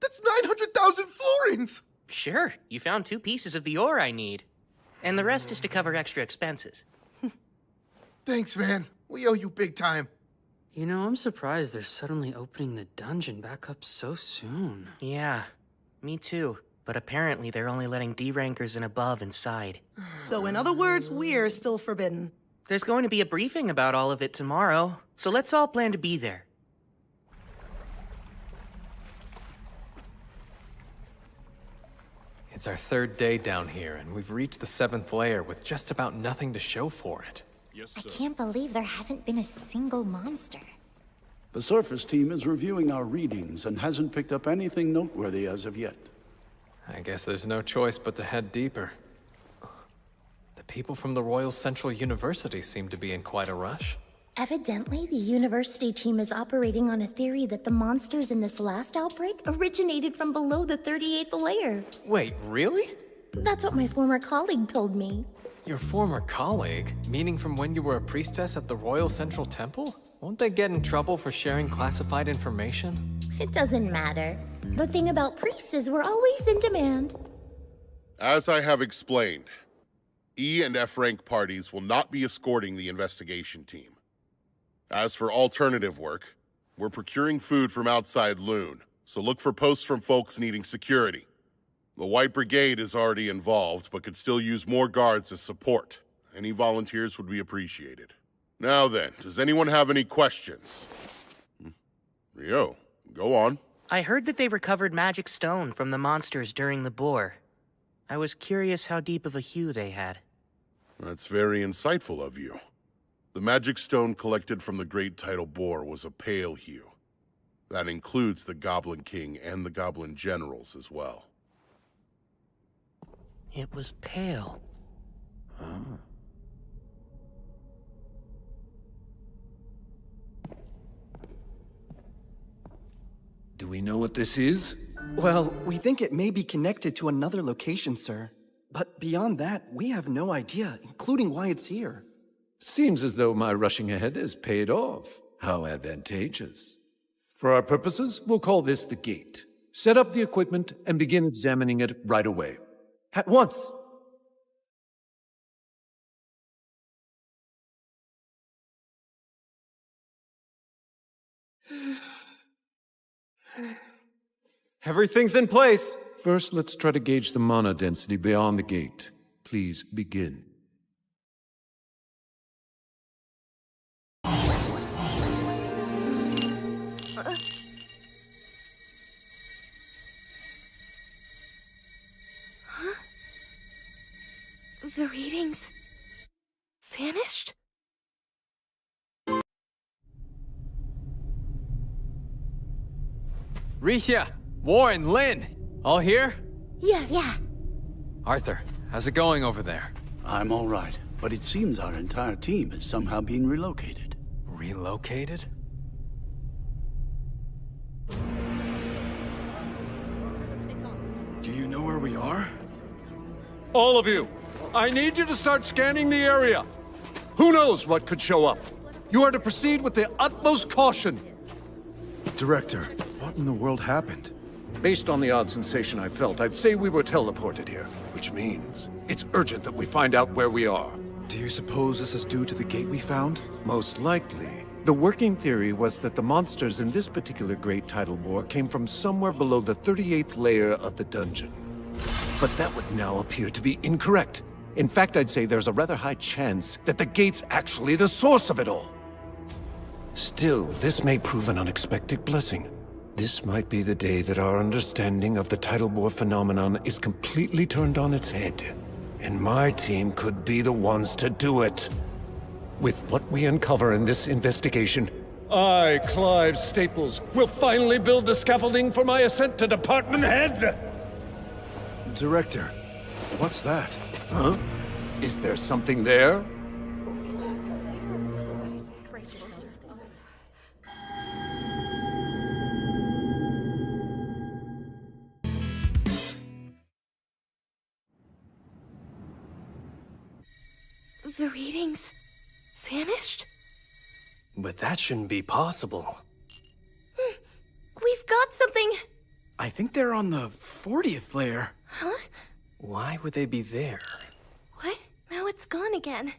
That's 900,000 florins! Sure, you found 2 pieces of the ore I need. And the rest is to cover extra expenses. Thanks, man. We owe you big time. You know, I'm surprised they're suddenly opening the dungeon back up so soon. Yeah, me too. But apparently they're only letting D-rankers and above inside. So in other words, we're still forbidden. There's going to be a briefing about all of it tomorrow, so let's all plan to be there. It's our 3rd day down here, and we've reached the 7th layer with just about nothing to show for it. I can't believe there hasn't been a single monster. The surface team is reviewing our readings and hasn't picked up anything noteworthy as of yet. I guess there's no choice but to head deeper. The people from the Royal Central University seem to be in quite a rush. Evidently, the university team is operating on a theory that the monsters in this last outbreak originated from below the 38th layer. Wait, really? That's what my former colleague told me. Your former colleague? Meaning from when you were a priestess at the Royal Central Temple? Won't they get in trouble for sharing classified information? It doesn't matter. The thing about priests is we're always in demand. As I have explained, E and F rank parties will not be escorting the investigation team. As for alternative work, we're procuring food from outside Loon, so look for posts from folks needing security. The White Brigade is already involved, but could still use more guards as support. Any volunteers would be appreciated. Now then, does anyone have any questions? Rio, go on. I heard that they recovered magic stone from the monsters during the boar. I was curious how deep of a hue they had. That's very insightful of you. The magic stone collected from the Great Tidal Boar was a pale hue. That includes the Goblin King and the Goblin Generals as well. It was pale. Do we know what this is? Well, we think it may be connected to another location, sir. But beyond that, we have no idea, including why it's here. Seems as though my rushing ahead has paid off. How advantageous. For our purposes, we'll call this the gate. Set up the equipment and begin examining it right away. At once! Everything's in place. First, let's try to gauge the mana density beyond the gate. Please begin. The readings vanished? Risha, Warren, Lynn, all here? Yes. Yeah. Arthur, how's it going over there? I'm all right, but it seems our entire team has somehow been relocated. Relocated? Do you know where we are? All of you, I need you to start scanning the area. Who knows what could show up? You are to proceed with the utmost caution. Director, what in the world happened? Based on the odd sensation I felt, I'd say we were teleported here, which means it's urgent that we find out where we are. Do you suppose this is due to the gate we found? Most likely. The working theory was that the monsters in this particular Great Tidal War came from somewhere below the 38th layer of the dungeon. But that would now appear to be incorrect. In fact, I'd say there's a rather high chance that the gate's actually the source of it all. Still, this may prove an unexpected blessing. This might be the day that our understanding of the tidal bore phenomenon is completely turned on its head. And my team could be the ones to do it. With what we uncover in this investigation, I, Clive Staples, will finally build the scaffolding for my ascent to department head! Director, what's that? Huh? Is there something there? The readings vanished? But that shouldn't be possible. We've got something. I think they're on the 40th layer. Huh? Why would they be there? What? Now it's gone again.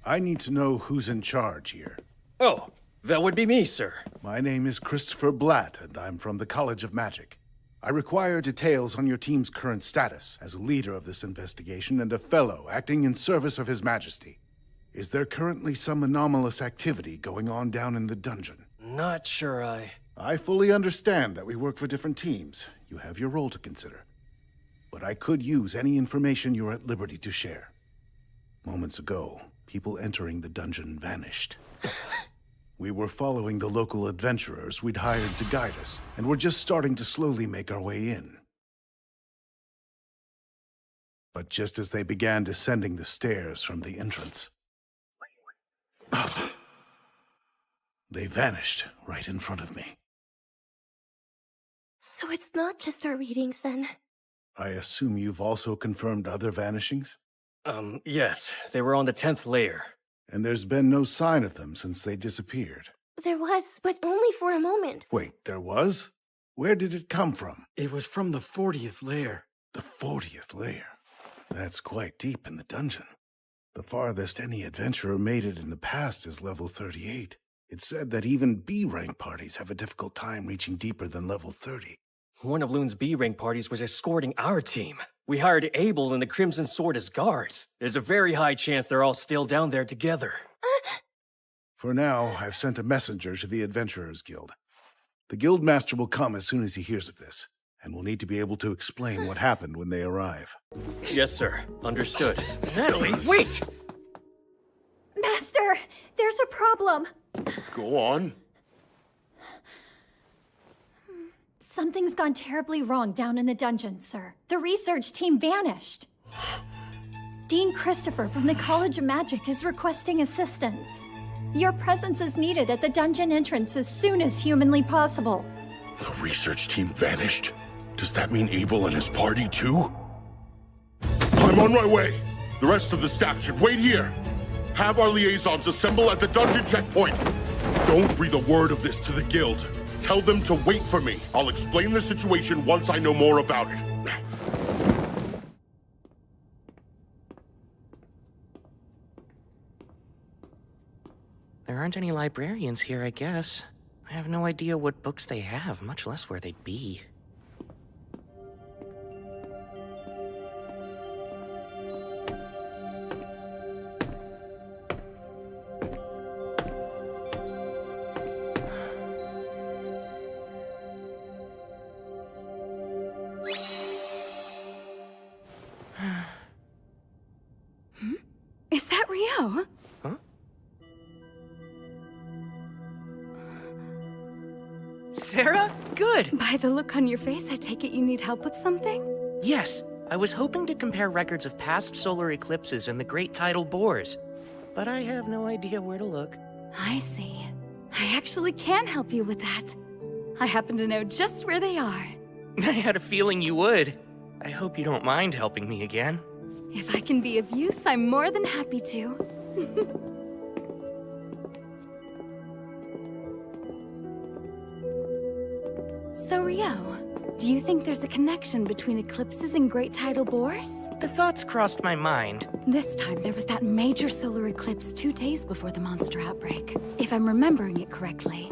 I need to know who's in charge here. Oh, that would be me, sir. My name is Christopher Blatt, and I'm from the College of Magic. I require details on your team's current status as a leader of this investigation and a fellow acting in service of His Majesty. Is there currently some anomalous activity going on down in the dungeon? Not sure I fully understand that we work for different teams. You have your role to consider. But I could use any information you're at liberty to share. Moments ago, people entering the dungeon vanished. We were following the local adventurers we'd hired to guide us, and we're just starting to slowly make our way in. But just as they began descending the stairs from the entrance, they vanished right in front of me. So it's not just our readings, then? I assume you've also confirmed other vanishings? Yes. They were on the 10th layer. And there's been no sign of them since they disappeared. There was, but only for a moment. Wait, there was? Where did it come from? It was from the 40th layer. The 40th layer? That's quite deep in the dungeon. The farthest any adventurer made it in the past is level 38. It's said that even B-rank parties have a difficult time reaching deeper than level 30. One of Loon's B-rank parties was escorting our team. We hired Abel and the Crimson Sword as guards. There's a very high chance they're all still down there together. For now, I've sent a messenger to the Adventurers Guild. The Guildmaster will come as soon as he hears of this, and will need to be able to explain what happened when they arrive. Yes, sir. Understood. Natalie, wait! Master, there's a problem. Go on. Something's gone terribly wrong down in the dungeon, sir. The research team vanished. Dean Christopher from the College of Magic is requesting assistance. Your presence is needed at the dungeon entrance as soon as humanly possible. The research team vanished? Does that mean Abel and his party too? I'm on my way. The rest of the staff should wait here. Have our liaisons assemble at the dungeon checkpoint. Don't breathe a word of this to the guild. Tell them to wait for me. I'll explain the situation once I know more about it. There aren't any librarians here, I guess. I have no idea what books they have, much less where they'd be. Rio? Huh? Sarah? Good! By the look on your face, I take it you need help with something? Yes, I was hoping to compare records of past solar eclipses and the great tidal bores, but I have no idea where to look. I see. I actually can help you with that. I happen to know just where they are. I had a feeling you would. I hope you don't mind helping me again. If I can be of use, I'm more than happy to. So, Rio, do you think there's a connection between eclipses and great tidal bores? The thoughts crossed my mind. This time, there was that major solar eclipse 2 days before the monster outbreak, if I'm remembering it correctly.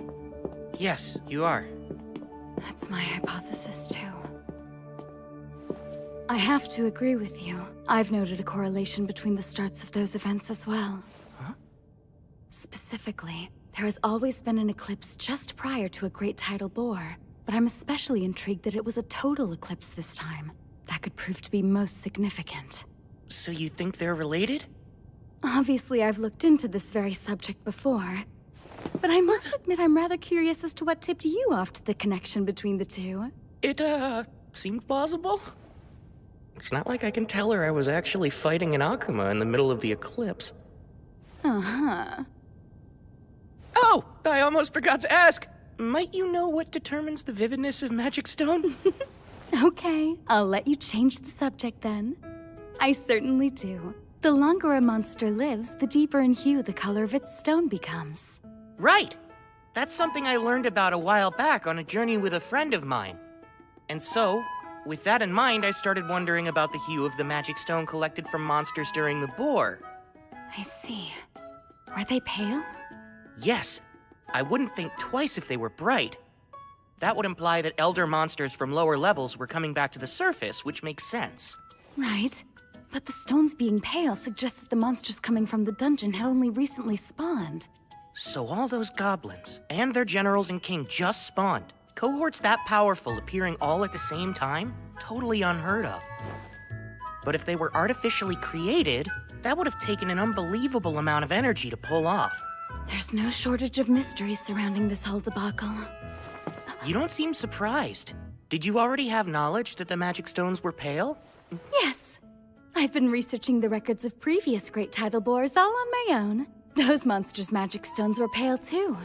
Yes, you are. That's my hypothesis, too. I have to agree with you. I've noted a correlation between the starts of those events as well. Huh? Specifically, there has always been an eclipse just prior to a great tidal bore, but I'm especially intrigued that it was a total eclipse this time. That could prove to be most significant. So you think they're related? Obviously, I've looked into this very subject before, but I must admit I'm rather curious as to what tipped you off to the connection between the two. It, seemed plausible. It's not like I can tell her I was actually fighting an Akuma in the middle of the eclipse. Uh-huh. Oh! I almost forgot to ask! Might you know what determines the vividness of magic stone? Okay, I'll let you change the subject then. I certainly do. The longer a monster lives, the deeper in hue the color of its stone becomes. Right! That's something I learned about a while back on a journey with a friend of mine. And so, with that in mind, I started wondering about the hue of the magic stone collected from monsters during the bore. I see. Were they pale? Yes. I wouldn't think twice if they were bright. That would imply that elder monsters from lower levels were coming back to the surface, which makes sense. Right. But the stones being pale suggests that the monsters coming from the dungeon had only recently spawned. So all those goblins, and their generals and king just spawned. Cohorts that powerful appearing all at the same time? Totally unheard of. But if they were artificially created, that would have taken an unbelievable amount of energy to pull off. There's no shortage of mysteries surrounding this whole debacle. You don't seem surprised. Did you already have knowledge that the magic stones were pale? Yes. I've been researching the records of previous great tidal bores all on my own. Those monsters' magic stones were pale too.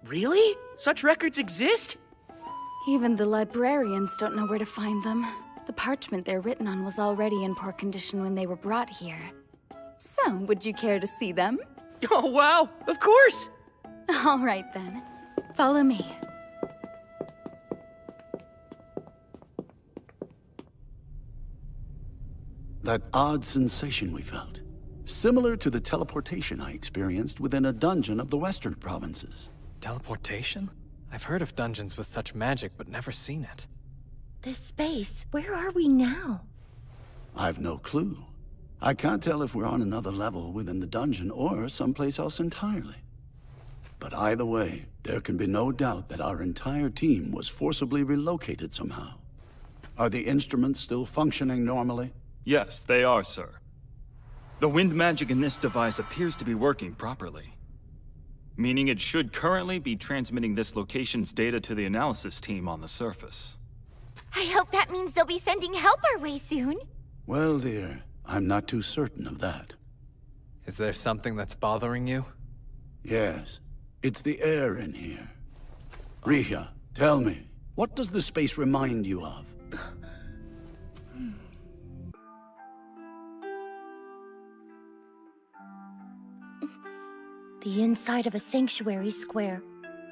Really? Such records exist? Even the librarians don't know where to find them. The parchment they're written on was already in poor condition when they were brought here. So, would you care to see them? Oh, wow! Of course! All right, then. Follow me. That odd sensation we felt. Similar to the teleportation I experienced within a dungeon of the western provinces. Teleportation? I've heard of dungeons with such magic, but never seen it. This space, where are we now? I've no clue. I can't tell if we're on another level within the dungeon or someplace else entirely. But either way, there can be no doubt that our entire team was forcibly relocated somehow. Are the instruments still functioning normally? Yes, they are, sir. The wind magic in this device appears to be working properly, meaning it should currently be transmitting this location's data to the analysis team on the surface. I hope that means they'll be sending help our way soon. Well, dear, I'm not too certain of that. Is there something that's bothering you? Yes, it's the air in here. Rihya, tell me, what does the space remind you of? The inside of a sanctuary square.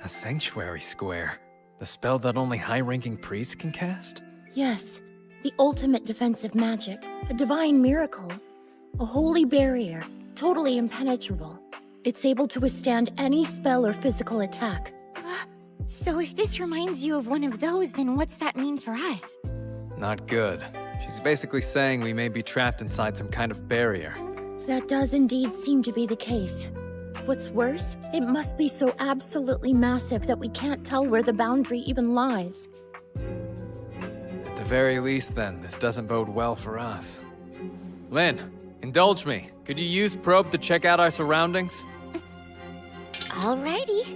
A sanctuary square? The spell that only high-ranking priests can cast? Yes, the ultimate defensive magic. A divine miracle. A holy barrier, totally impenetrable. It's able to withstand any spell or physical attack. So if this reminds you of one of those, then what's that mean for us? Not good. She's basically saying we may be trapped inside some kind of barrier. That does indeed seem to be the case. What's worse, it must be so absolutely massive that we can't tell where the boundary even lies. At the very least, then, this doesn't bode well for us. Lynn, Indulge me. Could you use probe to check out our surroundings? Alrighty.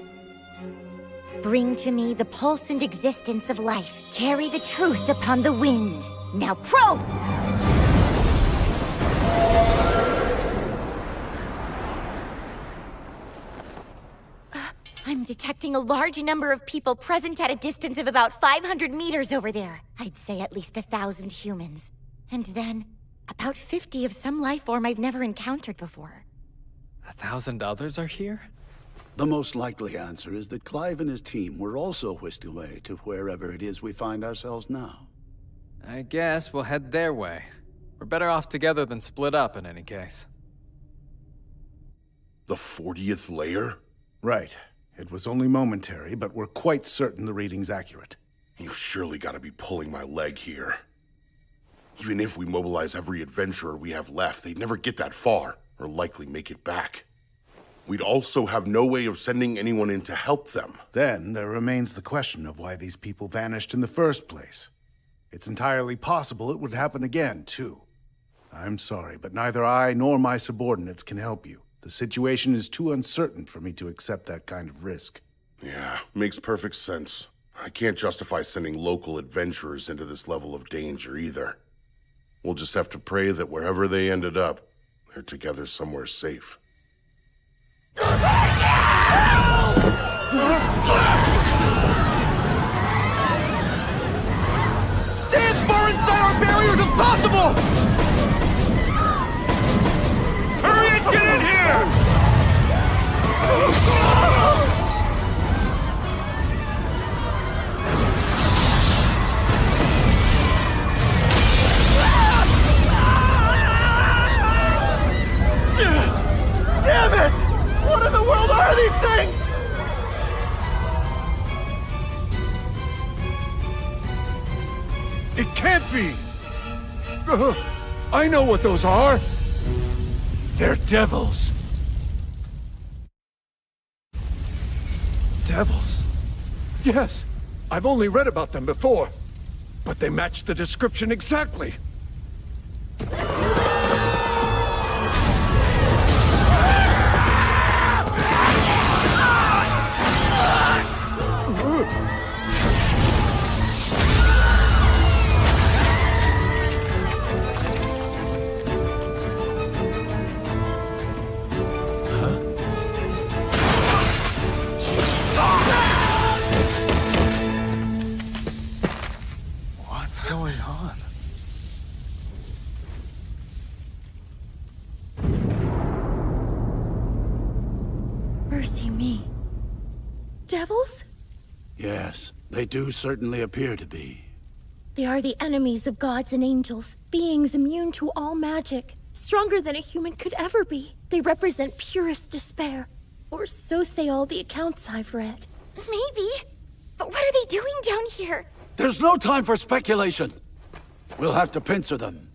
Bring to me the pulse and existence of life. Carry the truth upon the wind. Now probe! I'm detecting a large number of people present at a distance of about 500 meters over there. I'd say at least 1,000 humans. And then, about 50 of some life form I've never encountered before. 1,000 others are here? The most likely answer is that Clive and his team were also whisked away to wherever it is we find ourselves now. I guess we'll head their way. We're better off together than split up in any case. The 40th layer? Right. It was only momentary, but we're quite certain the reading's accurate. You've surely got to be pulling my leg here. Even if we mobilize every adventurer we have left, they'd never get that far, or likely make it back. We'd also have no way of sending anyone in to help them. Then there remains the question of why these people vanished in the first place. It's entirely possible it would happen again, too. I'm sorry, but neither I nor my subordinates can help you. The situation is too uncertain for me to accept that kind of risk. Yeah, makes perfect sense. I can't justify sending local adventurers into this level of danger either. We'll just have to pray that wherever they ended up, they're together somewhere safe. Stay as far inside our barriers as possible! Hurry and get in here! Damn it! What in the world are these things? It can't be! I know what those are! They're devils! Devils? Yes, I've only read about them before, but they match the description exactly. What's going on? Mercy me. Devils? Yes, they do certainly appear to be. They are the enemies of gods and angels, beings immune to all magic, stronger than a human could ever be. They represent purest despair, or so say all the accounts I've read. Maybe. But what are they doing down here? There's no time for speculation. We'll have to pincer them.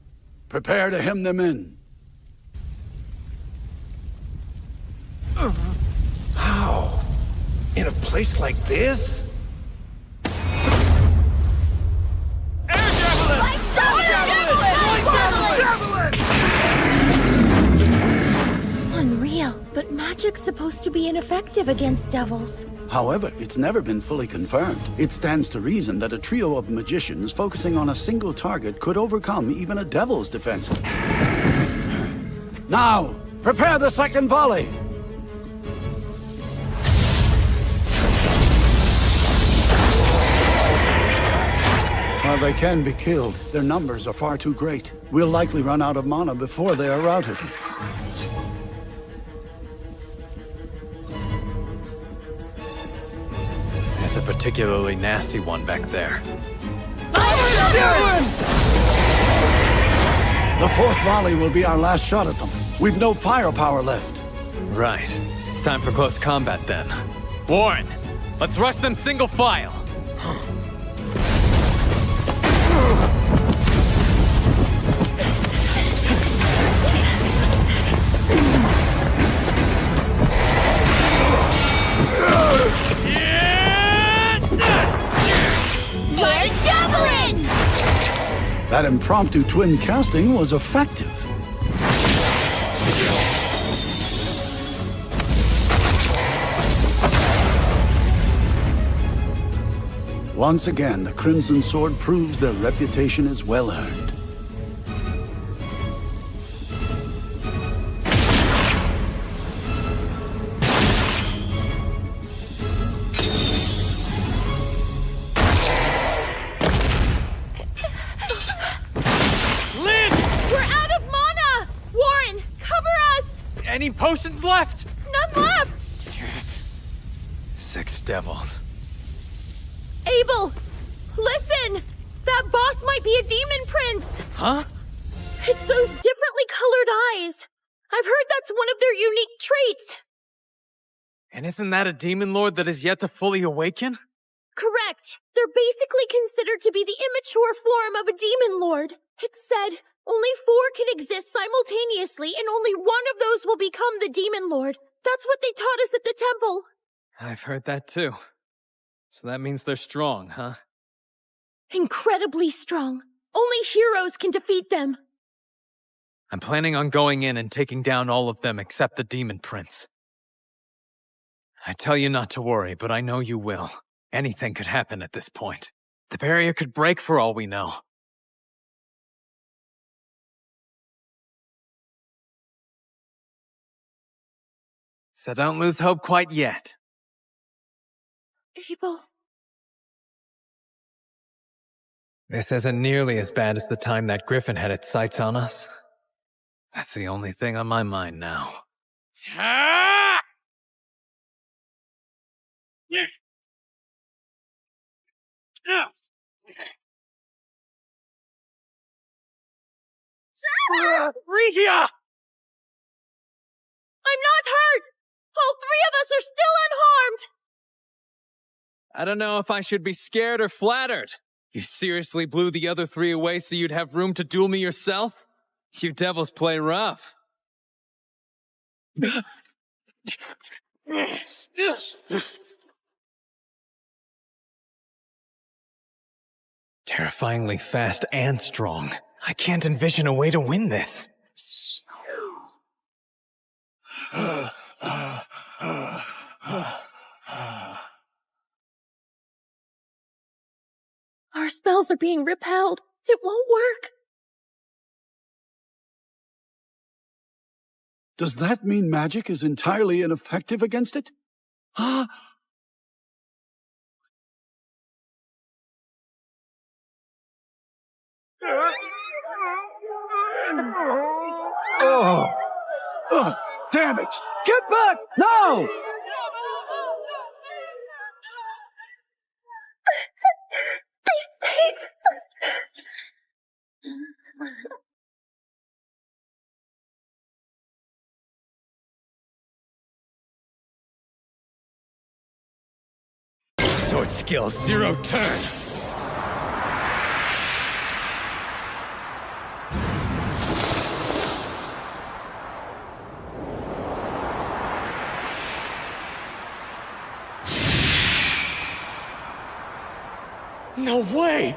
Prepare to hem them in. How? In a place like this? Unreal, but magic's supposed to be ineffective against devils. However, it's never been fully confirmed. It stands to reason that a trio of magicians focusing on a single target could overcome even a devil's defenses. Now, prepare the second volley! While they can be killed, their numbers are far too great. We'll likely run out of mana before they are routed. There's a particularly nasty one back there. The fourth volley will be our last shot at them. We've no firepower left. Right. It's time for close combat then. Warren, let's rush them single file. That impromptu twin casting was effective. Once again, the Crimson Sword proves their reputation is well earned. Any potions left? None left! 6 devils. Abel! Listen! That boss might be a demon prince! Huh? It's those differently colored eyes. I've heard that's one of their unique traits. And isn't that a demon lord that is yet to fully awaken? Correct. They're basically considered to be the immature form of a demon lord. It's said only 4 can exist simultaneously, and only one of those will become the demon lord. That's what they taught us at the temple. I've heard that too. So that means they're strong, huh? Incredibly strong. Only heroes can defeat them. I'm planning on going in and taking down all of them except the demon prince. I tell you not to worry, but I know you will. Anything could happen at this point. The barrier could break for all we know. So don't lose hope quite yet. Abel. This isn't nearly as bad as the time that Griffin had its sights on us. That's the only thing on my mind now. Regia! I'm not hurt! All 3 of us are still unharmed! I don't know if I should be scared or flattered. You seriously blew the other 3 away so you'd have room to duel me yourself? You devils play rough. Terrifyingly fast and strong. I can't envision a way to win this. Our spells are being repelled. It won't work. Does that mean magic is entirely ineffective against it? Ah! Oh! Damn it! Get back! Now! Be safe! Sword skill, 0 turn. No way!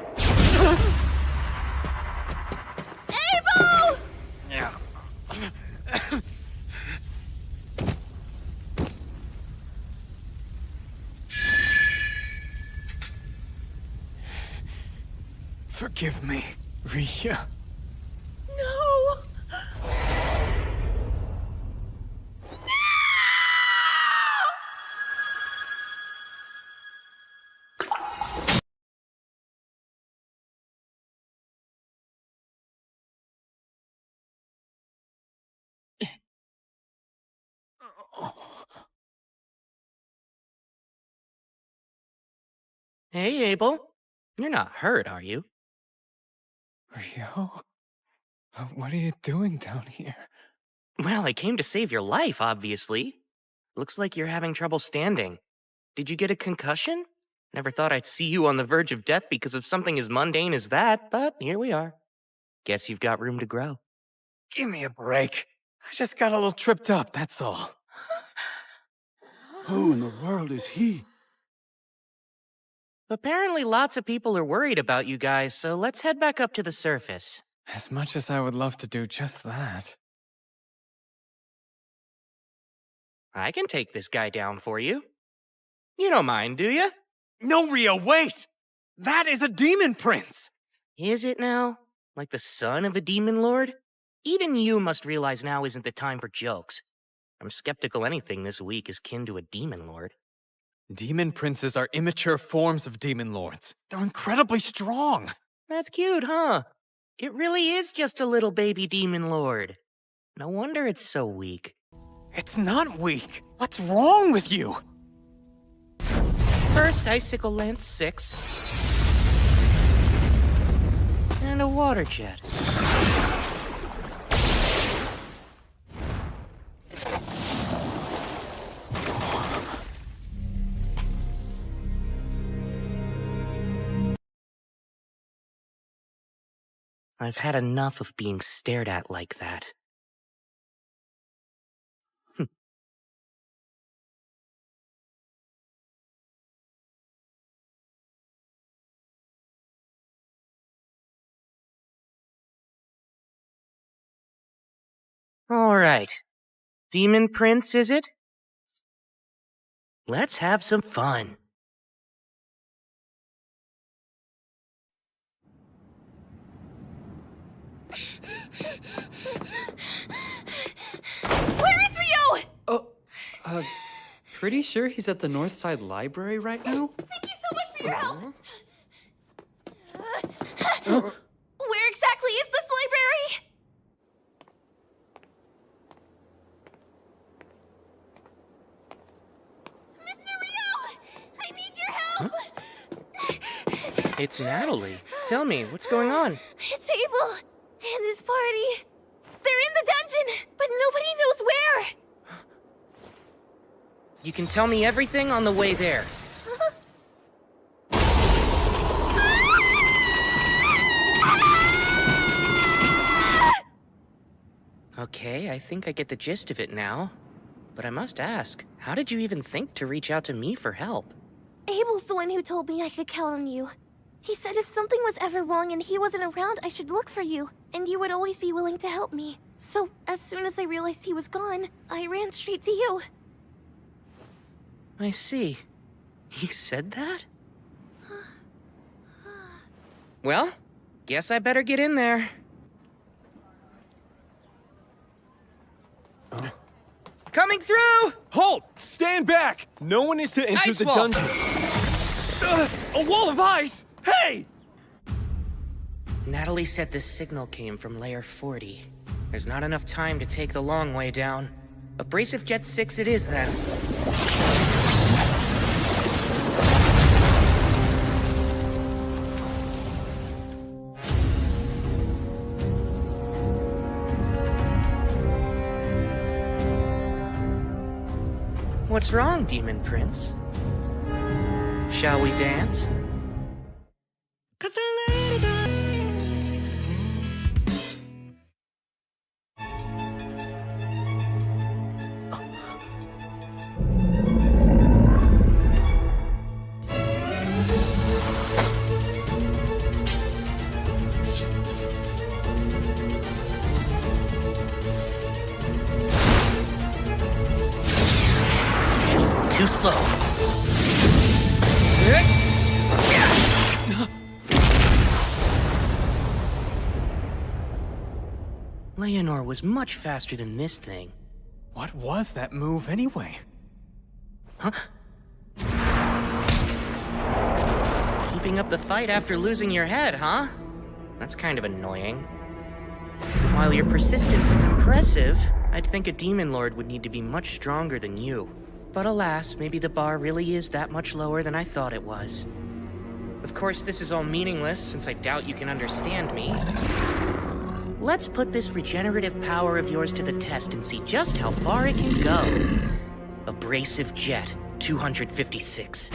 Abel! Yeah. Forgive me, Rhea. No! Hey, Abel. You're not hurt, are you? Rio? What are you doing down here? Well, I came to save your life, obviously. Looks like you're having trouble standing. Did you get a concussion? Never thought I'd see you on the verge of death because of something as mundane as that, but here we are. Guess you've got room to grow. Give me a break. I just got a little tripped up, that's all. Who in the world is he? Apparently lots of people are worried about you guys, so let's head back up to the surface. As much as I would love to do just that. I can take this guy down for you. You don't mind, do you? No, Rio, wait! That is a demon prince! Is it now? Like the son of a demon lord? Even you must realize now isn't the time for jokes. I'm skeptical anything this week is kin to a demon lord. Demon princes are immature forms of demon lords. They're incredibly strong. That's cute, huh? It really is just a little baby demon lord. No wonder it's so weak. It's not weak. What's wrong with you? First, Icicle Lance 6. And a water jet. I've had enough of being stared at like that. All right. Demon Prince, is it? Let's have some fun. Where is Rio? Pretty sure he's at the Northside Library right now? Thank you so much for your help. Where exactly is this library? Mr. Rio! I need your help! It's Natalie. Tell me, what's going on? It's Abel and his party. They're in the dungeon, but nobody knows where. You can tell me everything on the way there. Okay, I think I get the gist of it now. But I must ask, how did you even think to reach out to me for help? Abel's the one who told me I could count on you. He said if something was ever wrong and he wasn't around, I should look for you, and you would always be willing to help me. So, as soon as I realized he was gone, I ran straight to you. I see. He said that? Well, guess I better get in there. Coming through! Halt! Stand back! No one is to enter Ice the wall. dungeon. A wall of ice! Hey! Natalie said this signal came from Layer 40. There's not enough time to take the long way down. Abrasive Jet 6 it is, then. What's wrong, Demon Prince? Shall we dance? Too slow. Leonor was much faster than this thing. What was that move anyway? Huh? Keeping up the fight after losing your head, huh? That's kind of annoying. While your persistence is impressive, I'd think a demon lord would need to be much stronger than you. But alas, maybe the bar really is that much lower than I thought it was. Of course, this is all meaningless, since I doubt you can understand me. Let's put this regenerative power of yours to the test and see just how far it can go. Abrasive Jet 256.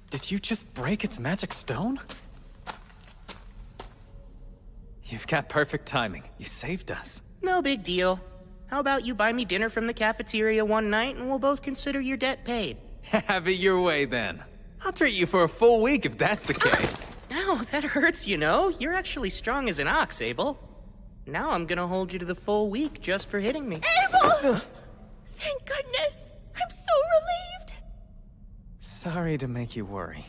Did you just break its magic stone? You've got perfect timing. You saved us. No big deal. How about you buy me dinner from the cafeteria one night and we'll both consider your debt paid? Have it your way then. I'll treat you for a full week if that's the case. Ow, that hurts, you know. You're actually strong as an ox, Abel. Now I'm gonna hold you to the full week just for hitting me. Abel! Thank goodness! I'm so relieved! Sorry to make you worry.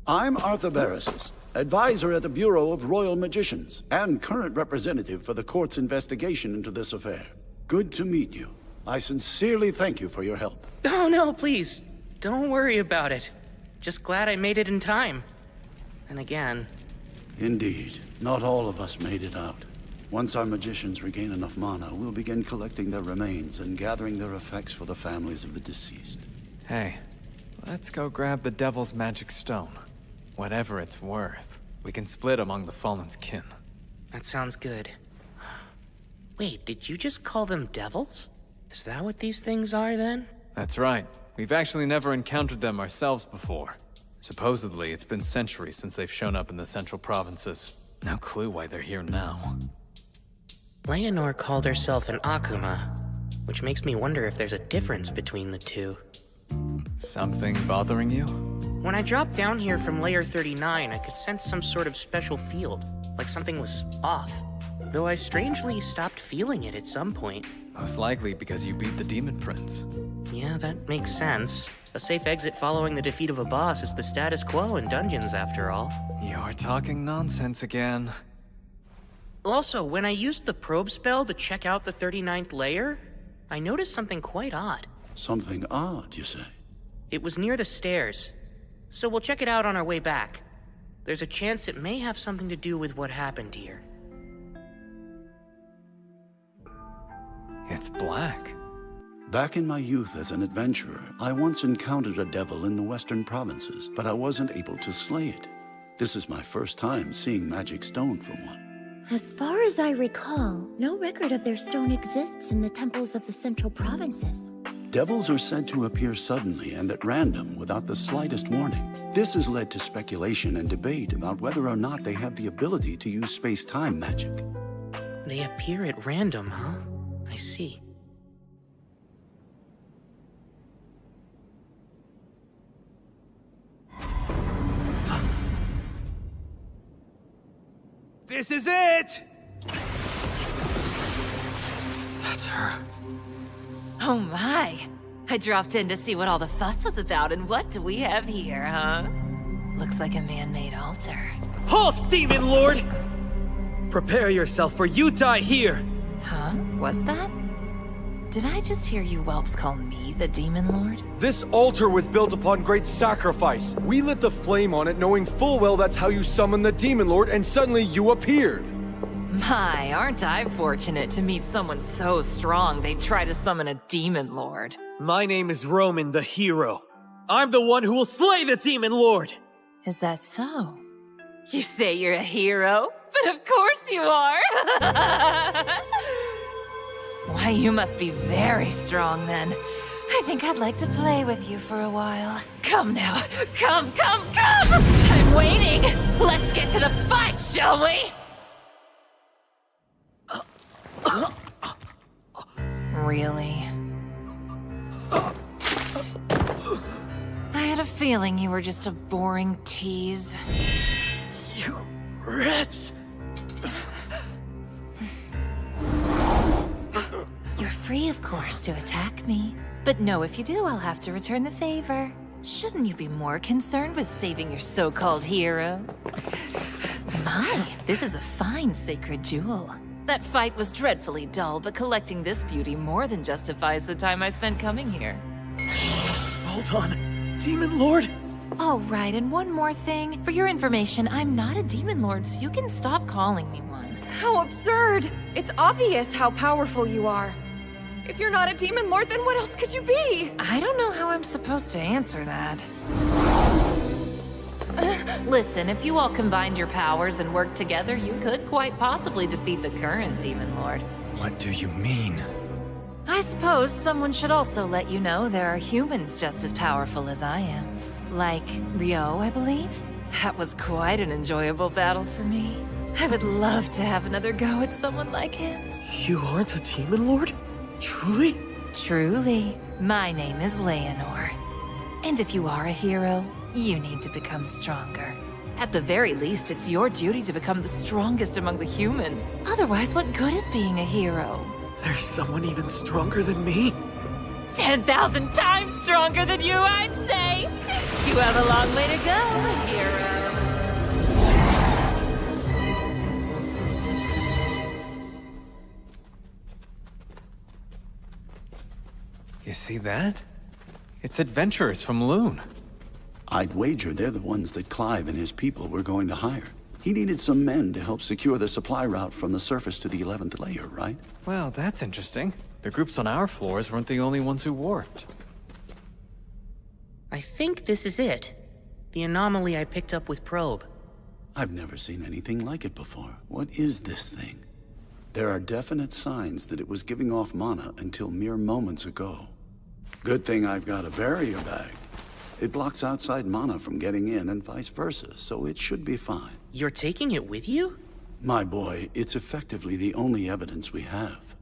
I'm Arthur Barrisis, advisor at the Bureau of Royal Magicians, and current representative for the court's investigation into this affair. Good to meet you. I sincerely thank you for your help. Oh no, please. Don't worry about it. Just glad I made it in time. And again... Indeed. Not all of us made it out. Once our magicians regain enough mana, we'll begin collecting their remains and gathering their effects for the families of the deceased. Hey, let's go grab the Devil's Magic Stone. Whatever it's worth, we can split among the Fallen's kin. That sounds good. Wait, did you just call them devils? Is that what these things are, then? That's right. We've actually never encountered them ourselves before. Supposedly, it's been centuries since they've shown up in the central provinces. No clue why they're here now. Leonor called herself an Akuma, which makes me wonder if there's a difference between the two. Something bothering you? When I dropped down here from Layer 39, I could sense some sort of special field, like something was off. Though I strangely stopped feeling it at some point. Most likely because you beat the Demon Prince. Yeah, that makes sense. A safe exit following the defeat of a boss is the status quo in dungeons, after all. You're talking nonsense again. Also, when I used the probe spell to check out the 39th layer, I noticed something quite odd. Something odd, you say? It was near the stairs, so we'll check it out on our way back. There's a chance it may have something to do with what happened here. It's black. Back in my youth as an adventurer, I once encountered a devil in the western provinces, but I wasn't able to slay it. This is my first time seeing magic stone from one. As far as I recall, no record of their stone exists in the temples of the central provinces. Devils are said to appear suddenly and at random without the slightest warning. This has led to speculation and debate about whether or not they have the ability to use space-time magic. They appear at random, huh? I see. This is it! That's her. Oh my! I dropped in to see what all the fuss was about, and what do we have here, huh? Looks like a man-made altar. Halt, Demon Lord! Prepare yourself, for you die here! Huh? Was that? Did I just hear you whelps call me the Demon Lord? This altar was built upon great sacrifice. We lit the flame on it, knowing full well that's how you summon the Demon Lord, and suddenly you appeared. My, aren't I fortunate to meet someone so strong they'd try to summon a Demon Lord. My name is Roman the Hero. I'm the one who will slay the Demon Lord! Is that so? You say you're a hero? But of course you are! Why, you must be very strong then. I think I'd like to play with you for a while. Come now, come! I'm waiting! Let's get to the fight, shall we? Really? I had a feeling you were just a boring tease. You wretch! You're free, of course, to attack me. But know if you do, I'll have to return the favor. Shouldn't you be more concerned with saving your so-called hero? My, this is a fine sacred jewel. That fight was dreadfully dull, but collecting this beauty more than justifies the time I spent coming here. Hold on. Demon Lord? Oh, right, and one more thing. For your information, I'm not a Demon Lord, so you can stop calling me one. How absurd! It's obvious how powerful you are. If you're not a Demon Lord, then what else could you be? I don't know how I'm supposed to answer that. Listen, if you all combined your powers and worked together, you could quite possibly defeat the current Demon Lord. What do you mean? I suppose someone should also let you know there are humans just as powerful as I am. Like Ryo, I believe? That was quite an enjoyable battle for me. I would love to have another go at someone like him. You aren't a demon lord? Truly? Truly. My name is Leonor. And if you are a hero, you need to become stronger. At the very least, it's your duty to become the strongest among the humans. Otherwise, what good is being a hero? There's someone even stronger than me? 10,000 times stronger than you, I'd say! You have a long way to go, hero. You see that? It's adventurers from Loon. I'd wager they're the ones that Clive and his people were going to hire. He needed some men to help secure the supply route from the surface to the 11th layer, right? Well, that's interesting. The groups on our floors weren't the only ones who warped. I think this is it. The anomaly I picked up with Probe. I've never seen anything like it before. What is this thing? There are definite signs that it was giving off mana until mere moments ago. Good thing I've got a barrier bag. It blocks outside mana from getting in and vice versa, so it should be fine. You're taking it with you? My boy, it's effectively the only evidence we have.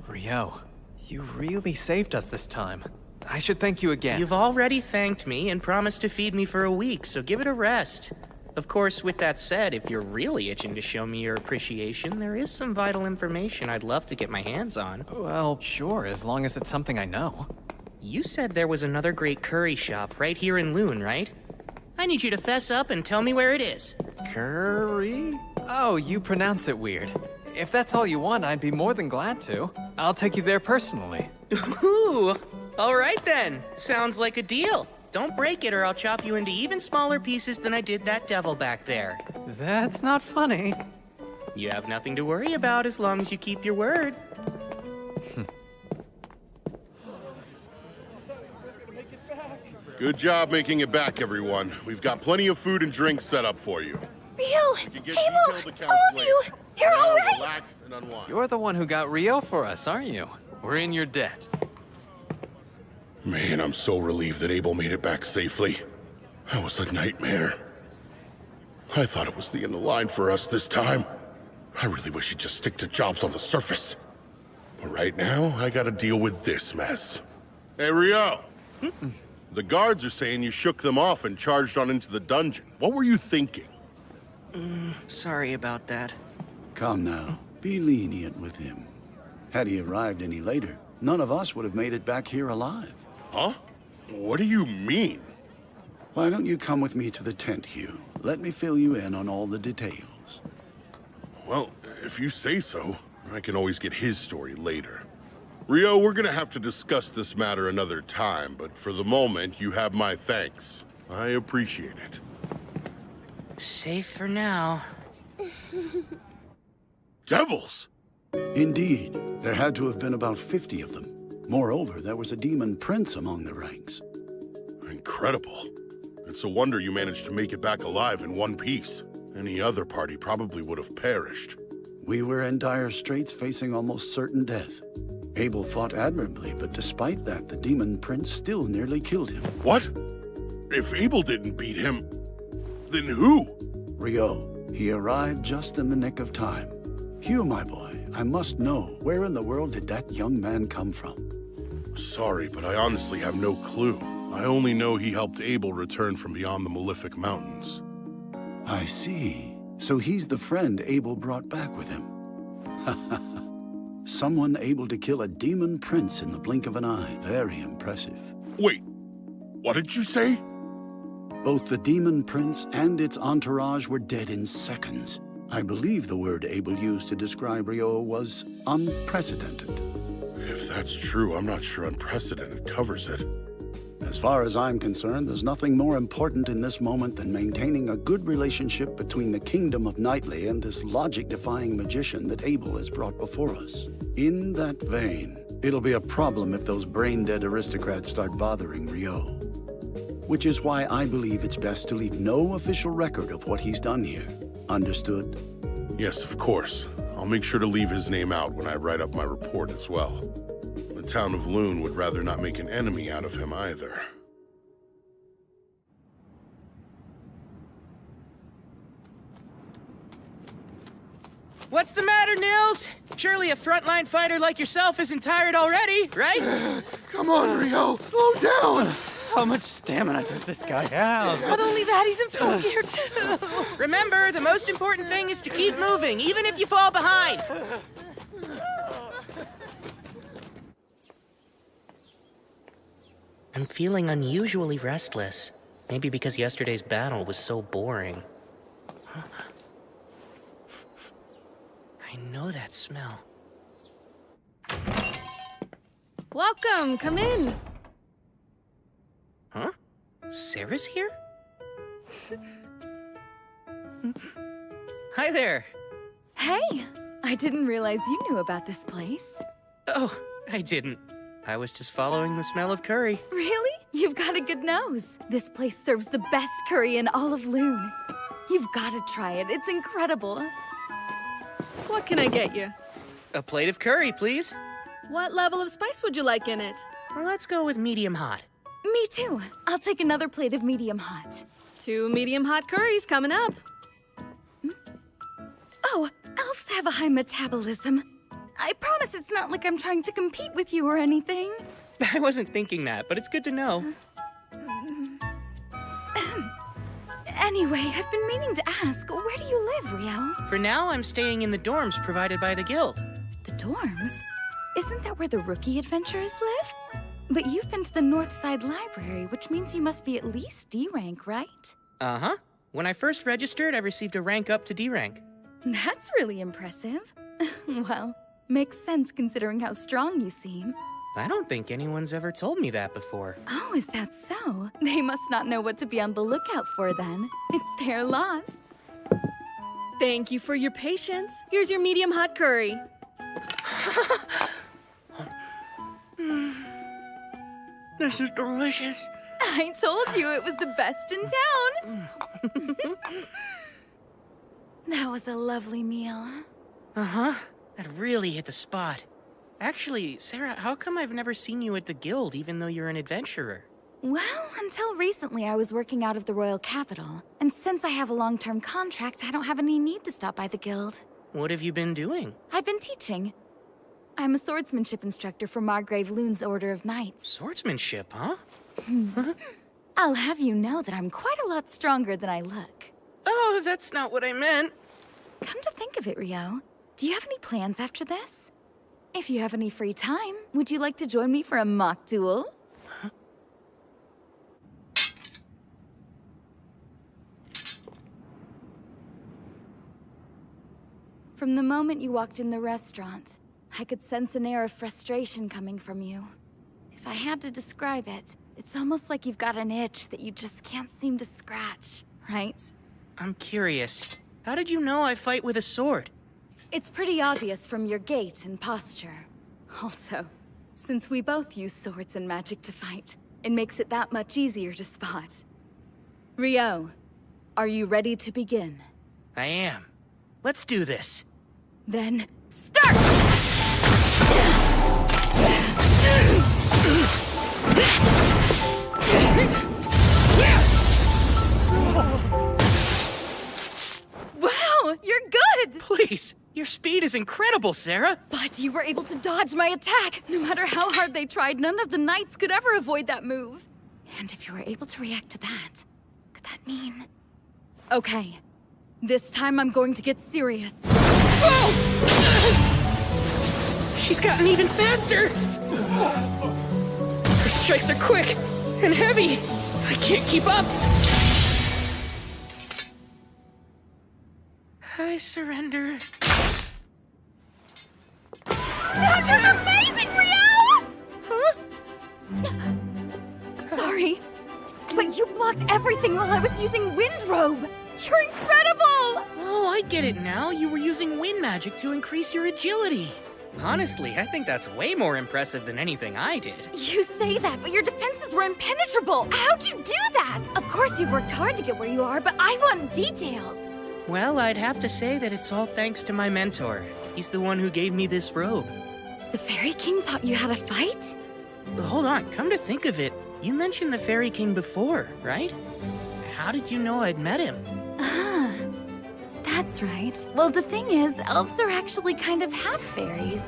Rio, you really saved us this time. I should thank you again. You've already thanked me and promised to feed me for a week, so give it a rest. Of course, with that said, if you're really itching to show me your appreciation, there is some vital information I'd love to get my hands on. Well, sure, as long as it's something I know. You said there was another great curry shop right here in Loon, right? I need you to fess up and tell me where it is. Curry? Oh, you pronounce it weird. If that's all you want, I'd be more than glad to. I'll take you there personally. Ooh, all right then. Sounds like a deal. Don't break it or I'll chop you into even smaller pieces than I did that devil back there. That's not funny. You have nothing to worry about as long as you keep your word. Good job making it back, everyone. We've got plenty of food and drinks set up for you. Rio! Abel! All of you! You're Now all right! relax and unwind. You're the one who got Rio for us, aren't you? We're in your debt. Man, I'm so relieved that Abel made it back safely. That was a nightmare. I thought it was the end of the line for us this time. I really wish he'd just stick to jobs on the surface. But right now, I gotta deal with this mess. Hey, Rio! The guards are saying you shook them off and charged on into the dungeon. What were you thinking? Sorry about that. Come now, be lenient with him. Had he arrived any later, none of us would have made it back here alive. Huh? What do you mean? Why don't you come with me to the tent, Hugh? Let me fill you in on all the details. Well, if you say so, I can always get his story later. Rio, we're gonna have to discuss this matter another time, but for the moment, you have my thanks. I appreciate it. Safe for now. Devils! Indeed, there had to have been about 50 of them. Moreover, there was a demon prince among the ranks. Incredible. It's a wonder you managed to make it back alive in one piece. Any other party probably would have perished. We were in dire straits, facing almost certain death. Abel fought admirably, but despite that, the demon prince still nearly killed him. What? If Abel didn't beat him, then who? Rio. He arrived just in the nick of time. Hugh, my boy, I must know, where in the world did that young man come from? Sorry, but I honestly have no clue. I only know he helped Abel return from beyond the Malefic Mountains. I see. So he's the friend Abel brought back with him. Someone able to kill a demon prince in the blink of an eye. Very impressive. Wait, what did you say? Both the demon prince and its entourage were dead in seconds. I believe the word Abel used to describe Rio was unprecedented. If that's true, I'm not sure unprecedented covers it. As far as I'm concerned, there's nothing more important in this moment than maintaining a good relationship between the kingdom of Knightley and this logic-defying magician that Abel has brought before us. In that vein, it'll be a problem if those brain-dead aristocrats start bothering Rio. Which is why I believe it's best to leave no official record of what he's done here. Understood? Yes, of course. I'll make sure to leave his name out when I write up my report as well. The town of Loon would rather not make an enemy out of him either. What's the matter, Nils? Surely a frontline fighter like yourself isn't tired already, right? Come on, Rio, slow down! How much stamina does this guy have? Not only that, he's in full gear too. Remember, the most important thing is to keep moving, even if you fall behind. I'm feeling unusually restless. Maybe because yesterday's battle was so boring. I know that smell. Welcome, come in. Huh? Sarah's here? Hi there. Hey, I didn't realize you knew about this place. Oh, I didn't. I was just following the smell of curry. Really? You've got a good nose. This place serves the best curry in all of Loon. You've got to try it. It's incredible. What can I get you? A plate of curry, please. What level of spice would you like in it? Well, let's go with medium hot. Me too. I'll take another plate of medium hot. 2 medium hot curries coming up. Oh, elves have a high metabolism. I promise it's not like I'm trying to compete with you or anything. I wasn't thinking that, but it's good to know. Anyway, I've been meaning to ask, where do you live, Rio? For now, I'm staying in the dorms provided by the guild. The dorms? Isn't that where the rookie adventurers live? But you've been to the Northside Library, which means you must be at least D rank, right? Uh-huh. When I first registered, I received a rank up to D rank. That's really impressive. Well, makes sense considering how strong you seem. I don't think anyone's ever told me that before. Oh, is that so? They must not know what to be on the lookout for then. It's their loss. Thank you for your patience. Here's your medium hot curry. This is delicious. I told you it was the best in town. That was a lovely meal. Uh-huh. That really hit the spot. Actually, Sarah, how come I've never seen you at the guild, even though you're an adventurer? Well, until recently I was working out of the Royal Capital. And since I have a long-term contract, I don't have any need to stop by the guild. What have you been doing? I've been teaching. I'm a swordsmanship instructor for Margrave Loon's Order of Knights. Swordsmanship, huh? I'll have you know that I'm quite a lot stronger than I look. Oh, that's not what I meant. Come to think of it, Rio, do you have any plans after this? If you have any free time, would you like to join me for a mock duel? Huh? From the moment you walked in the restaurant, I could sense an air of frustration coming from you. If I had to describe it, it's almost like you've got an itch that you just can't seem to scratch, right? I'm curious. How did you know I fight with a sword? It's pretty obvious from your gait and posture. Also, since we both use swords and magic to fight, it makes it that much easier to spot. Rio, are you ready to begin? I am. Let's do this. Then, start! Wow, you're good! Please, your speed is incredible, Sarah. But you were able to dodge my attack. No matter how hard they tried, none of the knights could ever avoid that move. And if you were able to react to that, could that mean... Okay, this time I'm going to get serious. Whoa! She's gotten even faster! Her strikes are quick and heavy. I can't keep up. I surrender. That was amazing, Rio! Huh? Sorry, but you blocked everything while I was using Wind Robe. You're incredible! Oh, I get it now. You were using wind magic to increase your agility. Honestly, I think that's way more impressive than anything I did. You say that, but your defenses were impenetrable. How'd you do that? Of course you've worked hard to get where you are, but I want details. Well, I'd have to say that it's all thanks to my mentor. He's the one who gave me this robe. The Fairy King taught you how to fight? Hold on, come to think of it, you mentioned the Fairy King before, right? How did you know I'd met him? Ah, That's right. Well, the thing is, elves are actually kind of half fairies.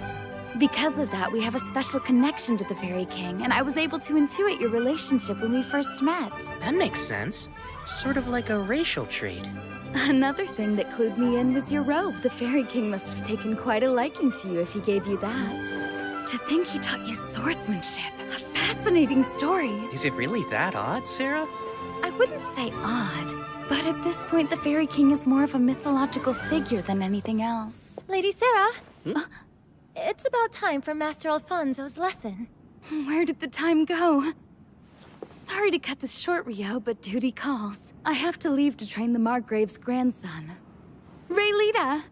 Because of that, we have a special connection to the Fairy King, and I was able to intuit your relationship when we first met. That makes sense. Sort of like a racial trait. Another thing that clued me in was your robe. The Fairy King must have taken quite a liking to you if he gave you that. To think he taught you swordsmanship. A fascinating story. Is it really that odd, Sarah? I wouldn't say odd, but at this point, the Fairy King is more of a mythological figure than anything else. Lady Sarah? It's about time for Master Alfonso's lesson. Where did the time go? Sorry to cut this short, Rio, but duty calls. I have to leave to train the Margrave's grandson. Raylita!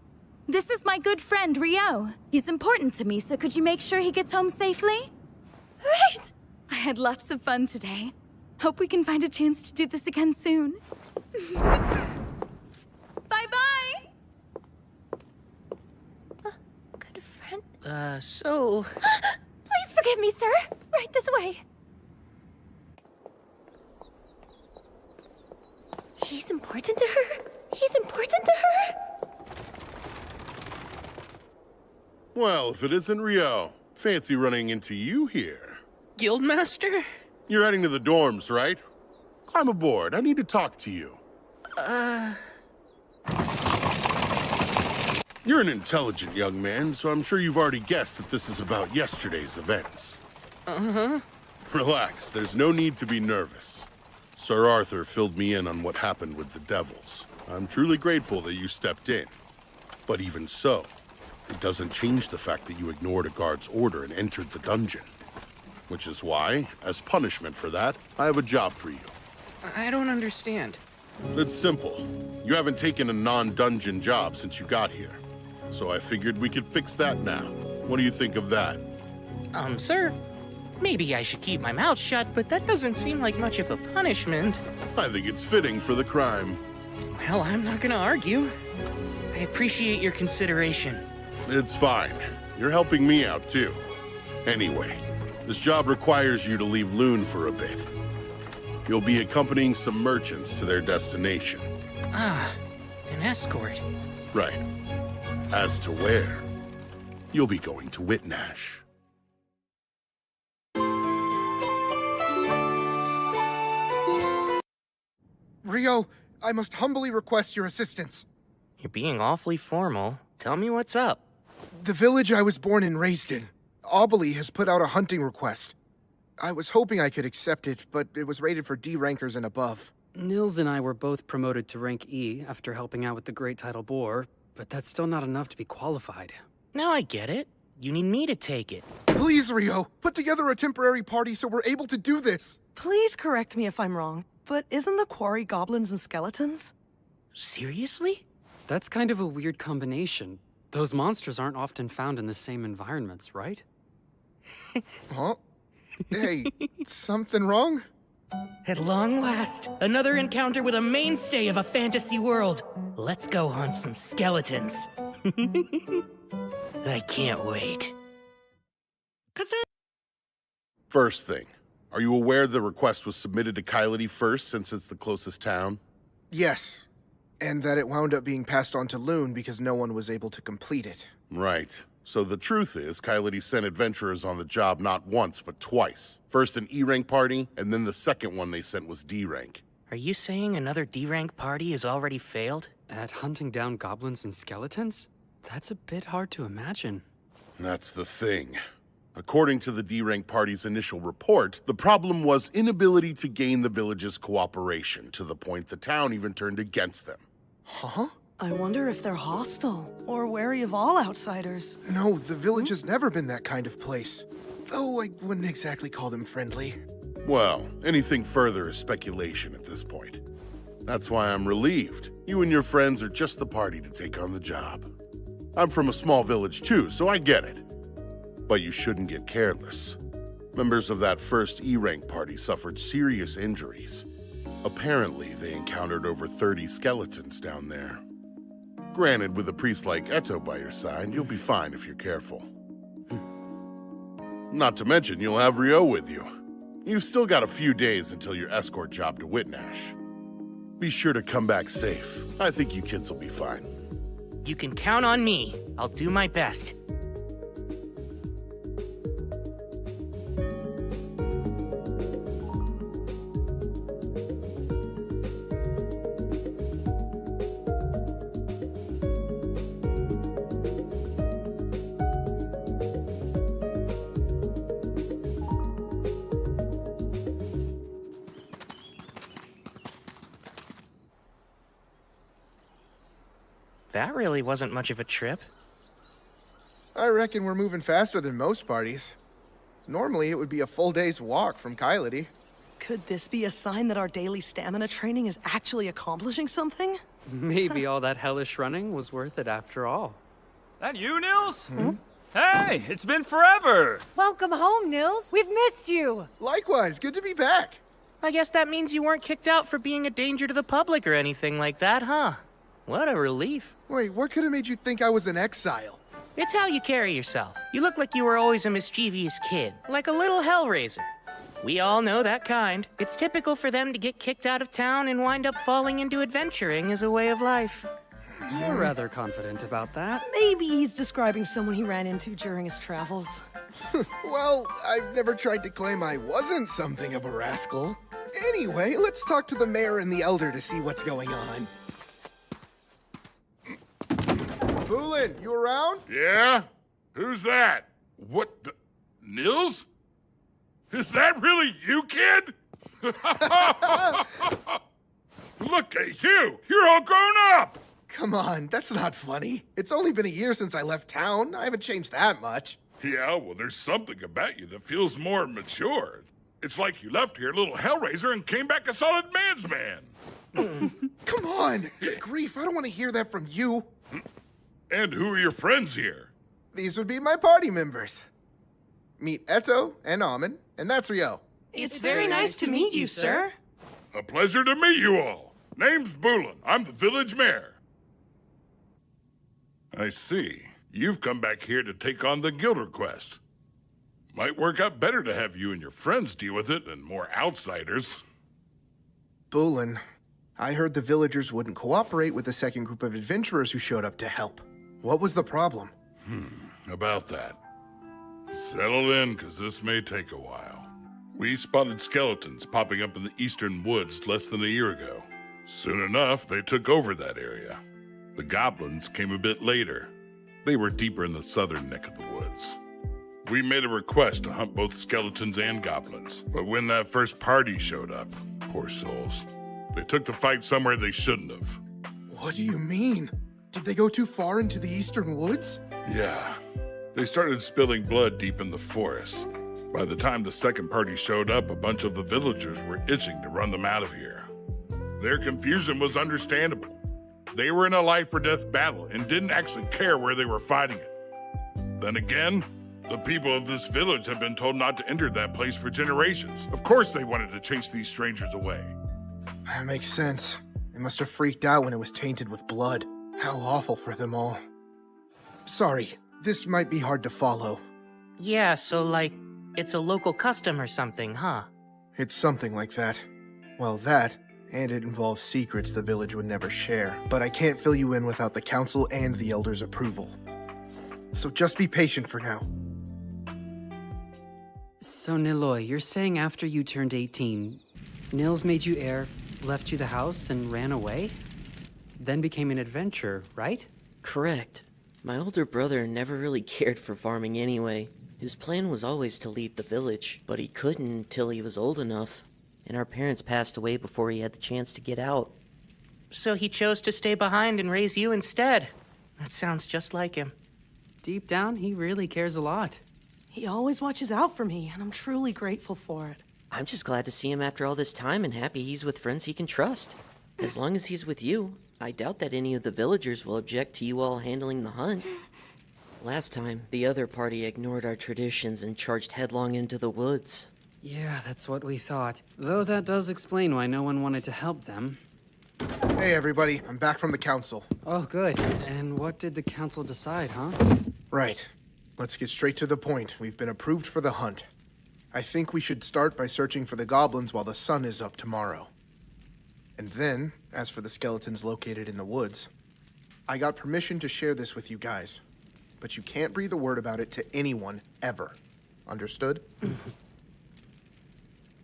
This is my good friend, Rio. He's important to me, so could you make sure he gets home safely? Right! I had lots of fun today. Hope we can find a chance to do this again soon. Bye-bye! Good friend? Please forgive me, sir. Right this way. He's important to her? He's important to her? Well, if it isn't Rio, fancy running into you here. Guildmaster? You're heading to the dorms, right? I'm aboard. I need to talk to you. You're an intelligent young man, so I'm sure you've already guessed that this is about yesterday's events. Uh-huh. Relax, there's no need to be nervous. Sir Arthur filled me in on what happened with the devils. I'm truly grateful that you stepped in. But even so, it doesn't change the fact that you ignored a guard's order and entered the dungeon. Which is why, as punishment for that, I have a job for you. I don't understand. It's simple. You haven't taken a non-dungeon job since you got here. So I figured we could fix that now. What do you think of that? Sir, maybe I should keep my mouth shut, but that doesn't seem like much of a punishment. I think it's fitting for the crime. Well, I'm not gonna argue. I appreciate your consideration. It's fine. You're helping me out, too. Anyway, this job requires you to leave Loon for a bit. You'll be accompanying some merchants to their destination. Ah, an escort. Right. As to where, you'll be going to Whitnash. Rio, I must humbly request your assistance. You're being awfully formal. Tell me what's up. The village I was born and raised in, Aubely has put out a hunting request. I was hoping I could accept it, but it was rated for D rankers and above. Nils and I were both promoted to rank E after helping out with the Great Tidal Boar, but that's still not enough to be qualified. Now I get it. You need me to take it. Please, Rio, put together a temporary party so we're able to do this. Please correct me if I'm wrong, but isn't the quarry goblins and skeletons? Seriously? That's kind of a weird combination. Those monsters aren't often found in the same environments, right? Huh? Hey, something wrong? At long last, another encounter with a mainstay of a fantasy world. Let's go hunt some skeletons. I can't wait. First thing, are you aware the request was submitted to Kylity first since it's the closest town? Yes. And that it wound up being passed on to Loon because no one was able to complete it. Right. So the truth is, Kylity sent adventurers on the job not once, but twice. First an E-rank party, and then the second one they sent was D-rank. Are you saying another D-rank party has already failed? At hunting down goblins and skeletons? That's a bit hard to imagine. That's the thing. According to the D-rank party's initial report, the problem was inability to gain the village's cooperation, to the point the town even turned against them. Huh? I wonder if they're hostile or wary of all outsiders. No, the village has never been that kind of place. Though I wouldn't exactly call them friendly. Well, anything further is speculation at this point. That's why I'm relieved. You and your friends are just the party to take on the job. I'm from a small village too, so I get it. But you shouldn't get careless. Members of that first E-rank party suffered serious injuries. Apparently, they encountered over 30 skeletons down there. Granted, with a priest like Eto by your side, you'll be fine if you're careful. Not to mention, you'll have Rio with you. You've still got a few days until your escort job to Whitnash. Be sure to come back safe. I think you kids will be fine. You can count on me. I'll do my best. That really wasn't much of a trip. I reckon we're moving faster than most parties. Normally, it would be a full day's walk from Kylity. Could this be a sign that our daily stamina training is actually accomplishing something? Maybe all that hellish running was worth it after all. That you, Nils? Hey, it's been forever! Welcome home, Nils. We've missed you. Likewise, good to be back. I guess that means you weren't kicked out for being a danger to the public or anything like that, huh? What a relief. Wait, what could have made you think I was in exile? It's how you carry yourself. You look like you were always a mischievous kid, like a little hellraiser. We all know that kind. It's typical for them to get kicked out of town and wind up falling into adventuring as a way of life. You're rather confident about that. Maybe he's describing someone he ran into during his travels. Well, I've never tried to claim I wasn't something of a rascal. Anyway, let's talk to the mayor and the elder to see what's going on. Poolin, you around? Yeah? Who's that? What the... Nils? Is that really you, kid? Look at you! You're all grown up! Come on, that's not funny. It's only been a year since I left town. I haven't changed that much. Yeah, well, there's something about you that feels more mature. It's like you left here a little hellraiser and came back a solid man's man. Come on! Good grief, I don't want to hear that from you. And who are your friends here? These would be my party members. Meet Eto and Amin, and that's Rio. It's very nice to meet you, sir. A pleasure to meet you all. Name's Bulin. I'm the village mayor. I see. You've come back here to take on the guild request. Might work out better to have you and your friends deal with it than more outsiders. Bulin, I heard the villagers wouldn't cooperate with the second group of adventurers who showed up to help. What was the problem? About that. Settle in, because this may take a while. We spotted skeletons popping up in the eastern woods less than a year ago. Soon enough, they took over that area. The goblins came a bit later. They were deeper in the southern neck of the woods. We made a request to hunt both skeletons and goblins, but when that first party showed up, poor souls, they took the fight somewhere they shouldn't have. What do you mean? Did they go too far into the eastern woods? Yeah. They started spilling blood deep in the forest. By the time the second party showed up, a bunch of the villagers were itching to run them out of here. Their confusion was understandable. They were in a life-or-death battle and didn't actually care where they were fighting it. Then again, the people of this village have been told not to enter that place for generations. Of course they wanted to chase these strangers away. That makes sense. They must have freaked out when it was tainted with blood. How awful for them all. Sorry, this might be hard to follow. Yeah, so like, it's a local custom or something, huh? It's something like that. Well, that, and it involves secrets the village would never share. But I can't fill you in without the council and the elders' approval. So just be patient for now. So, Niloy, you're saying after you turned 18, Nils made you heir, left you the house, and ran away? Then became an adventurer, right? Correct. My older brother never really cared for farming anyway. His plan was always to leave the village, but he couldn't until he was old enough. And our parents passed away before he had the chance to get out. So he chose to stay behind and raise you instead. That sounds just like him. Deep down, he really cares a lot. He always watches out for me, and I'm truly grateful for it. I'm just glad to see him after all this time and happy he's with friends he can trust. As long as he's with you, I doubt that any of the villagers will object to you all handling the hunt. Last time, the other party ignored our traditions and charged headlong into the woods. Yeah, that's what we thought. Though that does explain why no one wanted to help them. Hey everybody, I'm back from the council. Oh, good. And what did the council decide, huh? Right. Let's get straight to the point. We've been approved for the hunt. I think we should start by searching for the goblins while the sun is up tomorrow. And then, as for the skeletons located in the woods, I got permission to share this with you guys, but you can't breathe a word about it to anyone, ever. Understood?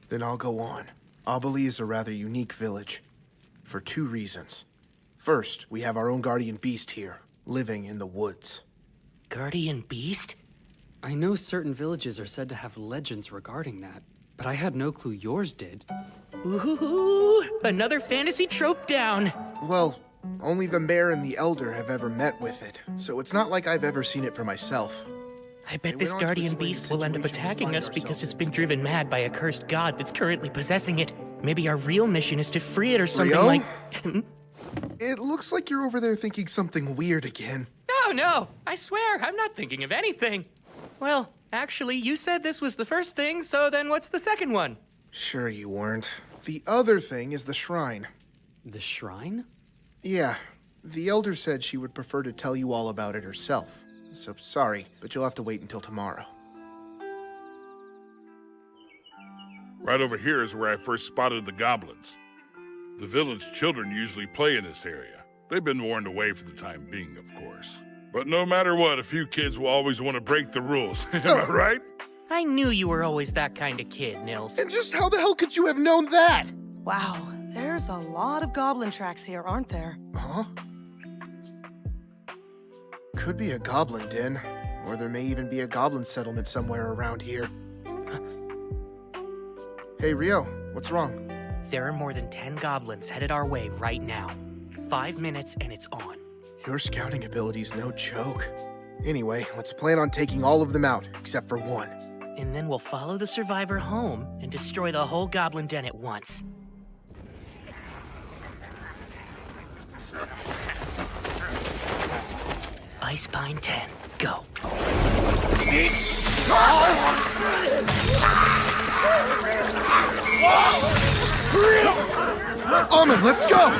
Then I'll go on. Aubeli is a rather unique village, for 2 reasons. First, we have our own guardian beast here, living in the woods. Guardian beast? I know certain villages are said to have legends regarding that, but I had no clue yours did. Ooh, another fantasy trope down. Well, only the mayor and the elder have ever met with it, so it's not like I've ever seen it for myself. I bet this guardian beast will end up attacking us because it's been driven mad by a cursed god that's currently possessing it. Maybe our real mission is to free it or something Rio? like... It looks like you're over there thinking something weird again. No, I swear, I'm not thinking of anything. Well, actually, you said this was the first thing, so then what's the second one? Sure you weren't. The other thing is the shrine. The shrine? Yeah. The elder said she would prefer to tell you all about it herself. So sorry, but you'll have to wait until tomorrow. Right over here is where I first spotted the goblins. The village children usually play in this area. They've been warned away for the time being, of course. But no matter what, a few kids will always want to break the rules. Am I right? I knew you were always that kind of kid, Nils. And just how the hell could you have known that? Wow, there's a lot of goblin tracks here, aren't there? Huh? Could be a goblin den, or there may even be a goblin settlement somewhere around here. Hey, Rio, what's wrong? There are more than 10 goblins headed our way right now. 5 minutes and it's on. Your scouting ability's no joke. Anyway, let's plan on taking all of them out, except for one. And then we'll follow the survivor home and destroy the whole goblin den at once. Ice-Bind 10, go. Almond, let's go!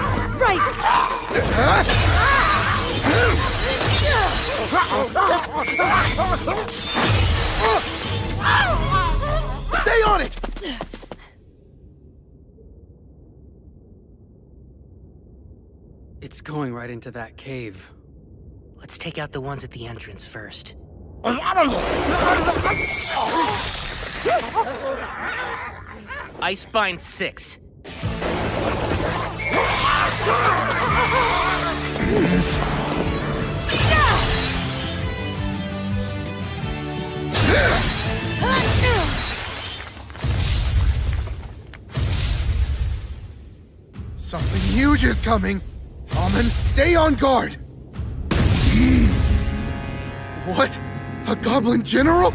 Stay on it! It's going right into that cave. Let's take out the ones at the entrance first. Ice-Bind 6. Something huge is coming! Almond, stay on guard! What? A goblin general?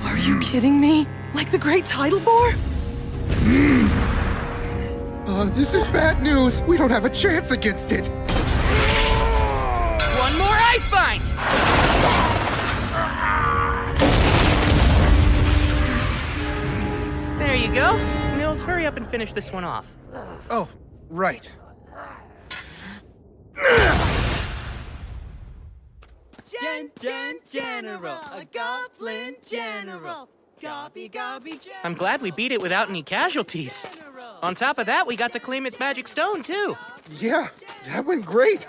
Are you kidding me? Like the Great Tidal Boar? This is bad news. We don't have a chance against it. One more Ice-Bind! There you go. Nils, hurry up and finish this one off. Oh, right. General, a goblin general. Gobby, general. I'm glad we beat it without any casualties. On top of that, we got to claim its magic stone, too. Yeah, that went great.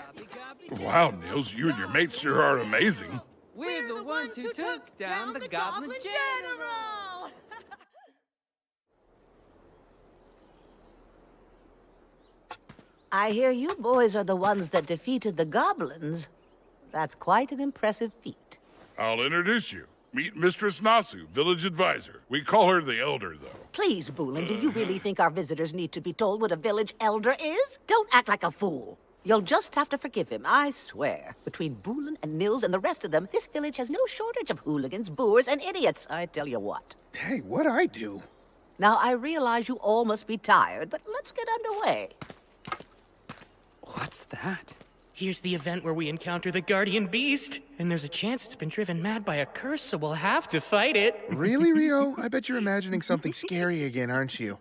Wow, Nils, you and your mates sure are amazing. We're the ones who took down the goblin general. I hear you boys are the ones that defeated the goblins. That's quite an impressive feat. I'll introduce you. Meet Mistress Nasu, village advisor. We call her the Elder, though. Please, Boolin, do you really think our visitors need to be told what a village elder is? Don't act like a fool. You'll just have to forgive him, I swear. Between Boolin and Nils and the rest of them, this village has no shortage of hooligans, boors, and idiots, I tell you what. Hey, what'd I do? Now, I realize you all must be tired, but let's get underway. What's that? Here's the event where we encounter the Guardian Beast. And there's a chance it's been driven mad by a curse, so we'll have to fight it. Really, Rio? I bet you're imagining something scary again, aren't you?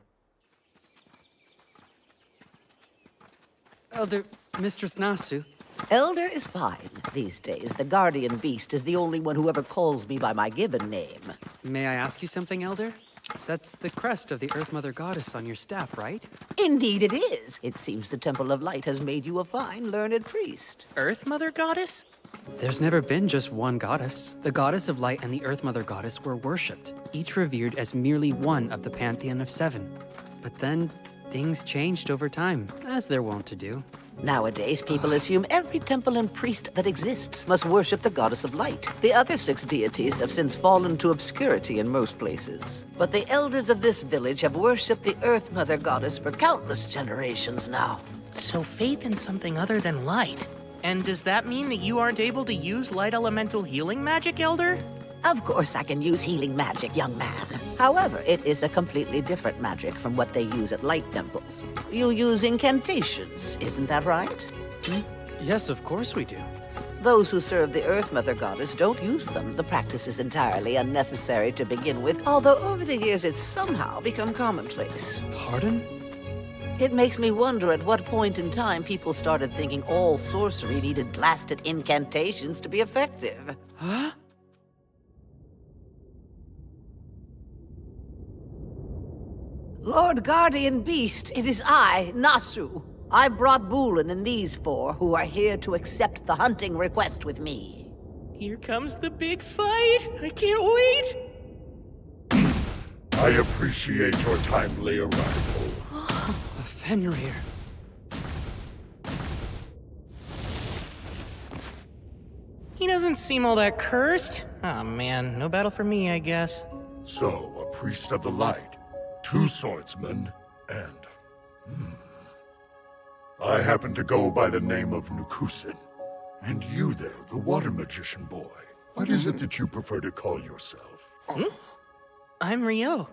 Elder, Mistress Nasu. Elder is fine these days. The Guardian Beast is the only one who ever calls me by my given name. May I ask you something, Elder? That's the crest of the Earth Mother Goddess on your staff, right? Indeed it is. It seems the Temple of Light has made you a fine, learned priest. Earth Mother Goddess? There's never been just one goddess. The Goddess of Light and the Earth Mother Goddess were worshipped, each revered as merely one of the pantheon of 7. But then, things changed over time, as they're wont to do. Nowadays, people assume every temple and priest that exists must worship the Goddess of Light. The other 6 deities have since fallen to obscurity in most places. But the elders of this village have worshipped the Earth Mother Goddess for countless generations now. So faith in something other than light. And does that mean that you aren't able to use light elemental healing magic, Elder? Of course I can use healing magic, young man. However, it is a completely different magic from what they use at light temples. You use incantations, isn't that right? Yes, of course we do. Those who serve the Earth Mother Goddess don't use them. The practice is entirely unnecessary to begin with, although over the years it's somehow become commonplace. Pardon? It makes me wonder at what point in time people started thinking all sorcery needed blasted incantations to be effective. Huh? Lord Guardian Beast, it is I, Nasu. I brought Bulin and these 4 who are here to accept the hunting request with me. Here comes the big fight! I can't wait! I appreciate your timely arrival. A Fenrir. He doesn't seem all that cursed. Aw, man, no battle for me, I guess. So, a priest of the light, 2 swordsmen, and... I happen to go by the name of Nukusin. And you there, the water magician boy. What is it that you prefer to call yourself? I'm Rio.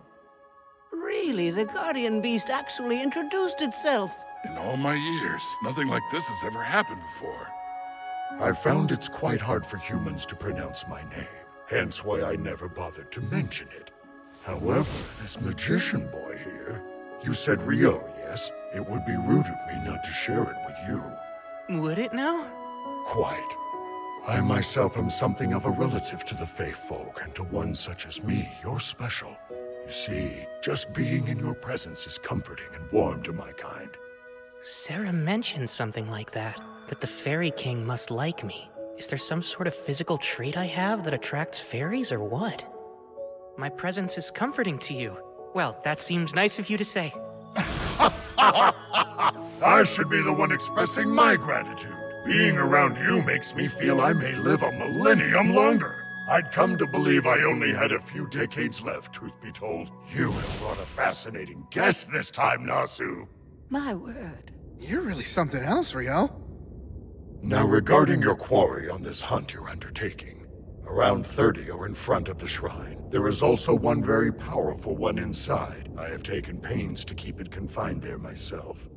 Really, the Guardian Beast actually introduced itself. In all my years, nothing like this has ever happened before. I found it's quite hard for humans to pronounce my name, hence why I never bothered to mention it. However, this magician boy here, you said Rio, yes? It would be rude of me not to share it with you. Would it now? Quite. I myself am something of a relative to the Fae folk, and to one such as me, you're special. You see, just being in your presence is comforting and warm to my kind. Sarah mentioned something like that the Fairy King must like me. Is there some sort of physical trait I have that attracts fairies, or what? My presence is comforting to you. Well, that seems nice of you to say. I should be the one expressing my gratitude. Being around you makes me feel I may live a millennium longer. I'd come to believe I only had a few decades left, truth be told. You have brought a fascinating guest this time, Nasu. My word. You're really something else, Rio. Now regarding your quarry on this hunt you're undertaking, around 30 are in front of the shrine. There is also one very powerful one inside. I have taken pains to keep it confined there myself.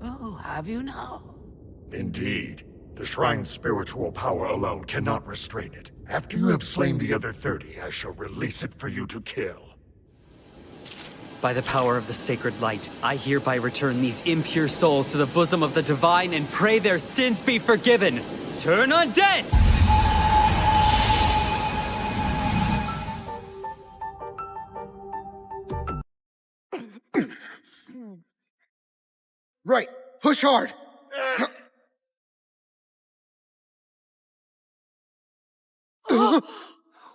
Oh, have you now? Indeed. The shrine's spiritual power alone cannot restrain it. After you have slain the other 30, I shall release it for you to kill. By the power of the sacred light, I hereby return these impure souls to the bosom of the divine and pray their sins be forgiven. Turn undead! Right. Push hard.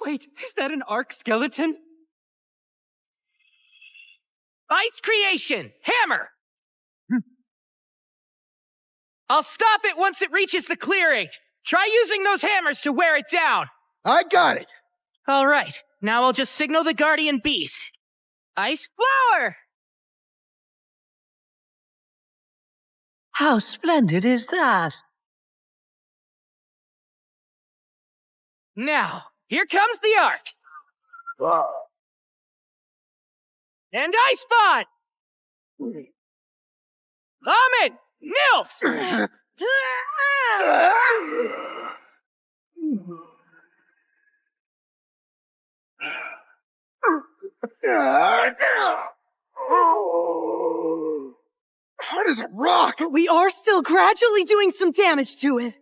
Wait, is that an arc skeleton? Ice creation! Hammer! I'll stop it once it reaches the clearing. Try using those hammers to wear it down. I got it. All right, now I'll just signal the Guardian Beast. Ice flower! How splendid is that? Now, here comes the arc. And Ice Spawn! Lamed! Nils! Hard as a rock! But we are still gradually doing some damage to it.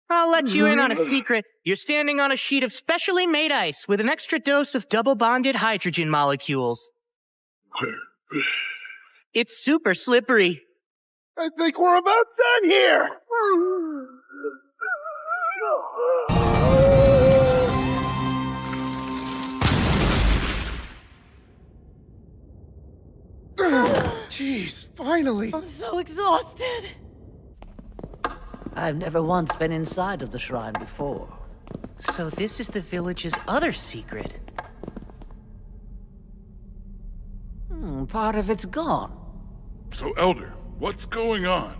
I'll let you in on a secret. You're standing on a sheet of specially made ice with an extra dose of double-bonded hydrogen molecules. It's super slippery. I think we're about done here! Jeez, finally! I'm so exhausted. I've never once been inside of the shrine before. So this is the village's other secret. Part of it's gone. So, Elder, what's going on?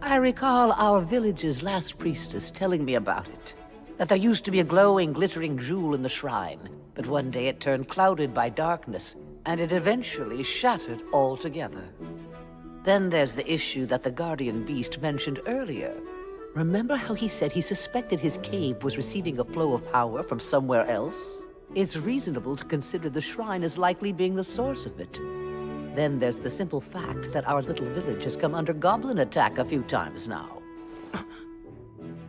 I recall our village's last priestess telling me about it. That there used to be a glowing, glittering jewel in the shrine, but one day it turned clouded by darkness, and it eventually shattered altogether. Then there's the issue that the Guardian Beast mentioned earlier. Remember how he said he suspected his cave was receiving a flow of power from somewhere else? It's reasonable to consider the shrine as likely being the source of it. Then there's the simple fact that our little village has come under goblin attack a few times now.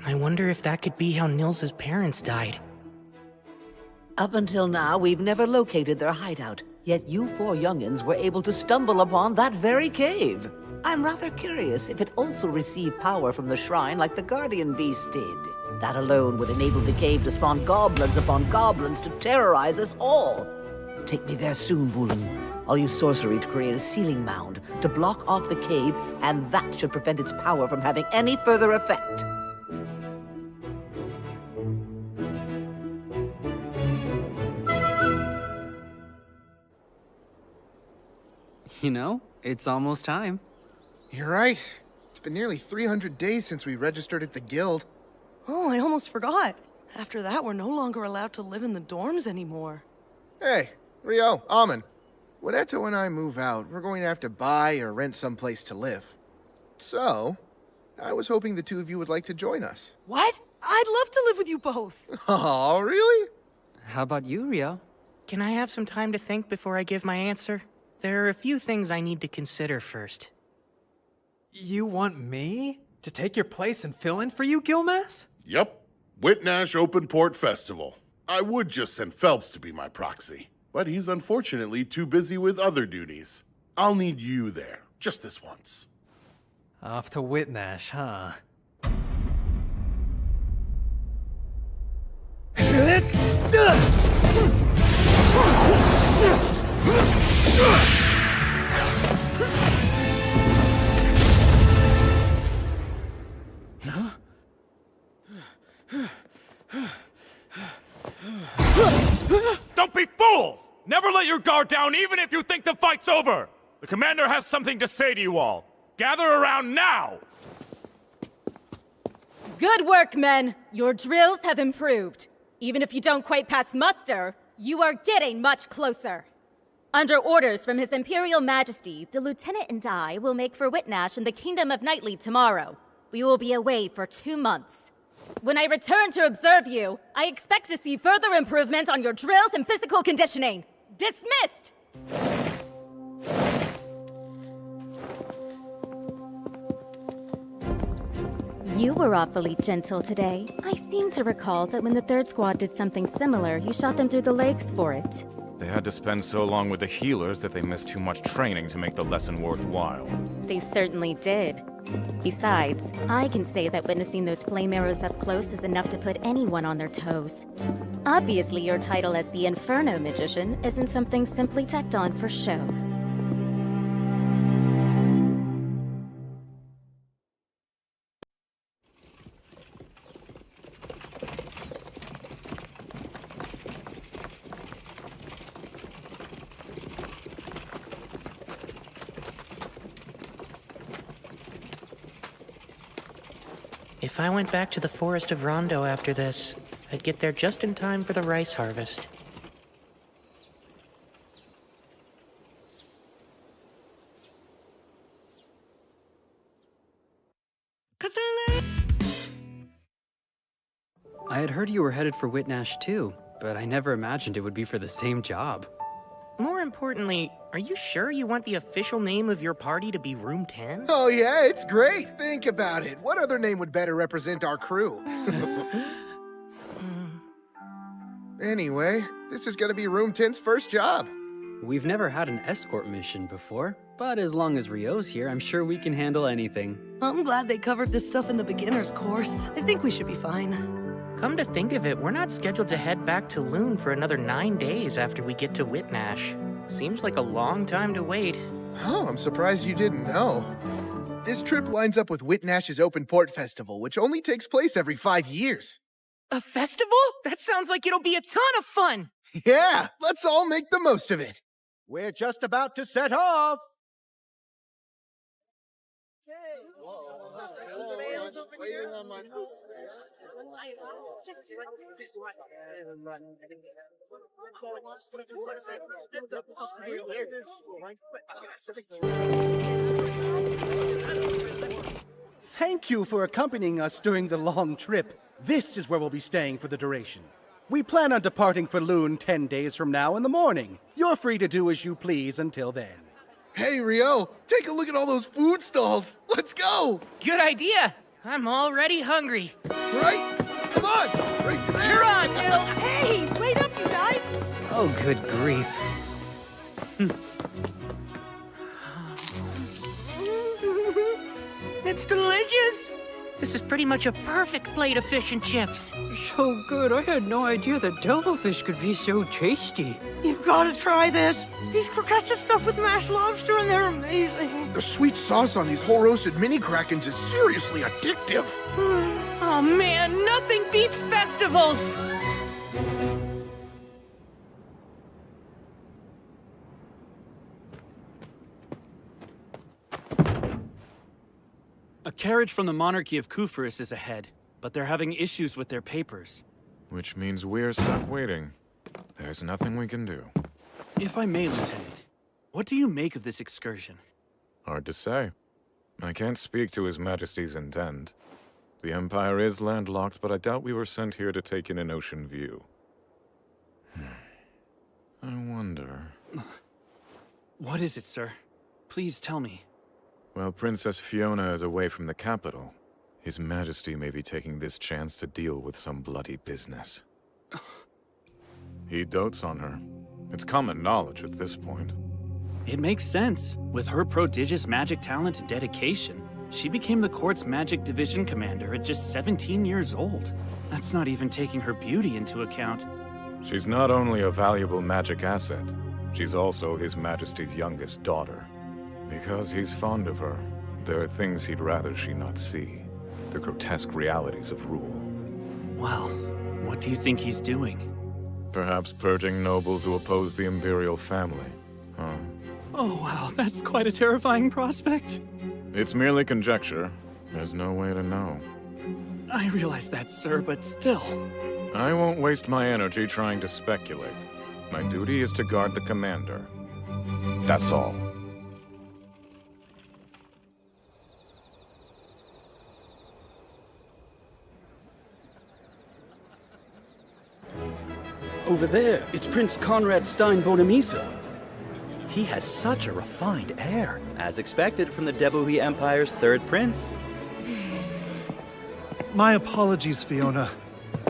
I wonder if that could be how Nils's parents died. Up until now, we've never located their hideout, yet you four youngins were able to stumble upon that very cave. I'm rather curious if it also received power from the shrine like the Guardian Beast did. That alone would enable the cave to spawn goblins upon goblins to terrorize us all. Take me there soon, Bulan. I'll use sorcery to create a sealing mound to block off the cave, and that should prevent its power from having any further effect. You know, it's almost time. You're right. It's been nearly 300 days since we registered at the guild. Oh, I almost forgot. After that, we're no longer allowed to live in the dorms anymore. Hey, Rio, Amon. When Eto and I move out, we're going to have to buy or rent someplace to live. So, I was hoping the two of you would like to join us. What? I'd love to live with you both. Oh, really? How about you, Rio? Can I have some time to think before I give my answer? There are a few things I need to consider first. You want me to take your place and fill in for you, Gilmas? Yep. Whitnash Open Port Festival. I would just send Phelps to be my proxy, but he's unfortunately too busy with other duties. I'll need you there, just this once. Off to Whitnash, huh? Don't be fools! Never let your guard down even if you think the fight's over! The commander has something to say to you all. Gather around now! Good work, men! Your drills have improved. Even if you don't quite pass muster, you are getting much closer. Under orders from His Imperial Majesty, the Lieutenant and I will make for Whitnash in the Kingdom of Knightly tomorrow. We will be away for 2 months. When I return to observe you, I expect to see further improvement on your drills and physical conditioning. Dismissed! You were awfully gentle today. I seem to recall that when the third squad did something similar, you shot them through the legs for it. They had to spend so long with the healers that they missed too much training to make the lesson worthwhile. They certainly did. Besides, I can say that witnessing those flame arrows up close is enough to put anyone on their toes. Obviously, your title as the Inferno Magician isn't something simply tacked on for show. If I went back to the Forest of Rondo after this, I'd get there just in time for the rice harvest. I had heard you were headed for Whitnash too, but I never imagined it would be for the same job. More importantly, are you sure you want the official name of your party to be Room 10? Oh yeah, it's great. Think about it. What other name would better represent our crew? Anyway, this is gonna be Room 10's first job. We've never had an escort mission before, but as long as Rio's here, I'm sure we can handle anything. I'm glad they covered this stuff in the beginner's course. I think we should be fine. Come to think of it, we're not scheduled to head back to Loon for another 9 days after we get to Whitnash. Seems like a long time to wait. Oh, I'm surprised you didn't know. This trip lines up with Whitnash's Open Port Festival, which only takes place every 5 years. A festival? That sounds like it'll be a ton of fun! Yeah, let's all make the most of it. We're just about to set off! Thank you for accompanying us during the long trip. This is where we'll be staying for the duration. We plan on departing for Loon 10 days from now in the morning. You're free to do as you please until then. Hey, Rio, take a look at all those food stalls. Let's go! Good idea! I'm already hungry. Right? Come on! Race to there! You're on, Nils! Hey, wait up, you guys! Oh, good grief. It's delicious! This is pretty much a perfect plate of fish and chips. So good, I had no idea that devilfish could be so tasty. You've got to try this. These croquettes are stuffed with mashed lobster and they're amazing. The sweet sauce on these whole roasted mini Krakens is seriously addictive. Oh man, nothing beats festivals! A carriage from the monarchy of Kufurus is ahead, but they're having issues with their papers. Which means we're stuck waiting. There's nothing we can do. If I may, Lieutenant, what do you make of this excursion? Hard to say. I can't speak to His Majesty's intent. The Empire is landlocked, but I doubt we were sent here to take in an ocean view. I wonder... What is it, sir? Please tell me. While Princess Fiona is away from the capital, His Majesty may be taking this chance to deal with some bloody business. He dotes on her. It's common knowledge at this point. It makes sense. With her prodigious magic talent and dedication, she became the court's magic division commander at just 17 years old. That's not even taking her beauty into account. She's not only a valuable magic asset, she's also His Majesty's youngest daughter. Because he's fond of her, there are things he'd rather she not see. The grotesque realities of rule. Well, what do you think he's doing? Perhaps purging nobles who oppose the imperial family, huh? Oh wow, that's quite a terrifying prospect. It's merely conjecture. There's no way to know. I realize that, sir, but still. I won't waste my energy trying to speculate. My duty is to guard the commander. That's all. Over there, it's Prince Conrad Stein Bonamisa. He has such a refined air, as expected from the Debuhi Empire's third prince. My apologies, Fiona.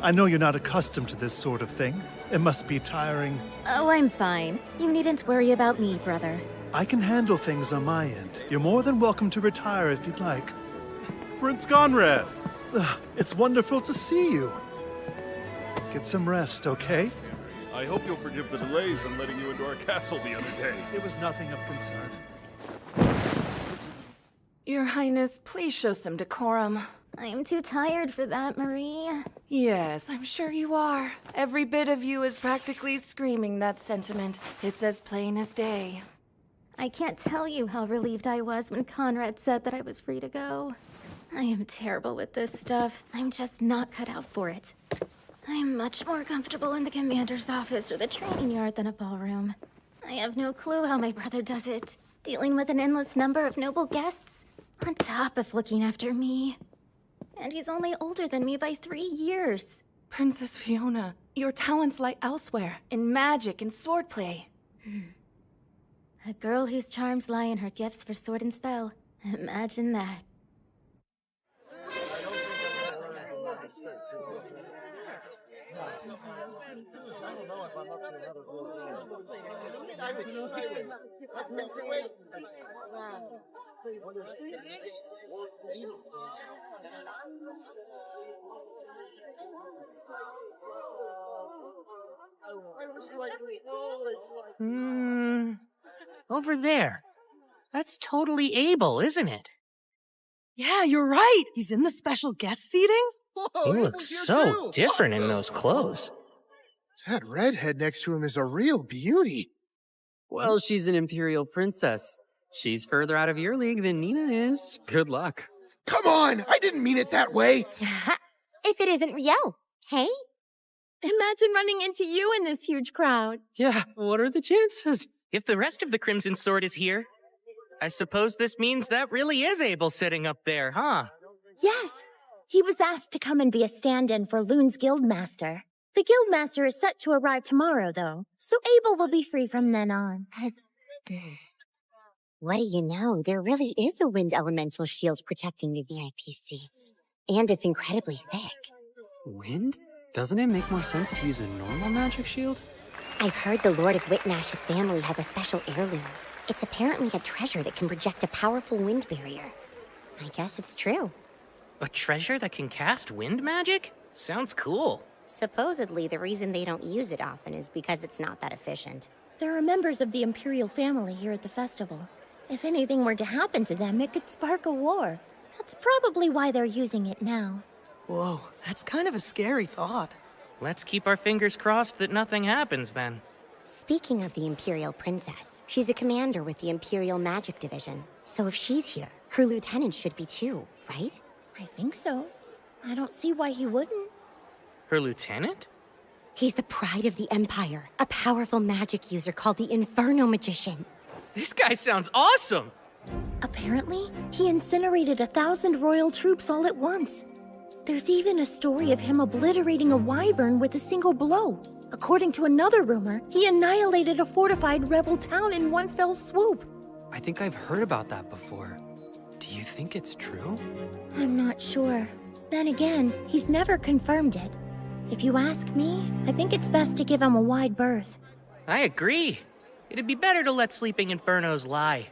I know you're not accustomed to this sort of thing. It must be tiring. Oh, I'm fine. You needn't worry about me, brother. I can handle things on my end. You're more than welcome to retire if you'd like. Prince Conrad! It's wonderful to see you. Get some rest, okay? I hope you'll forgive the delays in letting you into our castle the other day. It was nothing of concern. Your Highness, please show some decorum. I'm too tired for that, Marie. Yes, I'm sure you are. Every bit of you is practically screaming that sentiment. It's as plain as day. I can't tell you how relieved I was when Conrad said that I was free to go. I am terrible with this stuff. I'm just not cut out for it. I'm much more comfortable in the commander's office or the training yard than a ballroom. I have no clue how my brother does it, dealing with an endless number of noble guests, on top of looking after me. And he's only older than me by 3 years. Princess Fiona, your talents lie elsewhere, in magic and swordplay. A girl whose charms lie in her gifts for sword and spell. Imagine that. I'm excited. Wait. Over there. That's totally Abel, isn't it? Yeah, you're right. He's in the special guest seating? He looks so different in those clothes. That redhead next to him is a real beauty. Well, she's an Imperial princess. She's further out of your league than Nina is. Good luck. Come on! I didn't mean it that way! If it isn't Rio, hey? Imagine running into you in this huge crowd. Yeah, what are the chances? If the rest of the Crimson Sword is here, I suppose this means that really is Abel sitting up there, huh? Yes. He was asked to come and be a stand-in for Loon's Guildmaster. The Guildmaster is set to arrive tomorrow, though, so Abel will be free from then on. What do you know? There really is a wind elemental shield protecting the VIP seats. And it's incredibly thick. Wind? Doesn't it make more sense to use a normal magic shield? I've heard the Lord of Whitnash's family has a special heirloom. It's apparently a treasure that can project a powerful wind barrier. I guess it's true. A treasure that can cast wind magic? Sounds cool. Supposedly, the reason they don't use it often is because it's not that efficient. There are members of the Imperial family here at the festival. If anything were to happen to them, it could spark a war. That's probably why they're using it now. Whoa, that's kind of a scary thought. Let's keep our fingers crossed that nothing happens then. Speaking of the Imperial Princess, she's a commander with the Imperial Magic Division. So if she's here, her lieutenant should be too, right? I think so. I don't see why he wouldn't. Her lieutenant? He's the pride of the Empire, a powerful magic user called the Inferno Magician. This guy sounds awesome! Apparently, he incinerated 1,000 royal troops all at once. There's even a story of him obliterating a wyvern with a single blow. According to another rumor, he annihilated a fortified rebel town in one fell swoop. I think I've heard about that before. Do you think it's true? I'm not sure. Then again, he's never confirmed it. If you ask me, I think it's best to give him a wide berth. I agree. It'd be better to let Sleeping Infernos lie.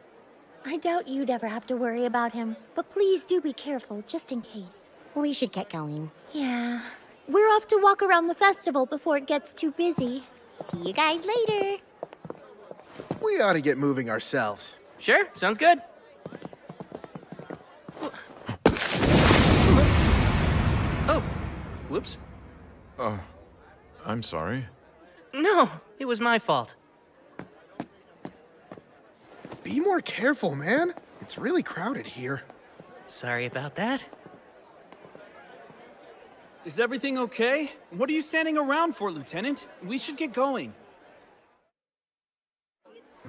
I doubt you'd ever have to worry about him, but please do be careful, just in case. We should get going. Yeah. We're off to walk around the festival before it gets too busy. See you guys later. We ought to get moving ourselves. Sure, sounds good. Oh, whoops. I'm sorry. No, it was my fault. Be more careful, man. It's really crowded here. Sorry about that. Is everything okay? What are you standing around for, Lieutenant? We should get going.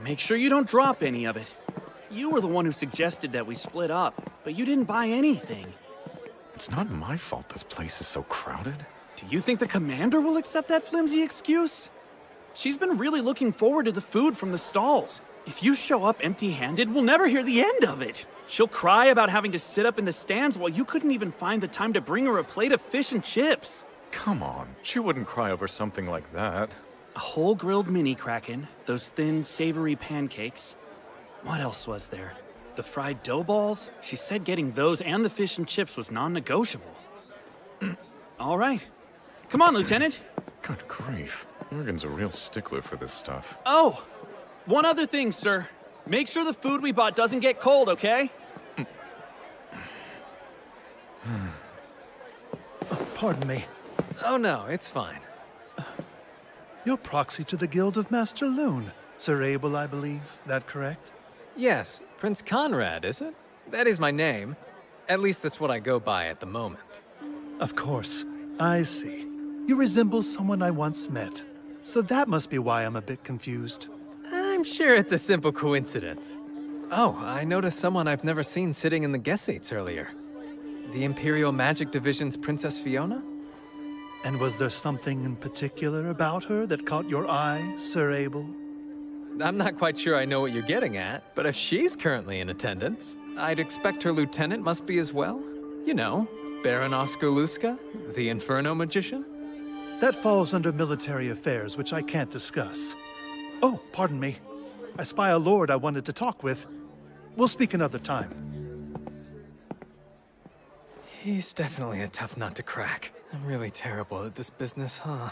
Make sure you don't drop any of it. You were the one who suggested that we split up, but you didn't buy anything. It's not my fault this place is so crowded. Do you think the commander will accept that flimsy excuse? She's been really looking forward to the food from the stalls. If you show up empty-handed, we'll never hear the end of it. She'll cry about having to sit up in the stands while you couldn't even find the time to bring her a plate of fish and chips. Come on, she wouldn't cry over something like that. A whole grilled mini kraken, those thin, savory pancakes. What else was there? The fried dough balls? She said getting those and the fish and chips was non-negotiable. All right. Come on, Lieutenant. Good grief. Morgan's a real stickler for this stuff. Oh, one other thing, sir. Make sure the food we bought doesn't get cold, okay? Pardon me. Oh no, it's fine. You're proxy to the Guild of Master Loon. Sir Abel, I believe. That correct? Yes, Prince Conrad, is it? That is my name. At least that's what I go by at the moment. Of course. I see. You resemble someone I once met. So that must be why I'm a bit confused. I'm sure it's a simple coincidence. Oh, I noticed someone I've never seen sitting in the guest seats earlier. The Imperial Magic Division's Princess Fiona? And was there something in particular about her that caught your eye, Sir Abel? I'm not quite sure I know what you're getting at, but if she's currently in attendance, I'd expect her lieutenant must be as well. You know, Baron Oscar Luska, the Inferno Magician. That falls under military affairs, which I can't discuss. Oh, pardon me. I spy a lord I wanted to talk with. We'll speak another time. He's definitely a tough nut to crack. I'm really terrible at this business, huh?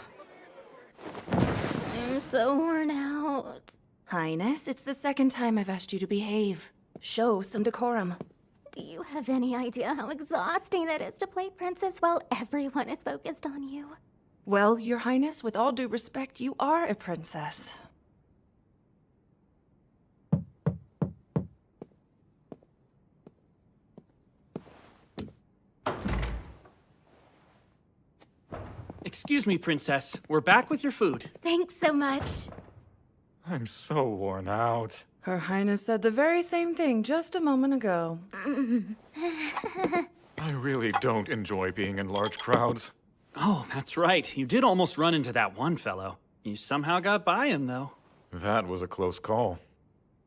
I'm so worn out. Highness, it's the second time I've asked you to behave. Show some decorum. Do you have any idea how exhausting it is to play princess while everyone is focused on you? Well, Your Highness, with all due respect, you are a princess. Excuse me, Princess. We're back with your food. Thanks so much. I'm so worn out. Her Highness said the very same thing just a moment ago. I really don't enjoy being in large crowds. Oh, that's right. You did almost run into that one fellow. You somehow got by him, though. That was a close call.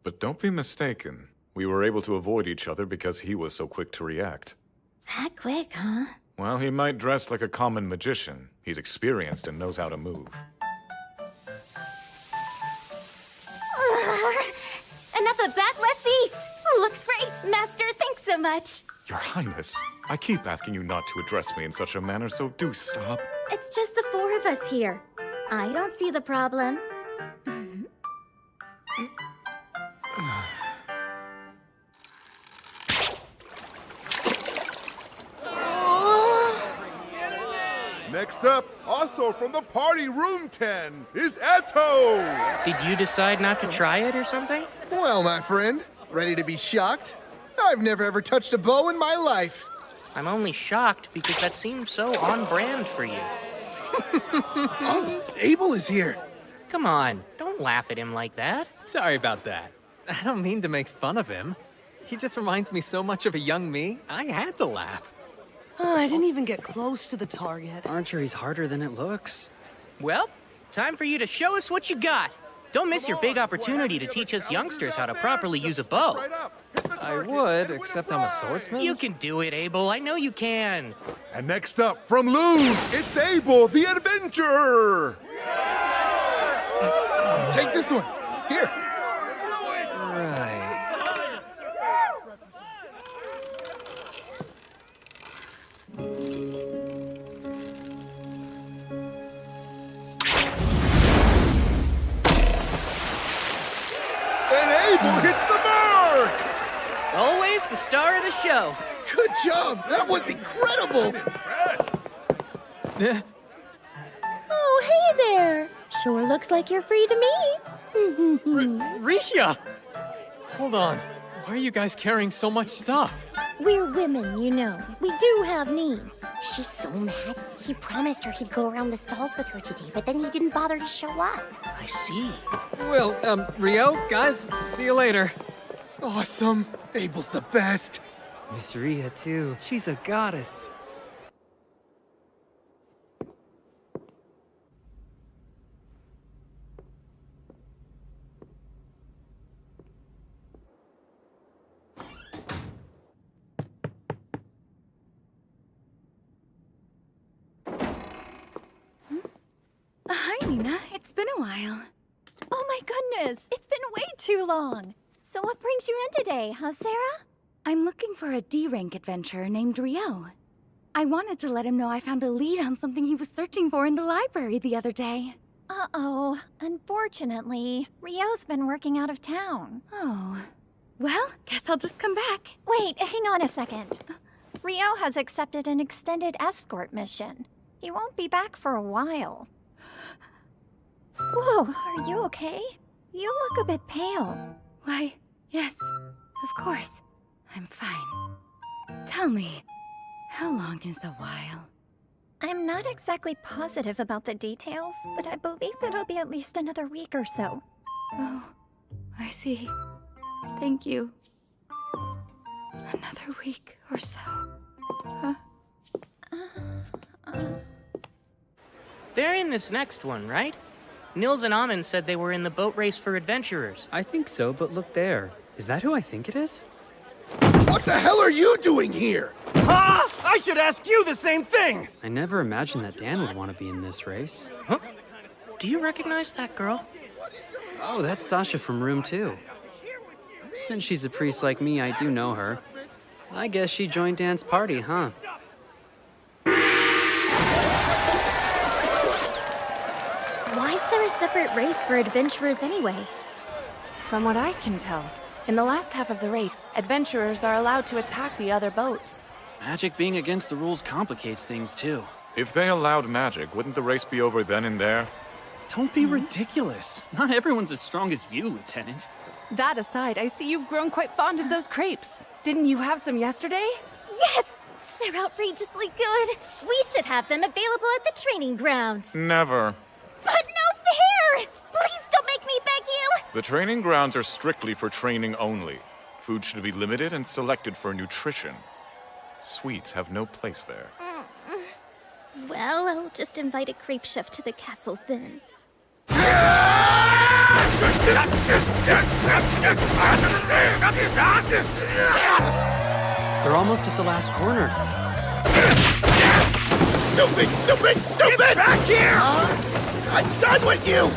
But don't be mistaken. We were able to avoid each other because he was so quick to react. That quick, huh? While he might dress like a common magician, he's experienced and knows how to move. Enough of that, let's eat! Looks great, Master, thanks so much. Your Highness, I keep asking you not to address me in such a manner, so do stop. It's just the four of us here. I don't see the problem. Next up, also from the party room 10, is Eto! Did you decide not to try it or something? Well, my friend, ready to be shocked? I've never ever touched a bow in my life. I'm only shocked because that seems so on brand for you. Oh, Abel is here. Come on, don't laugh at him like that. Sorry about that. I don't mean to make fun of him. He just reminds me so much of a young me, I had to laugh. Oh, I didn't even get close to the target. Archery's harder than it looks. Well, time for you to show us what you got. Don't miss your big opportunity to teach us youngsters how to properly use a bow. I would, except I'm a swordsman. You can do it, Abel. I know you can. And next up, from Loon, it's Abel the Adventurer! Take this one. Here. Right. And Abel hits the mark! Always the star of the show. Good job! That was incredible! Oh, hey there! Sure looks like you're free to meet. Risha! Hold on. Why are you guys carrying so much stuff? We're women, you know. We do have needs. She's so mad. He promised her he'd go around the stalls with her today, but then he didn't bother to show up. I see. Well, Rio, guys, see you later. Awesome! Abel's the best! Miss Rhea, too. She's a goddess. Hi, Nina. It's been a while. Oh my goodness, it's been way too long. So what brings you in today, huh, Sarah? I'm looking for a D-rank adventurer named Rio. I wanted to let him know I found a lead on something he was searching for in the library the other day. Uh-oh. Unfortunately, Rio's been working out of town. Oh. Well, guess I'll just come back. Wait, hang on a second. Rio has accepted an extended escort mission. He won't be back for a while. Whoa, are you okay? You look a bit pale. Why, yes, of course. I'm fine. Tell me, how long is a while? I'm not exactly positive about the details, but I believe it'll be at least another week or so. Oh, I see. Thank you. Another week or so. Huh? They're in this next one, right? Nils and Amon said they were in the boat race for adventurers. I think so, but look there. Is that who I think it is? What the hell are you doing here? Huh? I should ask you the same thing! I never imagined that Dan would want to be in this race. Huh? Do you recognize that girl? Oh, that's Sasha from room 2. Since she's a priest like me, I do know her. I guess she joined Dan's party, huh? Why is there a separate race for adventurers anyway? From what I can tell, in the last half of the race, adventurers are allowed to attack the other boats. Magic being against the rules complicates things, too. If they allowed magic, wouldn't the race be over then and there? Don't be ridiculous. Not everyone's as strong as you, Lieutenant. That aside, I see you've grown quite fond of those crepes. Didn't you have some yesterday? Yes! They're outrageously good! We should have them available at the training grounds. Never. But no fair! Please don't make me beg you! The training grounds are strictly for training only. Food should be limited and selected for nutrition. Sweets have no place there. Well, I'll just invite a crepe chef to the castle then. They're almost at the last corner. Stupid, stupid, stupid! Get back here! I'm done with you!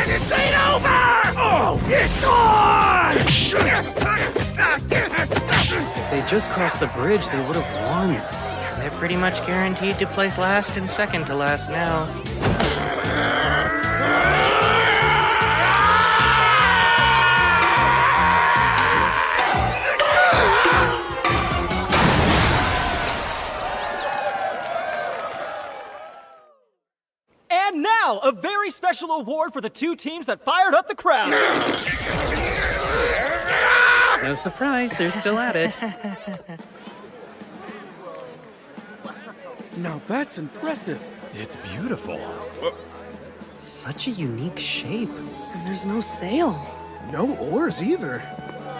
This ain't over! Oh, it's on! If they just crossed the bridge, they would have won. They're pretty much guaranteed to place last and second to last now. And now, a very special award for the 2 teams that fired up the crowd. No surprise, they're still at it. Now that's impressive. It's beautiful. Such a unique shape. And there's no sail. No oars either.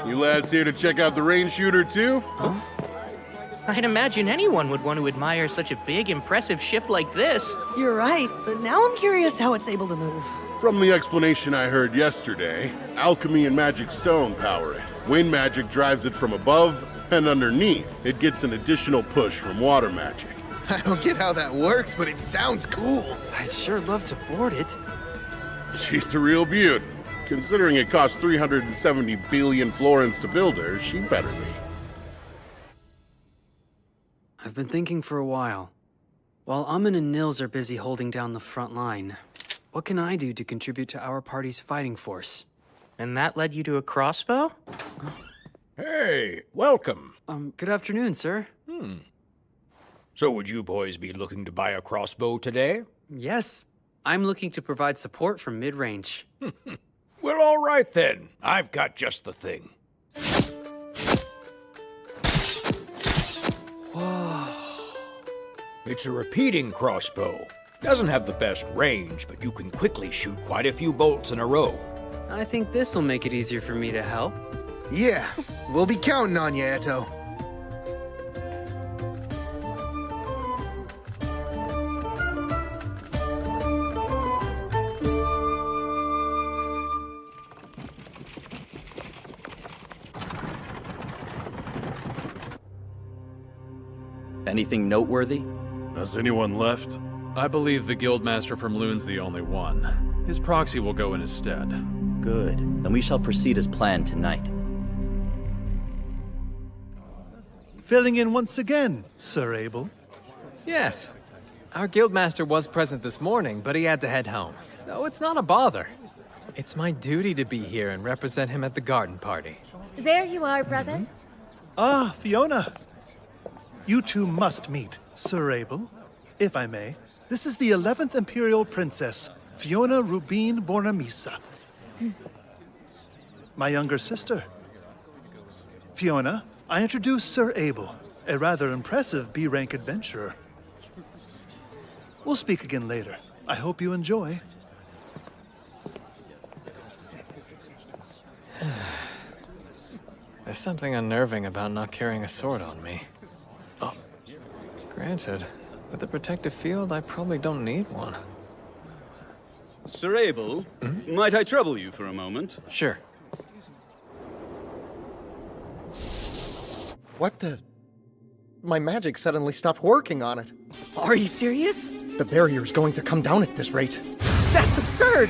You lads here to check out the rain shooter too? Huh? I'd imagine anyone would want to admire such a big, impressive ship like this. You're right, but now I'm curious how it's able to move. From the explanation I heard yesterday, alchemy and magic stone power it. Wind magic drives it from above, and underneath, it gets an additional push from water magic. I don't get how that works, but it sounds cool. I'd sure love to board it. She's a real beaut. Considering it cost 370 billion florins to build her, she better be. I've been thinking for a while. While Amun and Nils are busy holding down the front line, what can I do to contribute to our party's fighting force? And that led you to a crossbow? Hey, welcome. Good afternoon, sir. So would you boys be looking to buy a crossbow today? Yes. I'm looking to provide support from mid-range. Well, all right then. I've got just the thing. Whoa. It's a repeating crossbow. Doesn't have the best range, but you can quickly shoot quite a few bolts in a row. I think this'll make it easier for me to help. Yeah, we'll be counting on you, Eto. Anything noteworthy? Has anyone left? I believe the Guildmaster from Loon's the only one. His proxy will go in his stead. Good. Then we shall proceed as planned tonight. Filling in once again, Sir Abel. Yes. Our Guildmaster was present this morning, but he had to head home. No, it's not a bother. It's my duty to be here and represent him at the garden party. There you are, brother. Ah, Fiona. You two must meet, Sir Abel. If I may, this is the 11th Imperial Princess, Fiona Rubin Bornamisa. My younger sister. Fiona, I introduce Sir Abel, a rather impressive B-rank adventurer. We'll speak again later. I hope you enjoy. There's something unnerving about not carrying a sword on me. Oh, granted, With the protective field, I probably don't need one. Sir Abel, might I trouble you for a moment? Sure. What the? My magic suddenly stopped working on it. Are you serious? The barrier's going to come down at this rate. That's absurd!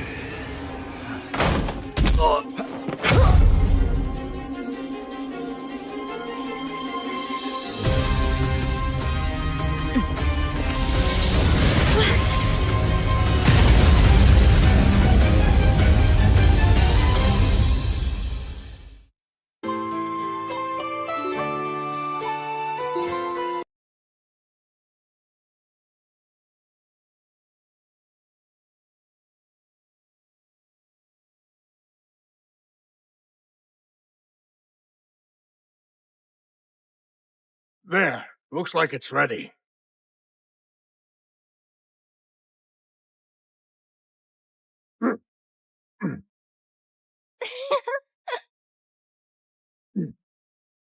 There. Looks like it's ready.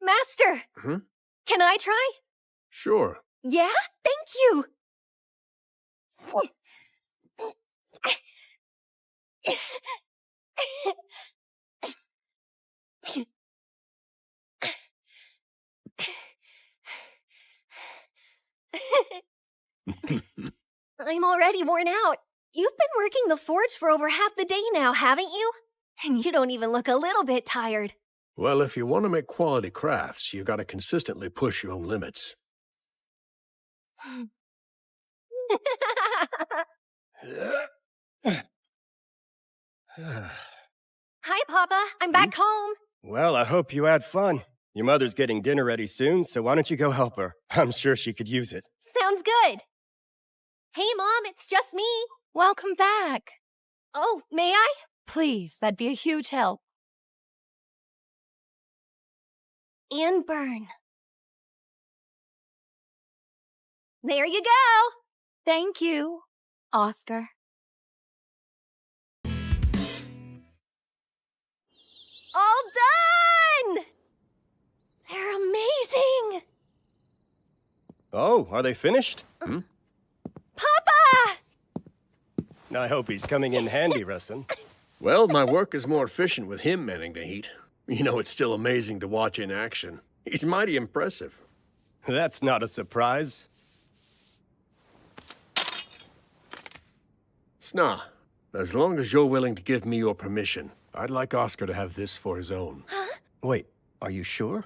Master! Can I try? Sure. Yeah? Thank you! I'm already worn out. You've been working the forge for over half the day now, haven't you? And you don't even look a little bit tired. Well, if you want to make quality crafts, you gotta consistently push your own limits. Hi, Papa. I'm back home. Well, I hope you had fun. Your mother's getting dinner ready soon, so why don't you go help her? I'm sure she could use it. Sounds good. Hey, Mom, it's just me. Welcome back. Oh, may I? Please, that'd be a huge help. And burn. There you go. Thank you, Oscar. All done! They're amazing! Oh, are they finished? Papa! I hope he's coming in handy, Russin. Well, my work is more efficient with him manning the heat. You know, it's still amazing to watch in action. He's mighty impressive. That's not a surprise. Sna, as long as you're willing to give me your permission, I'd like Oscar to have this for his own. Wait, are you sure?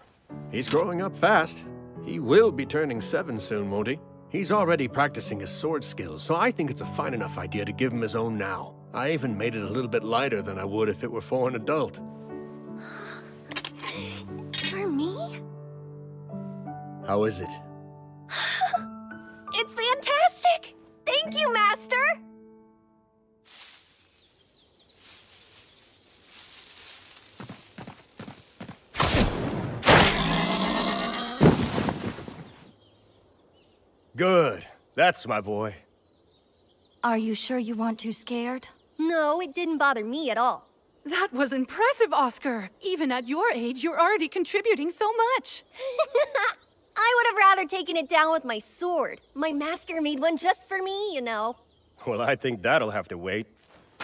He's growing up fast. He will be turning 7 soon, won't he? He's already practicing his sword skills, so I think it's a fine enough idea to give him his own now. I even made it a little bit lighter than I would if it were for an adult. For me? How is it? It's fantastic! Thank you, Master! Good. That's my boy. Are you sure you weren't too scared? No, it didn't bother me at all. That was impressive, Oscar. Even at your age, you're already contributing so much. I would have rather taken it down with my sword. My master made one just for me, you know. Well, I think that'll have to wait.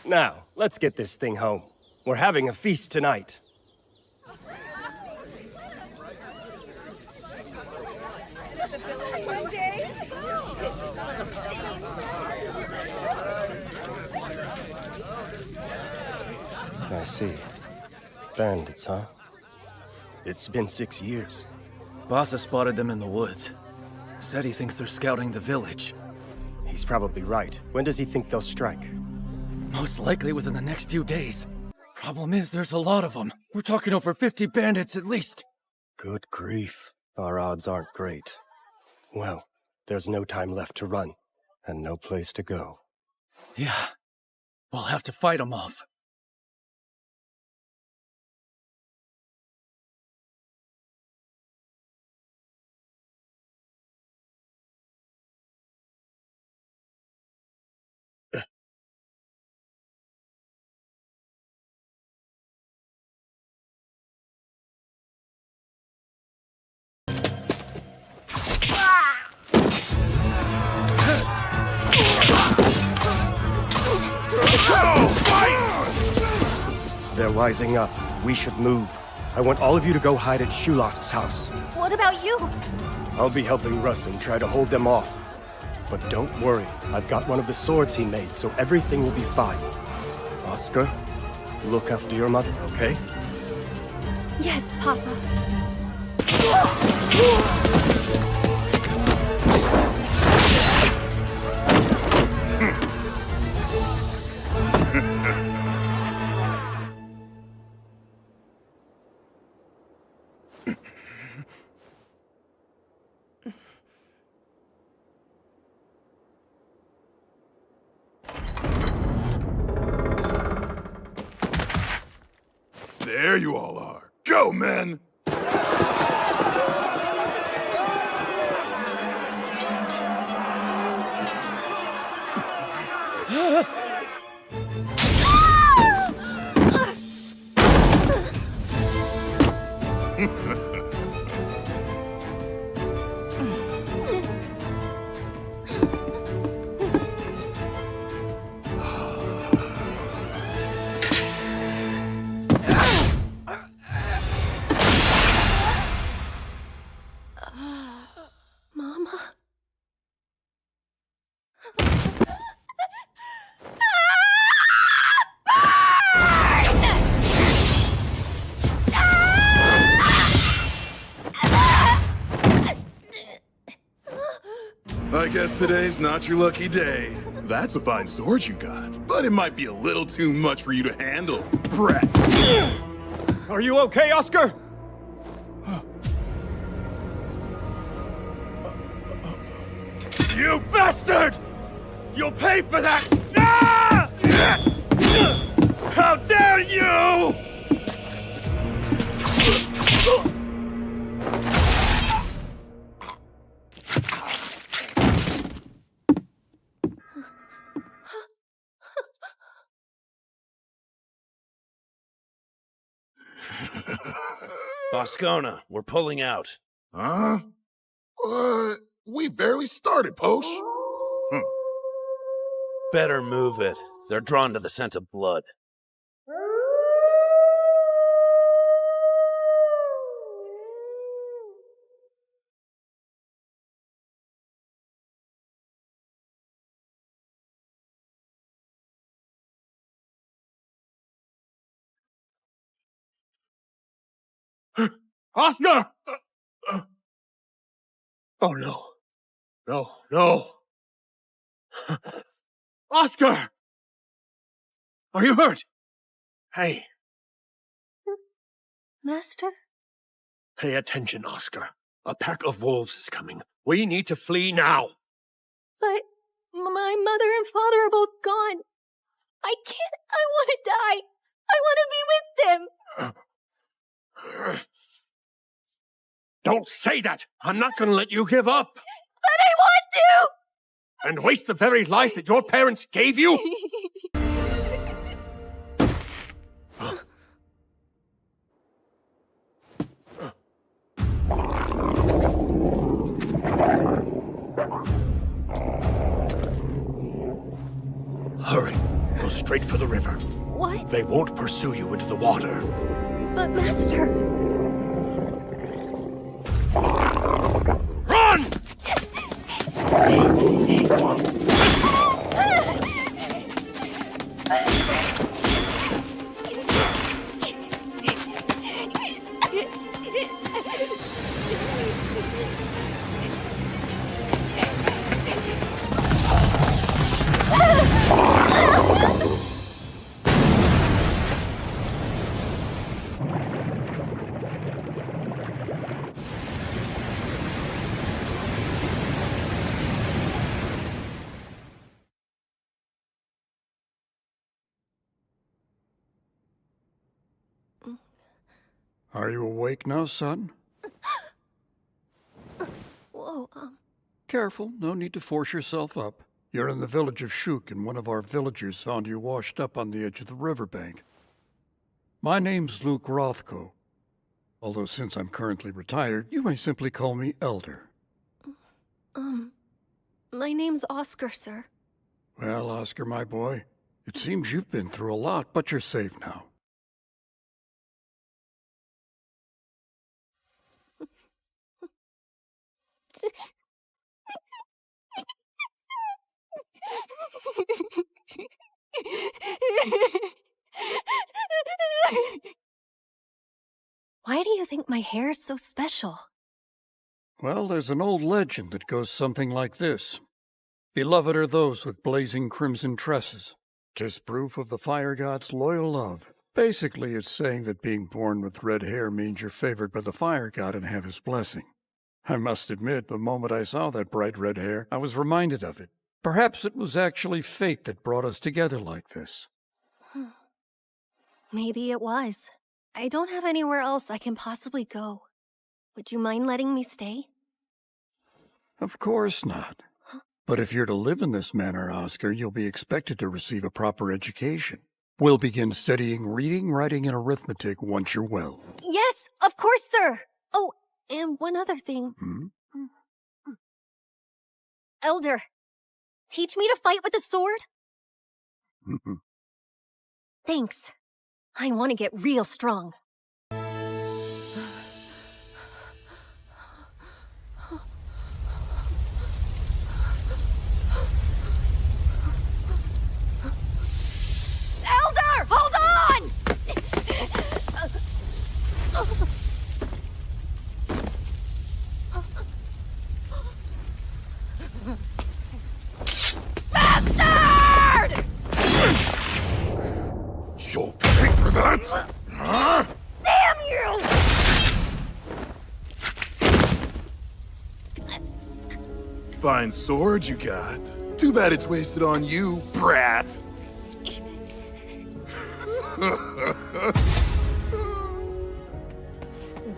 Now, let's get this thing home. We're having a feast tonight. I see. Bandits, huh? It's been 6 years. Bassa spotted them in the woods. Said he thinks they're scouting the village. He's probably right. When does he think they'll strike? Most likely within the next few days. Problem is, there's a lot of them. We're talking over 50 bandits at least. Good grief. Our odds aren't great. Well, there's no time left to run, and no place to go. Yeah. We'll have to fight them off. They're rising up. We should move. I want all of you to go hide at Shulast's house. What about you? I'll be helping Russ and try to hold them off. But don't worry, I've got one of the swords he made, so everything will be fine. Oscar, look after your mother, okay? Yes, Papa. There you all are. Go, men! Mama? I guess today's not your lucky day. That's a fine sword you got, but it might be a little too much for you to handle, brat. Are you okay, Oscar? You bastard! You'll pay for that! Ah! How dare you! Boscona, we're pulling out. Huh? What? We barely started, Posh. Better move it. They're drawn to the scent of blood. Oscar! Oh no. No, no. Oscar! Are you hurt? Hey, Master? pay attention, Oscar. A pack of wolves is coming. We need to flee now. But my mother and father are both gone. I can't. I want to die. I want to be with them. Don't say that! I'm not gonna let you give up! But I want to! And waste the very life that your parents gave you? Hurry. Go straight for the river. What? They won't pursue you into the water. But Master... Run! Are you awake now, son? Whoa, Careful, no need to force yourself up. You're in the village of Shuk, and one of our villagers found you washed up on the edge of the riverbank. My name's Luke Rothko. Although since I'm currently retired, you may simply call me Elder. My name's Oscar, sir. Well, Oscar, my boy, it seems you've been through a lot, but you're safe now. Why do you think my hair is so special? Well, there's an old legend that goes something like this. Beloved are those with blazing crimson tresses. 'Tis proof of the fire god's loyal love. Basically, it's saying that being born with red hair means you're favored by the fire god and have his blessing. I must admit, the moment I saw that bright red hair, I was reminded of it. Perhaps it was actually fate that brought us together like this. Maybe it was. I don't have anywhere else I can possibly go. Would you mind letting me stay? Of course not. But if you're to live in this manner, Oscar, you'll be expected to receive a proper education. We'll begin studying reading, writing, and arithmetic once you're well. Yes, of course, sir! Oh, and one other thing. Elder, teach me to fight with a sword? Thanks. I want to get real strong. Elder, hold on! Bastard! You'll pay for that? Huh? Damn you! Fine sword you got. Too bad it's wasted on you, brat.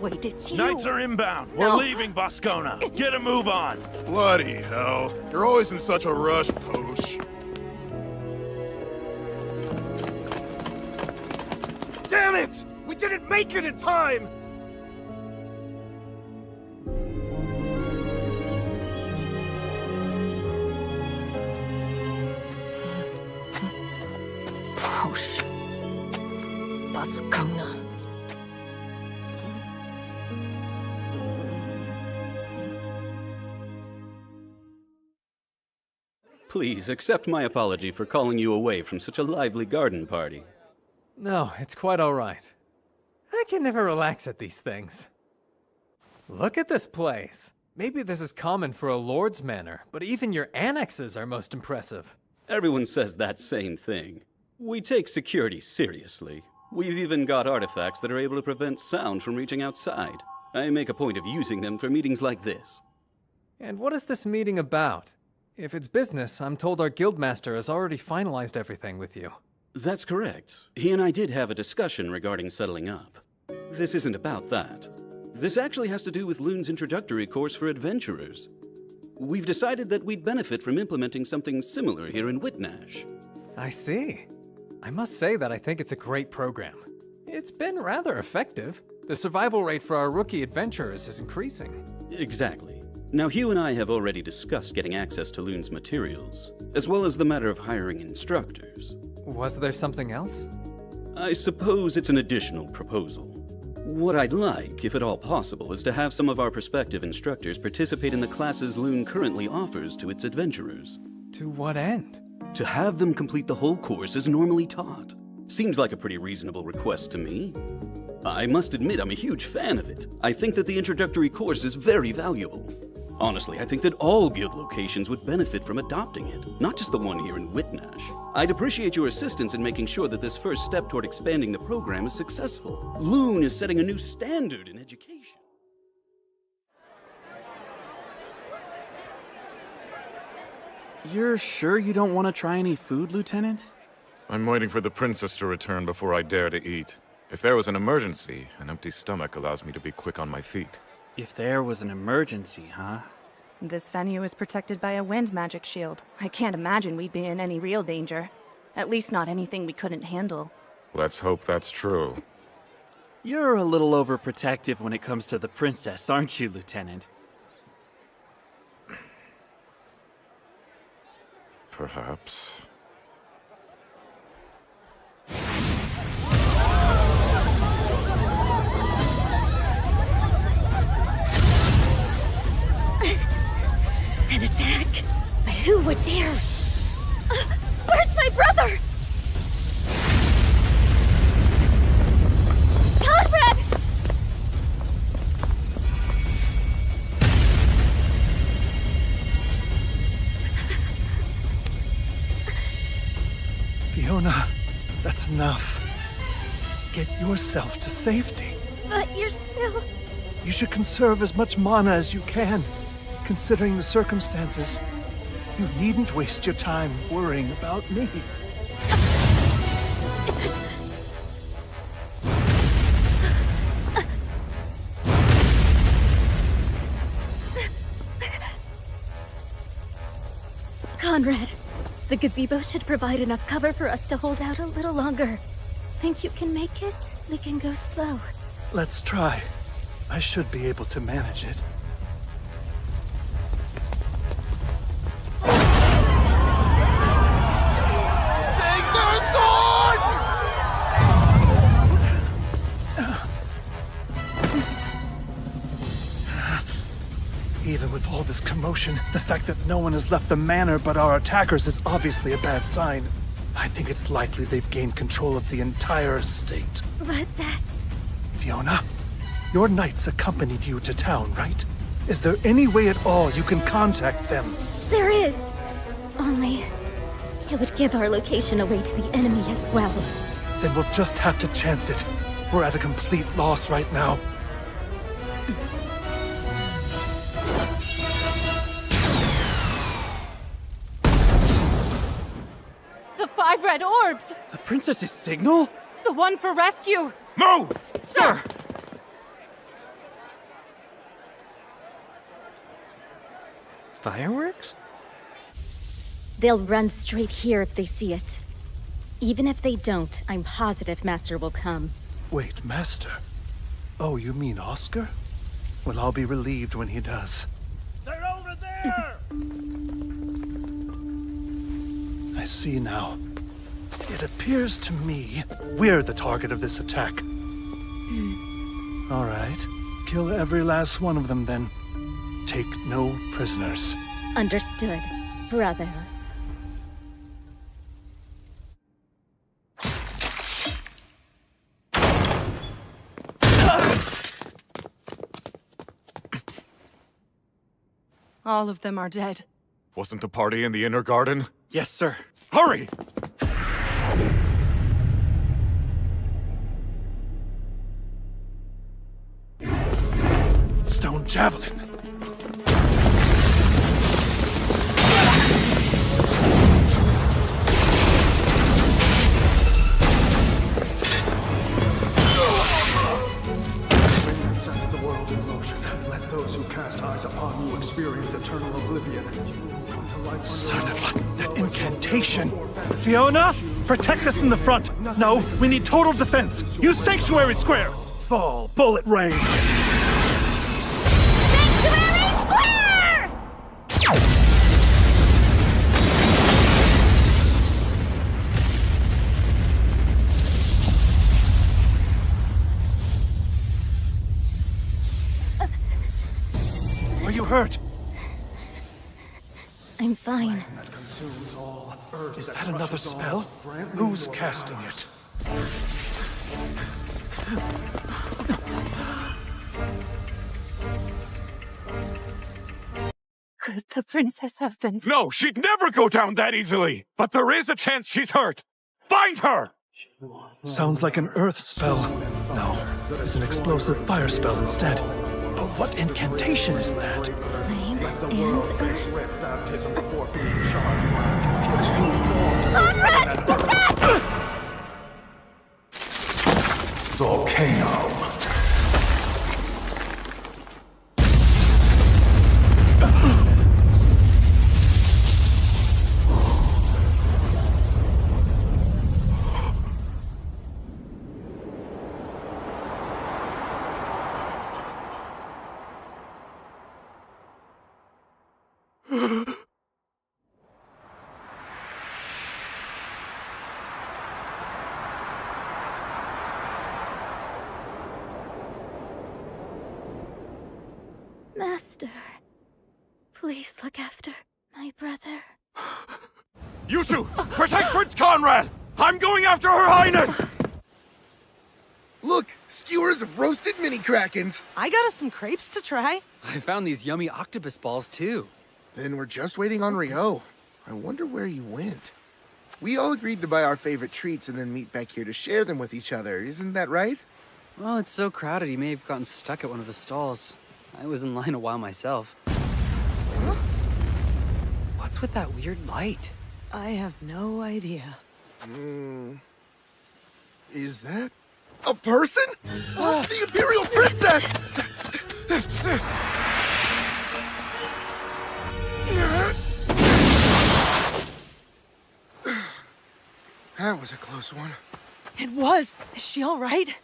Wait, it's you. Knights are inbound. No. We're leaving Boscona. Get a move on. Bloody hell. You're always in such a rush, Poach. Damn it! We didn't make it in time! Posh. Boscona. Please accept my apology for calling you away from such a lively garden party. No, it's quite all right. I can never relax at these things. Look at this place. Maybe this is common for a lord's manor, but even your annexes are most impressive. Everyone says that same thing. We take security seriously. We've even got artifacts that are able to prevent sound from reaching outside. I make a point of using them for meetings like this. And what is this meeting about? If it's business, I'm told our guildmaster has already finalized everything with you. That's correct. He and I did have a discussion regarding settling up. This isn't about that. This actually has to do with Loon's introductory course for adventurers. We've decided that we'd benefit from implementing something similar here in Whitnash. I see. I must say that I think it's a great program. It's been rather effective. The survival rate for our rookie adventurers is increasing. Exactly. Now, Hugh and I have already discussed getting access to Loon's materials, as well as the matter of hiring instructors. Was there something else? I suppose it's an additional proposal. What I'd like, if at all possible, is to have some of our prospective instructors participate in the classes Loon currently offers to its adventurers. To what end? To have them complete the whole course as normally taught. Seems like a pretty reasonable request to me. I must admit I'm a huge fan of it. I think that the introductory course is very valuable. Honestly, I think that all guild locations would benefit from adopting it, not just the one here in Whitnash. I'd appreciate your assistance in making sure that this first step toward expanding the program is successful. Loon is setting a new standard in education. You're sure you don't want to try any food, Lieutenant? I'm waiting for the princess to return before I dare to eat. If there was an emergency, an empty stomach allows me to be quick on my feet. If there was an emergency, huh? This venue is protected by a wind magic shield. I can't imagine we'd be in any real danger. At least not anything we couldn't handle. Let's hope that's true. You're a little overprotective when it comes to the princess, aren't you, Lieutenant? Perhaps. Fiona, that's enough. Get yourself to safety. But you're still... You should conserve as much mana as you can, considering the circumstances. You needn't waste your time worrying about me. Conrad, the gazebo should provide enough cover for us to hold out a little longer. Think you can make it? We can go slow. Let's try. I should be able to manage it. Take their swords! Even with all this commotion, the fact that no one has left the manor but our attackers is obviously a bad sign. I think it's likely they've gained control of the entire estate. But that's... Fiona, your knights accompanied you to town, right? Is there any way at all you can contact them? There is. Only... it would give our location away to the enemy as well. Then we'll just have to chance it. We're at a complete loss right now. The 5 red orbs! The princess's signal? The one for rescue! Move! Sir! Fireworks? They'll run straight here if they see it. Even if they don't, I'm positive Master will come. Wait, Master? Oh, you mean Oscar? Well, I'll be relieved when he does. They're over there! I see now. It appears to me we're the target of this attack. All right. Kill every last one of them, then. Take no prisoners. Understood, brother. All of them are dead. Wasn't the party in the inner garden? Yes, sir. Hurry! Stone javelin. Sets the world in motion. Let those who cast eyes upon you experience eternal oblivion. Son of a... that incantation! Fiona, protect us in the front! No, we need total defense! Use Sanctuary Square! Fall, bullet rain! Sanctuary Square! Are you hurt? I'm fine. Is that another spell? Who's casting it? Could the princess have been... No, she'd never go down that easily! But there is a chance she's hurt! Find her! Sounds like an earth spell. No, it's an explosive fire spell instead. But what incantation is that? Flame and earth. Baptism before being charred black. Volcano. Master, please look after my brother. You two! Protect Prince Conrad! I'm going after Her Highness! Look, skewers of roasted mini krakens. I got us some crepes to try. I found these yummy octopus balls, too. Then we're just waiting on Rio. I wonder where you went. We all agreed to buy our favorite treats and then meet back here to share them with each other. Isn't that right? Well, it's so crowded he may have gotten stuck at one of the stalls. I was in line a while myself. Huh? What's with that weird light? I have no idea. Is that a person? The Imperial Princess! That was a close one. It was. Is she all right?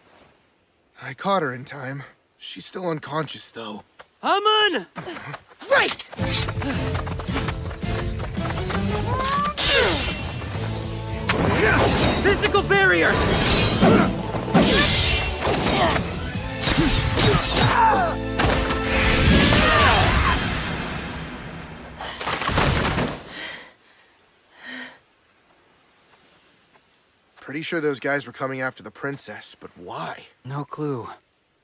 I caught her in time. She's still unconscious, though. Amun! Right! Physical barrier! Pretty sure those guys were coming after the princess, but why? No clue.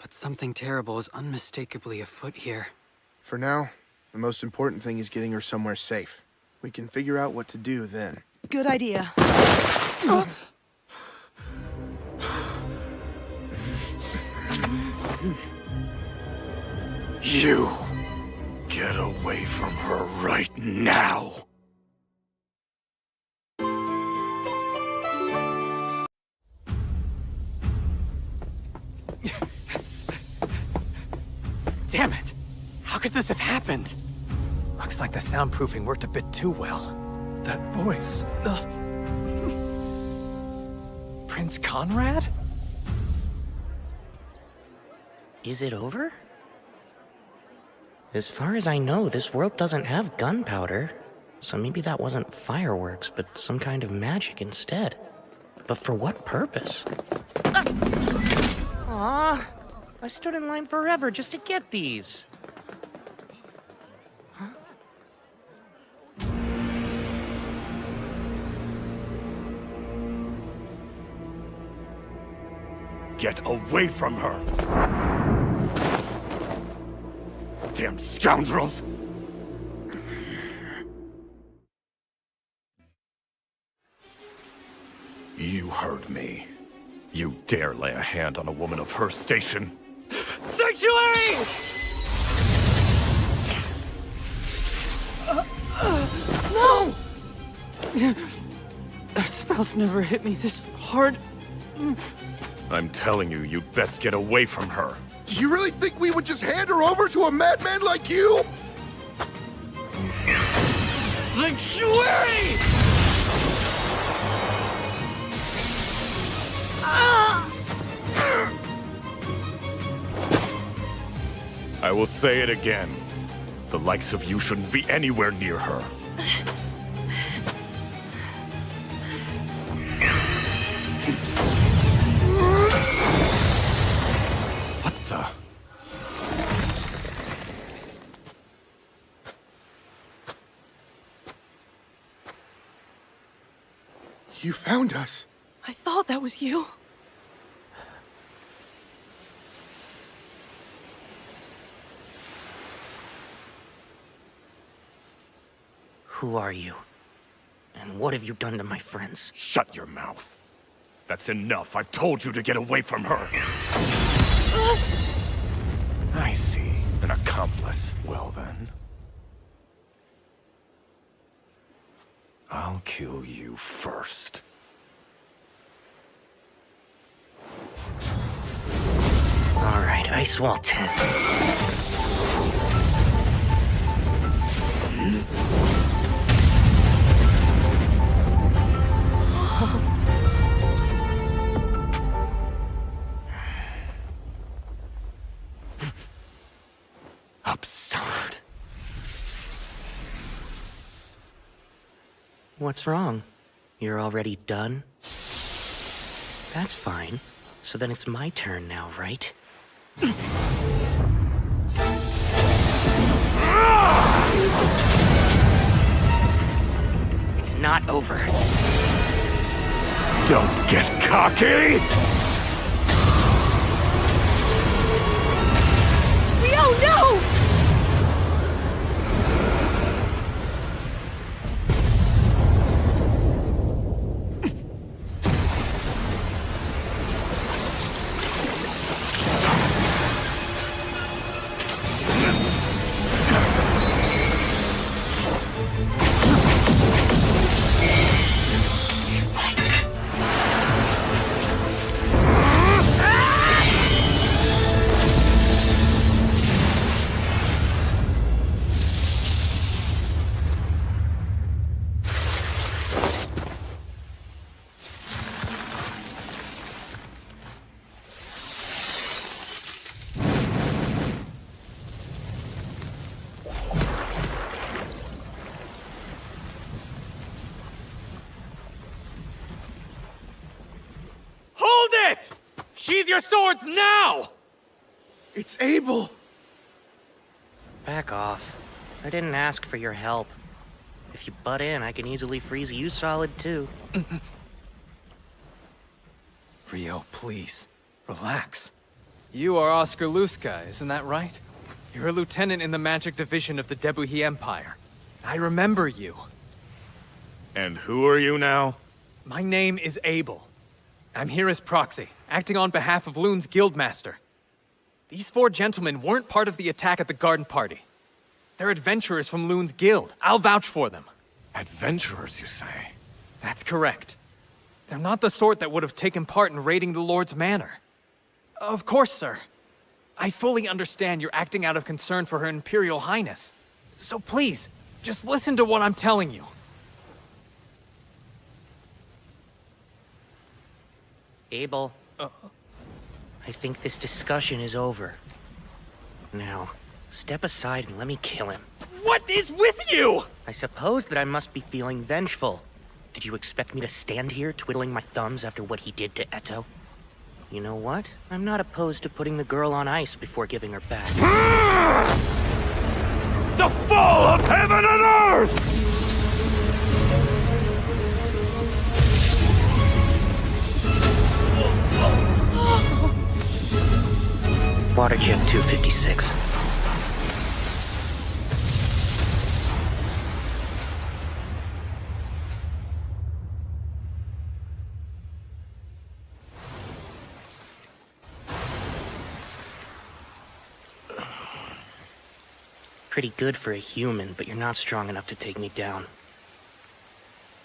But something terrible is unmistakably afoot here. For now, the most important thing is getting her somewhere safe. We can figure out what to do then. Good idea. You! Get away from her right now! Damn it! How could this have happened? Looks like the soundproofing worked a bit too well. That voice. Prince Conrad? Is it over? As far as I know, this world doesn't have gunpowder. So maybe that wasn't fireworks, but some kind of magic instead. But for what purpose? Aw, I stood in line forever just to get these. Huh? Get away from her! Damn scoundrels! You heard me. You dare lay a hand on a woman of her station? Sanctuary! No! That spell's never hit me this hard. I'm telling you, you'd best get away from her. Do you really think we would just hand her over to a madman like you? Sanctuary! I will say it again. The likes of you shouldn't be anywhere near her. What the? You found us. I thought that was you. Who are you? And what have you done to my friends? Shut your mouth. That's enough. I've told you to get away from her. I see. An accomplice. Well then. I'll kill you first. All right, Ice Wall 10. Absurd. What's wrong? You're already done? That's fine. So then it's my turn now, right? It's not over. Don't get cocky! Oh no! it! Sheathe your swords now! It's Abel! Back off. I didn't ask for your help. If you butt in, I can easily freeze you solid too. Rio, please. Relax. You are Oscar Luska, isn't that right? You're a lieutenant in the magic division of the Debuhi Empire. I remember you. And who are you now? My name is Abel. I'm here as proxy, acting on behalf of Loon's guildmaster. These 4 gentlemen weren't part of the attack at the garden party. They're adventurers from Loon's guild. I'll vouch for them. Adventurers, you say? That's correct. They're not the sort that would have taken part in raiding the Lord's manor. Of course, sir. I fully understand you're acting out of concern for Her Imperial Highness. So please, just listen to what I'm telling you. Abel. I think this discussion is over. Now, step aside and let me kill him. What is with you? I suppose that I must be feeling vengeful. Did you expect me to stand here twiddling my thumbs after what he did to Eto? You know what? I'm not opposed to putting the girl on ice before giving her back. The fall of heaven and earth! Water jet 256. Pretty good for a human, but you're not strong enough to take me down.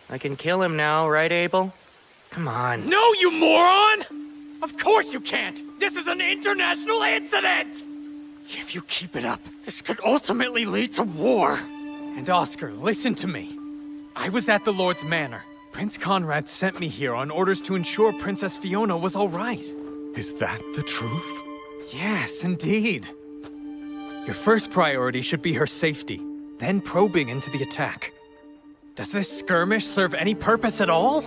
I can kill him now, right, Abel? Come on. No, you moron! Of course you can't! This is an international incident! If you keep it up, this could ultimately lead to war. And Oscar, listen to me. I was at the Lord's Manor. Prince Conrad sent me here on orders to ensure Princess Fiona was all right. Is that the truth? Yes, indeed. Your first priority should be her safety, then probing into the attack. Does this skirmish serve any purpose at all?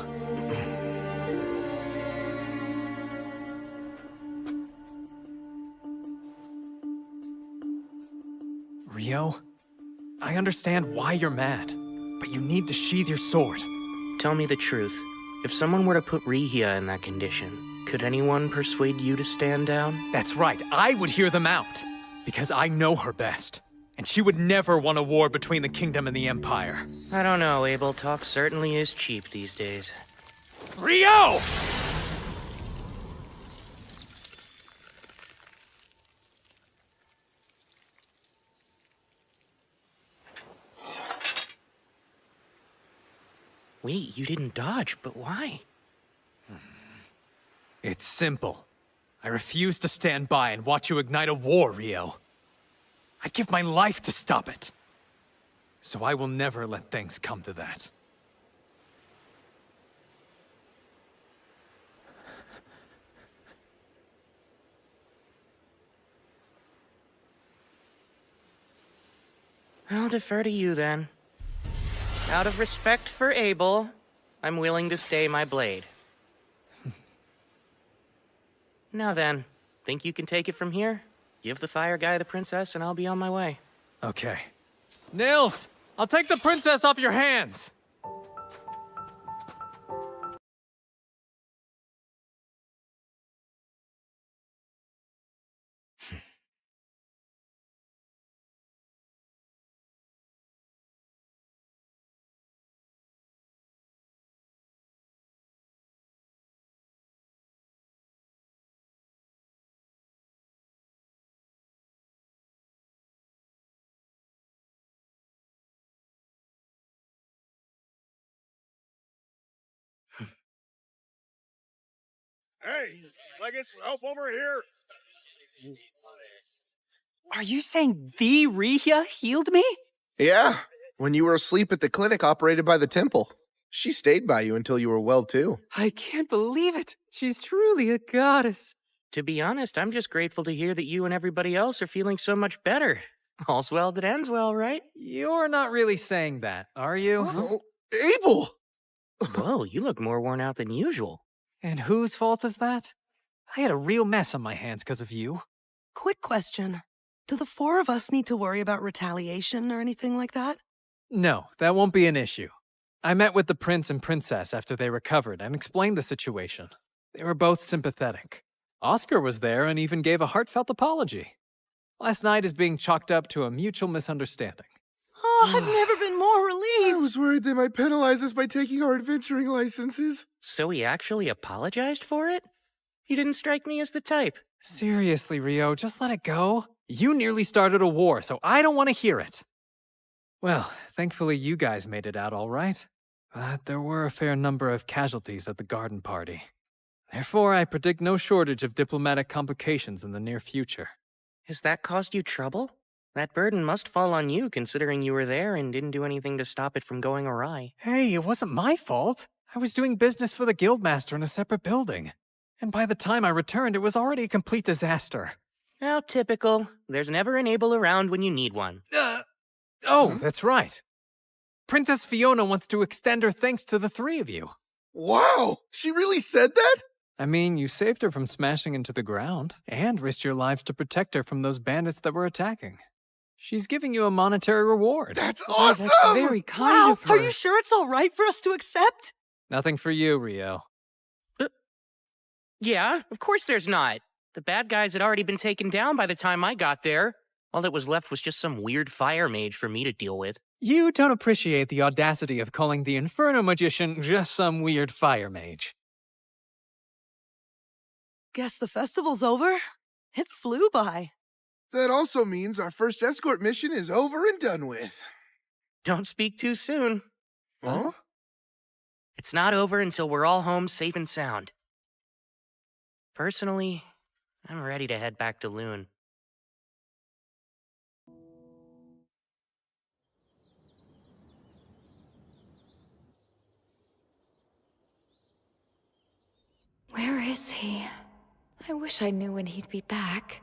Rio, I understand why you're mad, but you need to sheathe your sword. Tell me the truth. If someone were to put Rihia in that condition, could anyone persuade you to stand down? That's right, I would hear them out. Because I know her best. And she would never want a war between the kingdom and the empire. I don't know, Abel. Talk certainly is cheap these days. Rio! Wait, you didn't dodge, but why? It's simple. I refuse to stand by and watch you ignite a war, Rio. I'd give my life to stop it. So I will never let things come to that. I'll defer to you then. Out of respect for Abel, I'm willing to stay my blade. Now then, think you can take it from here? Give the fire guy the princess and I'll be on my way. Okay. Nils! I'll take the princess off your hands! Hey, can I get some help over here? Are you saying the Rihia healed me? Yeah, when you were asleep at the clinic operated by the temple. She stayed by you until you were well, too. I can't believe it. She's truly a goddess. To be honest, I'm just grateful to hear that you and everybody else are feeling so much better. All's well that ends well, right? You're not really saying that, are you? Oh, Abel! Whoa, you look more worn out than usual. And whose fault is that? I had a real mess on my hands because of you. Quick question. Do the four of us need to worry about retaliation or anything like that? No, that won't be an issue. I met with the prince and princess after they recovered and explained the situation. They were both sympathetic. Oscar was there and even gave a heartfelt apology. Last night is being chalked up to a mutual misunderstanding. Oh, I've never been more relieved. I was worried they might penalize us by taking our adventuring licenses. So he actually apologized for it? He didn't strike me as the type. Seriously, Rio, just let it go. You nearly started a war, so I don't want to hear it. Well, thankfully you guys made it out all right. But there were a fair number of casualties at the garden party. Therefore, I predict no shortage of diplomatic complications in the near future. Has that caused you trouble? That burden must fall on you, considering you were there and didn't do anything to stop it from going awry. Hey, it wasn't my fault. I was doing business for the guildmaster in a separate building. And by the time I returned, it was already a complete disaster. How typical. There's never an Able around when you need one. Oh, that's right. Princess Fiona wants to extend her thanks to the three of you. Wow! She really said that? I mean, you saved her from smashing into the ground, and risked your lives to protect her from those bandits that were attacking. She's giving you a monetary reward. That's awesome! That's very kind of her. Are you sure it's all right for us to accept? Nothing for you, Rio. Yeah, of course there's not. The bad guys had already been taken down by the time I got there. All that was left was just some weird fire mage for me to deal with. You don't appreciate the audacity of calling the Inferno Magician just some weird fire mage. Guess the festival's over. It flew by. That also means our first escort mission is over and done with. Don't speak too soon. Huh? It's not over until we're all home safe and sound. Personally, I'm ready to head back to Loon. Where is he? I wish I knew when he'd be back.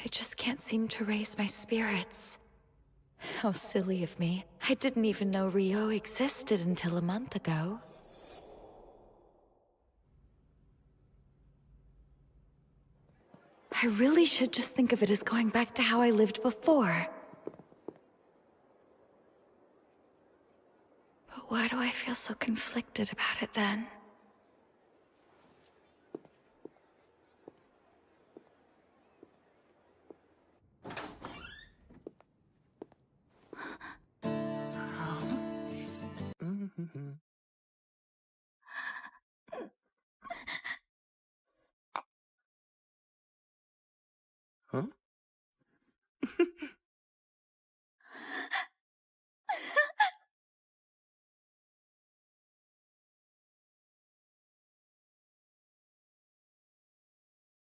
I just can't seem to raise my spirits. How silly of me. I didn't even know Rio existed until a month ago. I really should just think of it as going back to how I lived before. But why do I feel so conflicted about it then? Huh?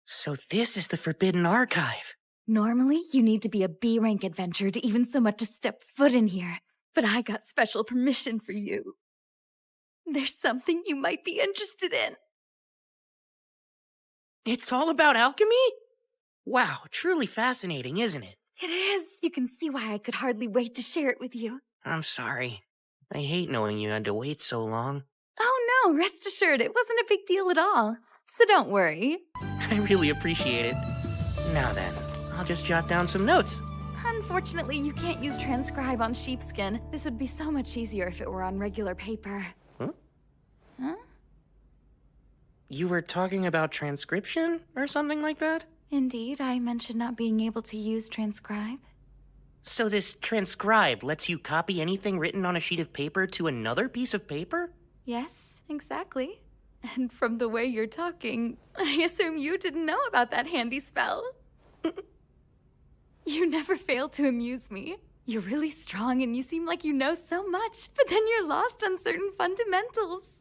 So this is the Forbidden Archive. Normally, you need to be a B-rank adventurer to even so much as step foot in here. But I got special permission for you. There's something you might be interested in. It's all about alchemy? Wow, truly fascinating, isn't it? It is. You can see why I could hardly wait to share it with you. I'm sorry. I hate knowing you had to wait so long. Oh no, rest assured, it wasn't a big deal at all. So don't worry. I really appreciate it. Now then, I'll just jot down some notes. Unfortunately, you can't use transcribe on sheepskin. This would be so much easier if it were on regular paper. Huh? Huh? You were talking about transcription or something like that? Indeed, I mentioned not being able to use transcribe. So this transcribe lets you copy anything written on a sheet of paper to another piece of paper? Yes, exactly. And from the way you're talking, I assume you didn't know about that handy spell. You never fail to amuse me. You're really strong and you seem like you know so much, but then you're lost on certain fundamentals.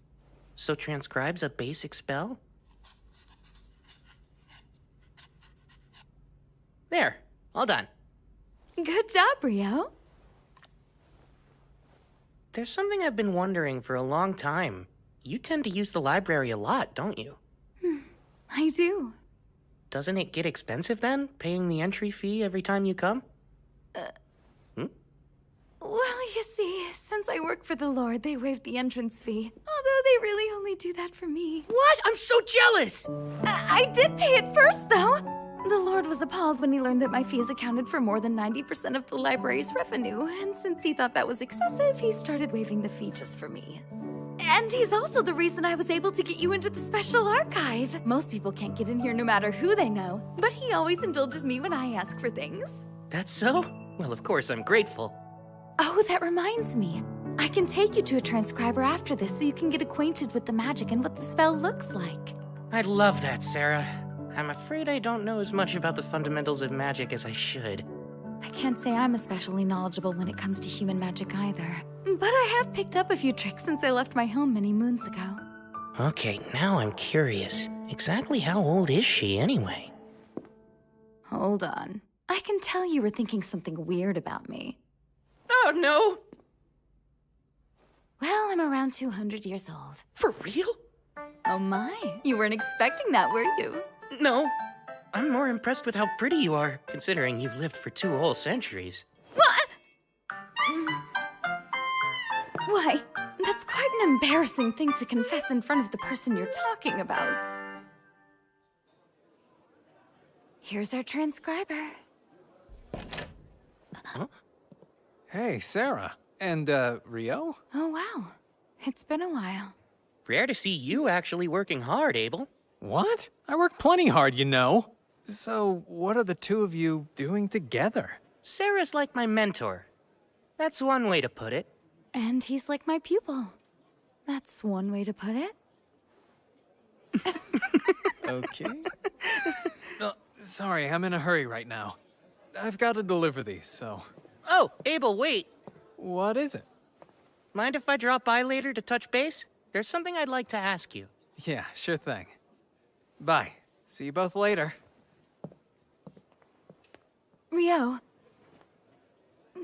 So transcribe's a basic spell? There, all done. Good job, Rio. There's something I've been wondering for a long time. You tend to use the library a lot, don't you? I do. Doesn't it get expensive then, paying the entry fee every time you come? Well, you See, since I work for the Lord, they waived the entrance fee. Although they really only do that for me. What? I'm so jealous! I did pay it first, though. The Lord was appalled when he learned that my fees accounted for more than 90% of the library's revenue, and since he thought that was excessive, he started waiving the fee just for me. And he's also the reason I was able to get you into the special archive. Most people can't get in here no matter who they know, but he always indulges me when I ask for things. That's so? Well, of course I'm grateful. Oh, that reminds me. I can take you to a transcriber after this so you can get acquainted with the magic and what the spell looks like. I'd love that, Sarah. I'm afraid I don't know as much about the fundamentals of magic as I should. I can't say I'm especially knowledgeable when it comes to human magic either. But I have picked up a few tricks since I left my home many moons ago. Okay, now I'm curious. Exactly how old is she, anyway? Hold on. I can tell you were thinking something weird about me. Oh, no! Well, I'm around 200 years old. For real? Oh my, you weren't expecting that, were you? No. I'm more impressed with how pretty you are, considering you've lived for 2 whole centuries. What? Why, that's quite an embarrassing thing to confess in front of the person you're talking about. Here's our transcriber. Huh? Hey, Sarah. And, Rio? Oh, wow. It's been a while. Rare to see you actually working hard, Abel. What? I work plenty hard, you know. So, what are the two of you doing together? Sarah's like my mentor. That's one way to put it. And he's like my pupil. That's one way to put it. Okay. Sorry, I'm in a hurry right now. I've got to deliver these, so... Oh, Abel, wait. What is it? Mind if I drop by later to touch base? There's something I'd like to ask you. Yeah, sure thing. Bye. See you both later. Rio,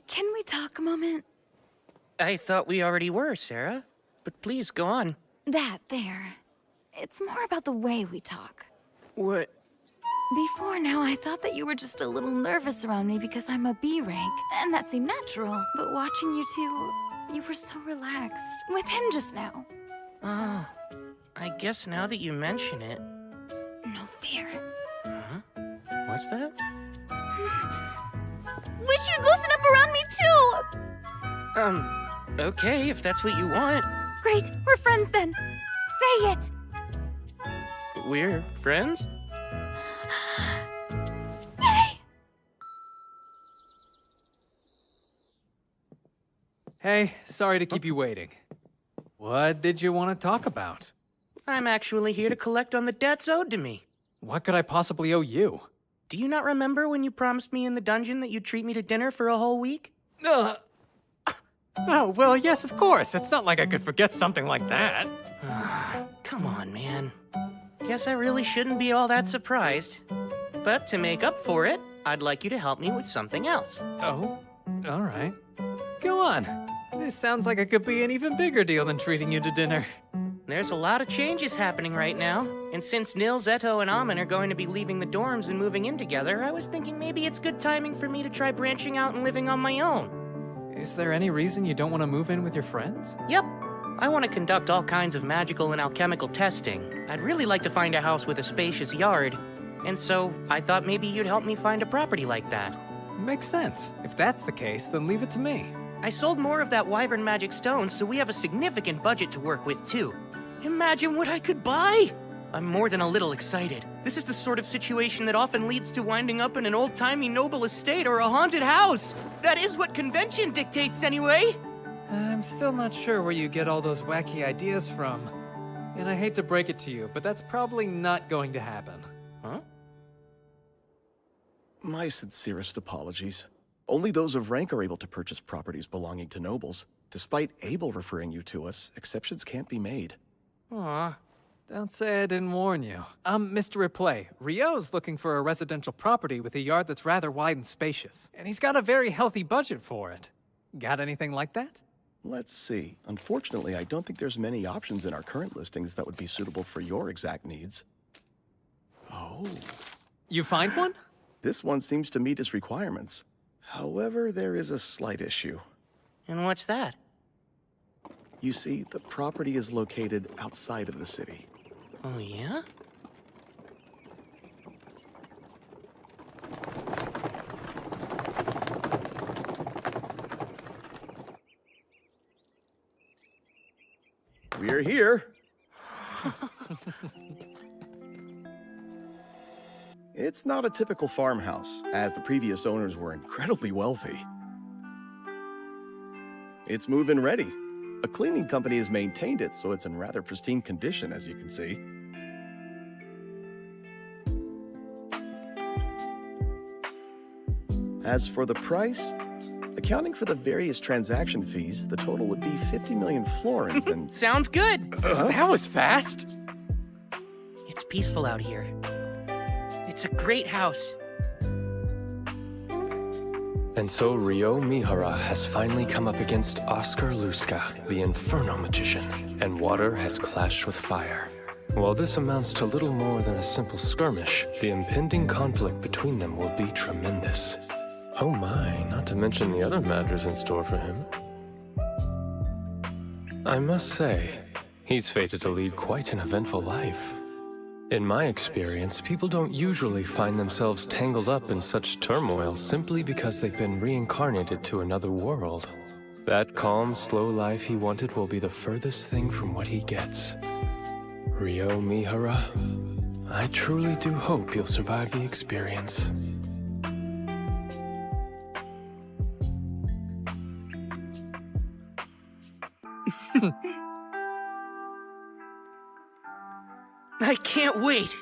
can we talk a moment? I thought we already were, Sarah. But please, go on. That there. It's more about the way we talk. What? Before now, I thought that you were just a little nervous around me because I'm a B rank, and that seemed natural. But watching you two, you were so relaxed. With him just now. Oh, I guess now that you mention it... No fear. Huh? What's that? Wish you'd loosen up around me too! Okay, if that's what you want. Great, we're friends then. Say it! We're friends? Yay! Hey, sorry to keep you waiting. What did you want to talk about? I'm actually here to collect on the debts owed to me. What could I possibly owe you? Do you not remember when you promised me in the dungeon that you'd treat me to dinner for a whole week? Oh, well, yes, of course. It's not like I could forget something like that. Come on, man. Guess I really shouldn't be all that surprised. But to make up for it, I'd like you to help me with something else. Oh, all right. Go on. This sounds like it could be an even bigger deal than treating you to dinner. There's a lot of changes happening right now, and since Nils, Eto, and Amon are going to be leaving the dorms and moving in together, I was thinking maybe it's good timing for me to try branching out and living on my own. Is there any reason you don't want to move in with your friends? Yep. I want to conduct all kinds of magical and alchemical testing. I'd really like to find a house with a spacious yard, and so I thought maybe you'd help me find a property like that. Makes sense. If that's the case, then leave it to me. I sold more of that wyvern magic stone, so we have a significant budget to work with, too. Imagine what I could buy! I'm more than a little excited. This is the sort of situation that often leads to winding up in an old-timey noble estate or a haunted house. That is what convention dictates, anyway. I'm still not sure where you get all those wacky ideas from. And I hate to break it to you, but that's probably not going to happen. Huh? My sincerest apologies. Only those of rank are able to purchase properties belonging to nobles. Despite Abel referring you to us, exceptions can't be made. Aw. Don't say I didn't warn you. I'm Mr. Replay. Rio's looking for a residential property with a yard that's rather wide and spacious. And he's got a very healthy budget for it. Got anything like that? Let's see. Unfortunately, I don't think there's many options in our current listings that would be suitable for your exact needs. Oh. You find one? This one seems to meet his requirements. However, there is a slight issue. And what's that? You see, the property is located outside of the city. Oh, yeah? We're here. It's not a typical farmhouse, as the previous owners were incredibly wealthy. It's move-in ready. A cleaning company has maintained it, so it's in rather pristine condition, as you can see. As for the price, accounting for the various transaction fees, the total would be 50 million florins and... Sounds good! That was fast! It's peaceful out here. It's a great house. And so Ryo Mihara has finally come up against Oscar Luska, the Inferno Magician, and water has clashed with fire. While this amounts to little more than a simple skirmish, the impending conflict between them will be tremendous. Oh my, not to mention the other matters in store for him. I must say, he's fated to lead quite an eventful life. In my experience, people don't usually find themselves tangled up in such turmoil simply because they've been reincarnated to another world. That calm, slow life he wanted will be the furthest thing from what he gets. Ryo Mihara, I truly do hope you'll survive the experience. I can't wait!